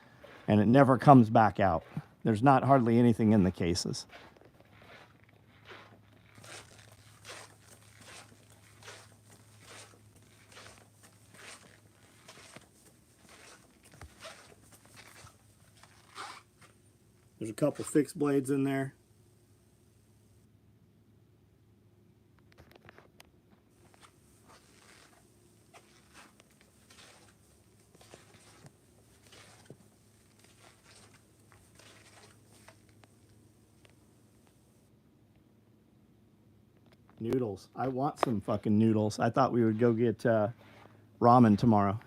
And it never comes back out. There's not hardly anything in the cases. There's a couple fixed blades in there. Noodles. I want some fucking noodles. I thought we would go get ramen tomorrow.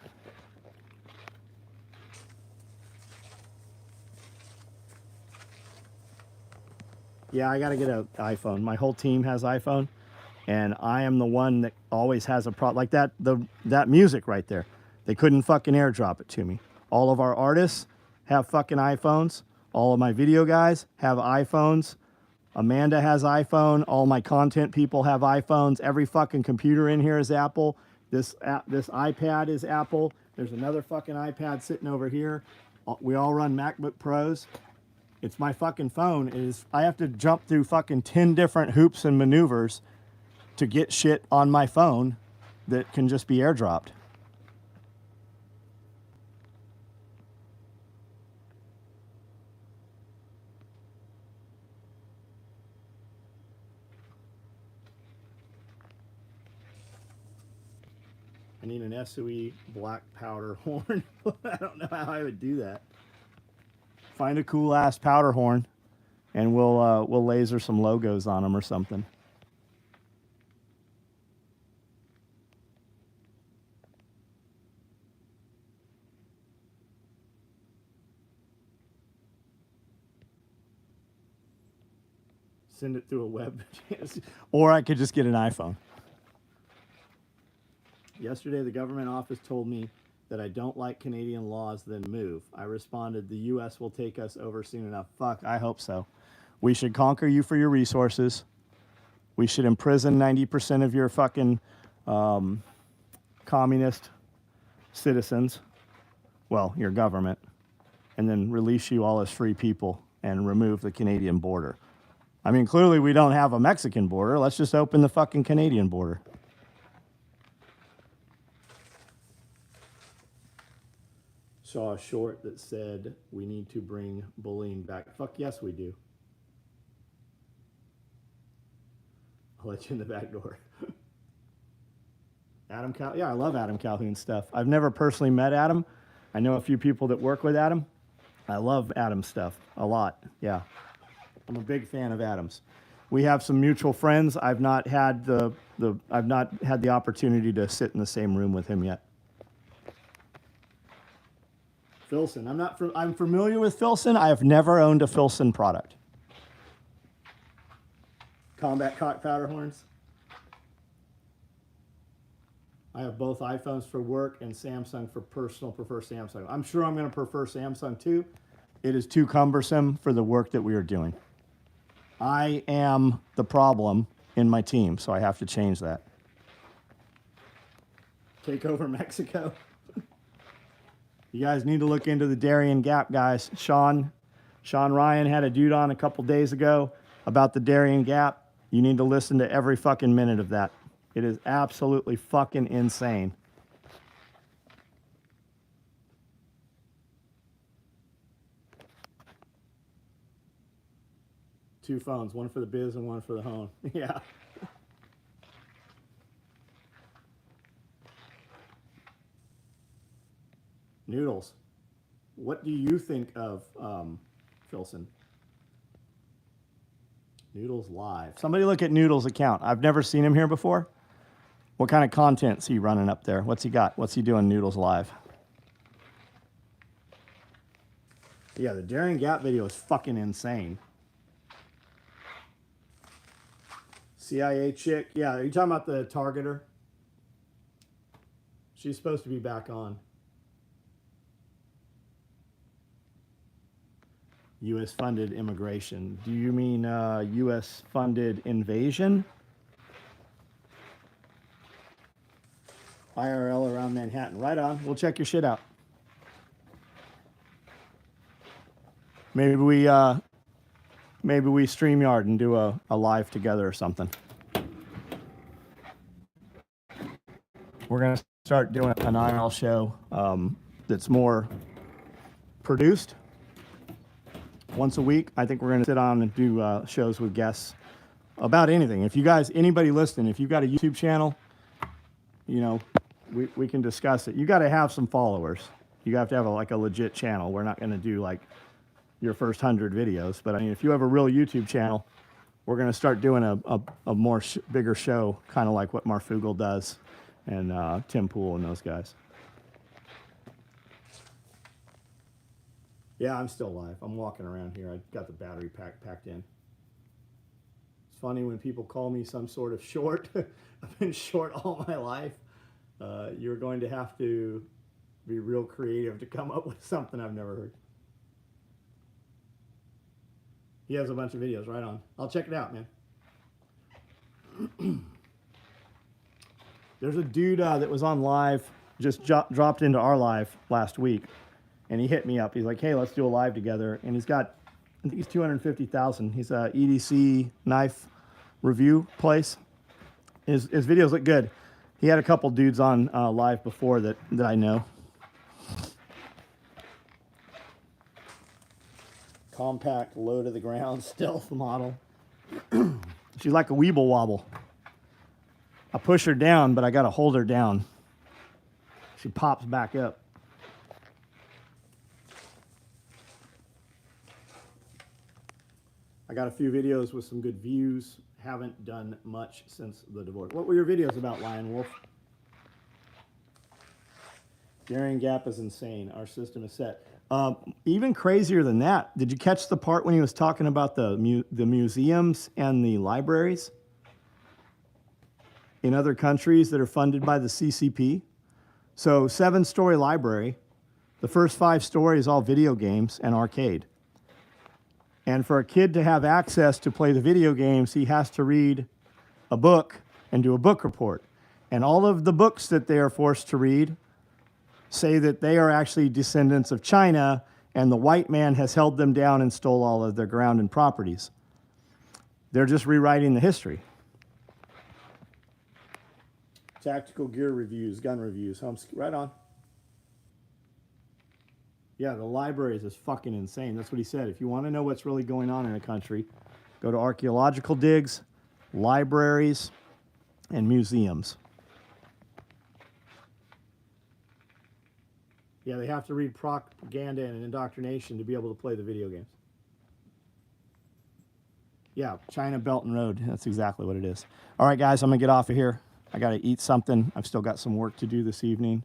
Yeah, I got to get an iPhone. My whole team has iPhone, and I am the one that always has a problem. Like that music right there. They couldn't fucking airdrop it to me. All of our artists have fucking iPhones. All of my video guys have iPhones. Amanda has iPhone. All my content people have iPhones. Every fucking computer in here is Apple. This iPad is Apple. There's another fucking iPad sitting over here. We all run MacBook Pros. It's my fucking phone. I have to jump through fucking 10 different hoops and maneuvers to get shit on my phone that can just be airdropped. I need an SOE black powder horn. I don't know how I would do that. Find a cool ass powder horn, and we'll laser some logos on them or something. Send it through a web. Or I could just get an iPhone. Yesterday, the government office told me that I don't like Canadian laws, then move. I responded, the U.S. will take us over soon enough. Fuck, I hope so. We should conquer you for your resources. We should imprison 90% of your fucking communist citizens. Well, your government. And then release you all as free people and remove the Canadian border. I mean, clearly we don't have a Mexican border. Let's just open the fucking Canadian border. Saw a short that said we need to bring bullying back. Fuck yes, we do. I'll let you in the back door. Adam Calhoun. Yeah, I love Adam Calhoun stuff. I've never personally met Adam. I know a few people that work with Adam. I love Adam's stuff a lot. Yeah. I'm a big fan of Adam's. We have some mutual friends. I've not had the opportunity to sit in the same room with him yet. Filson. I'm familiar with Filson. I have never owned a Filson product. Combat cock powder horns. I have both iPhones for work and Samsung for personal. Prefer Samsung. I'm sure I'm going to prefer Samsung too. It is too cumbersome for the work that we are doing. I am the problem in my team, so I have to change that. Take over Mexico. You guys need to look into the Darien Gap, guys. Sean Ryan had a dude on a couple days ago about the Darien Gap. You need to listen to every fucking minute of that. It is absolutely fucking insane. Two phones, one for the biz and one for the home. Yeah. Noodles. What do you think of Filson? Noodles Live. Somebody look at Noodles' account. I've never seen him here before. What kind of content's he running up there? What's he got? What's he doing Noodles Live? Yeah, the Darien Gap video is fucking insane. CIA chick. Yeah, are you talking about the targeter? She's supposed to be back on. U.S. funded immigration. Do you mean U.S. funded invasion? IRL around Manhattan. Right on. We'll check your shit out. Maybe we StreamYard and do a live together or something. We're gonna start doing an IRL show that's more produced. Once a week, I think we're going to sit on and do shows with guests about anything. If you guys, anybody listening, if you've got a YouTube channel, you know, we can discuss it. You got to have some followers. You have to have a legit channel. We're not going to do like your first 100 videos, but I mean, if you have a real YouTube channel, we're going to start doing a more bigger show, kind of like what Marfugel does and Tim Pool and those guys. Yeah, I'm still live. I'm walking around here. I got the battery packed in. It's funny when people call me some sort of short. I've been short all my life. You're going to have to be real creative to come up with something I've never heard. He has a bunch of videos. Right on. I'll check it out, man. There's a dude that was on live, just dropped into our live last week. And he hit me up. He's like, hey, let's do a live together. And he's got, I think he's 250,000. He's a EDC knife review place. His videos look good. He had a couple dudes on live before that I know. Compact, low to the ground, stealth model. She's like a Weeble Wobble. I push her down, but I got to hold her down. She pops back up. I got a few videos with some good views. Haven't done much since the divorce. What were your videos about, Lion Wolf? Darien Gap is insane. Our system is set. Even crazier than that, did you catch the part when he was talking about the museums and the libraries in other countries that are funded by the CCP? So 7-story library, the first 5 stories all video games and arcade. And for a kid to have access to play the video games, he has to read a book and do a book report. And all of the books that they are forced to read say that they are actually descendants of China, and the white man has held them down and stole all of their ground and properties. They're just rewriting the history. Tactical gear reviews, gun reviews, right on. Yeah, the libraries is fucking insane. That's what he said. If you want to know what's really going on in a country, go to archaeological digs, libraries, and museums. Yeah, they have to read propaganda and indoctrination to be able to play the video games. Yeah, China Belt and Road. That's exactly what it is. All right, guys, I'm going to get off of here. I got to eat something. I've still got some work to do this evening.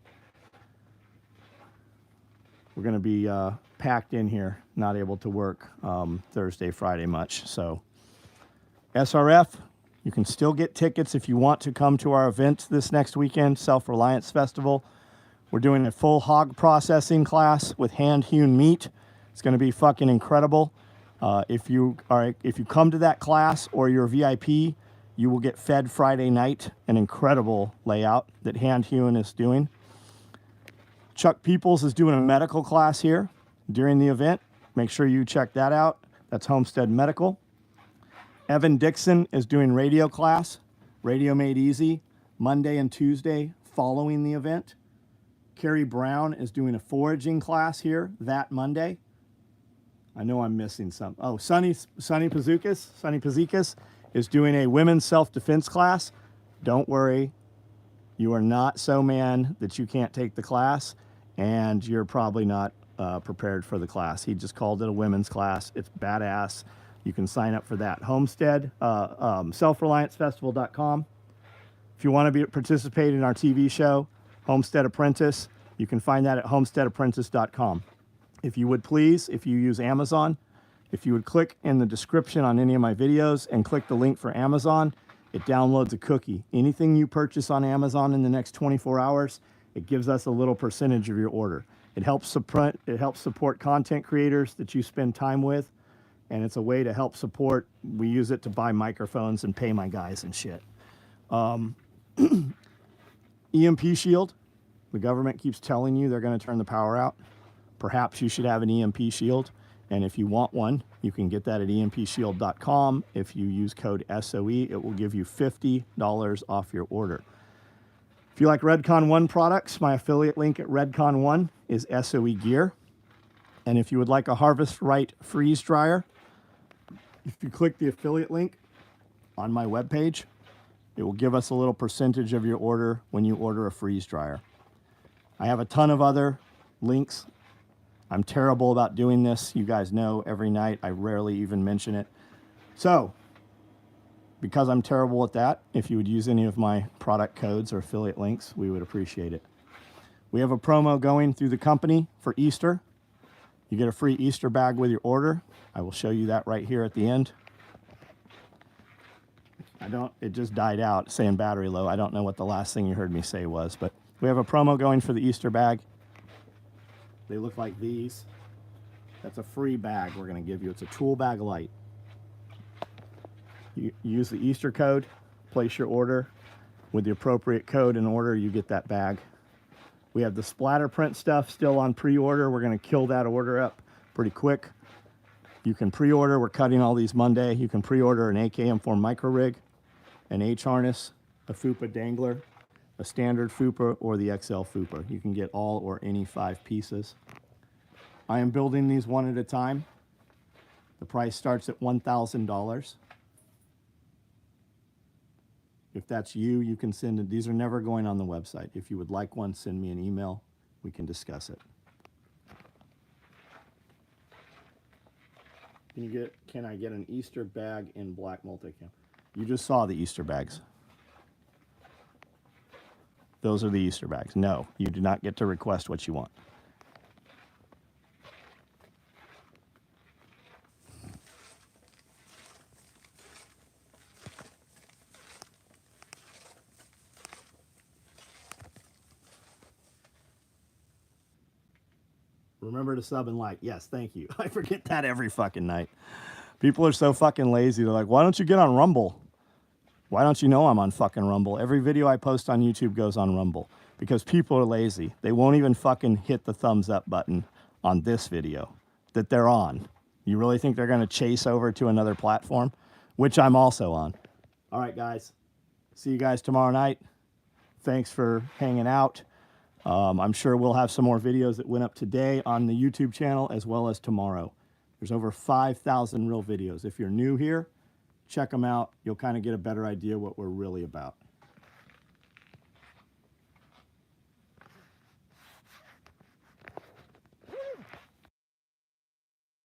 We're going to be packed in here, not able to work Thursday, Friday much. So SRF, you can still get tickets if you want to come to our event this next weekend, Self-Reliance Festival. We're doing a full hog processing class with hand-hewn meat. It's going to be fucking incredible. If you come to that class or you're a VIP, you will get fed Friday night, an incredible layout that Hand Hewn is doing. Chuck Peoples is doing a medical class here during the event. Make sure you check that out. That's Homestead Medical. Evan Dixon is doing radio class, Radio Made Easy, Monday and Tuesday following the event. Carrie Brown is doing a foraging class here that Monday. I know I'm missing some. Oh, Sonny Pazikas is doing a women's self-defense class. Don't worry. You are not so man that you can't take the class, and you're probably not prepared for the class. He just called it a women's class. It's badass. You can sign up for that. Homestead, selfreliancefestival.com. If you want to participate in our TV show, Homestead Apprentice, you can find that at homesteadapprentice.com. If you would please, if you use Amazon, if you would click in the description on any of my videos and click the link for Amazon, it downloads a cookie. Anything you purchase on Amazon in the next 24 hours, it gives us a little percentage of your order. It helps support content creators that you spend time with, and it's a way to help support. We use it to buy microphones and pay my guys and shit. EMP shield. The government keeps telling you they're going to turn the power out. Perhaps you should have an EMP shield. And if you want one, you can get that at empshield.com. If you use code SOE, it will give you $50 off your order. If you like Redcon 1 products, my affiliate link at Redcon 1 is SOE Gear. And if you would like a Harvest Right freeze dryer, if you click the affiliate link on my webpage, it will give us a little percentage of your order when you order a freeze dryer. I have a ton of other links. I'm terrible about doing this. You guys know every night I rarely even mention it. So, because I'm terrible at that, if you would use any of my product codes or affiliate links, we would appreciate it. We have a promo going through the company for Easter. You get a free Easter bag with your order. I will show you that right here at the end. It just died out saying battery low. I don't know what the last thing you heard me say was, but we have a promo going for the Easter bag. They look like these. That's a free bag we're going to give you. It's a tool bag light. You use the Easter code, place your order. With the appropriate code and order, you get that bag. We have the splatter print stuff still on pre-order. We're going to kill that order up pretty quick. You can pre-order. We're cutting all these Monday. You can pre-order an AKM4 micro rig, an H-harness, a FUPA dangler, a standard FUPA, or the XL FUPA. You can get all or any 5 pieces. I am building these one at a time. The price starts at $1,000. If that's you, you can send it. These are never going on the website. If you would like one, send me an email. We can discuss it. Can I get an Easter bag in black multicam? You just saw the Easter bags. those are the Easter bags. No, you do not get to request what you want. Remember to sub and like. Yes, thank you. I forget that every fucking night. People are so fucking lazy. They're like, why don't you get on Rumble? Why don't you know I'm on fucking Rumble? Every video I post on YouTube goes on Rumble because people are lazy. They won't even fucking hit the thumbs up button on this video that they're on. You really think they're going to chase over to another platform, which I'm also on? All right, guys. See you guys tomorrow night. Thanks for hanging out. I'm sure we'll have some more videos that went up today on the YouTube channel as well as tomorrow. There's over 5,000 real videos. If you're new here, check them out. You'll kind of get a better idea what we're really about.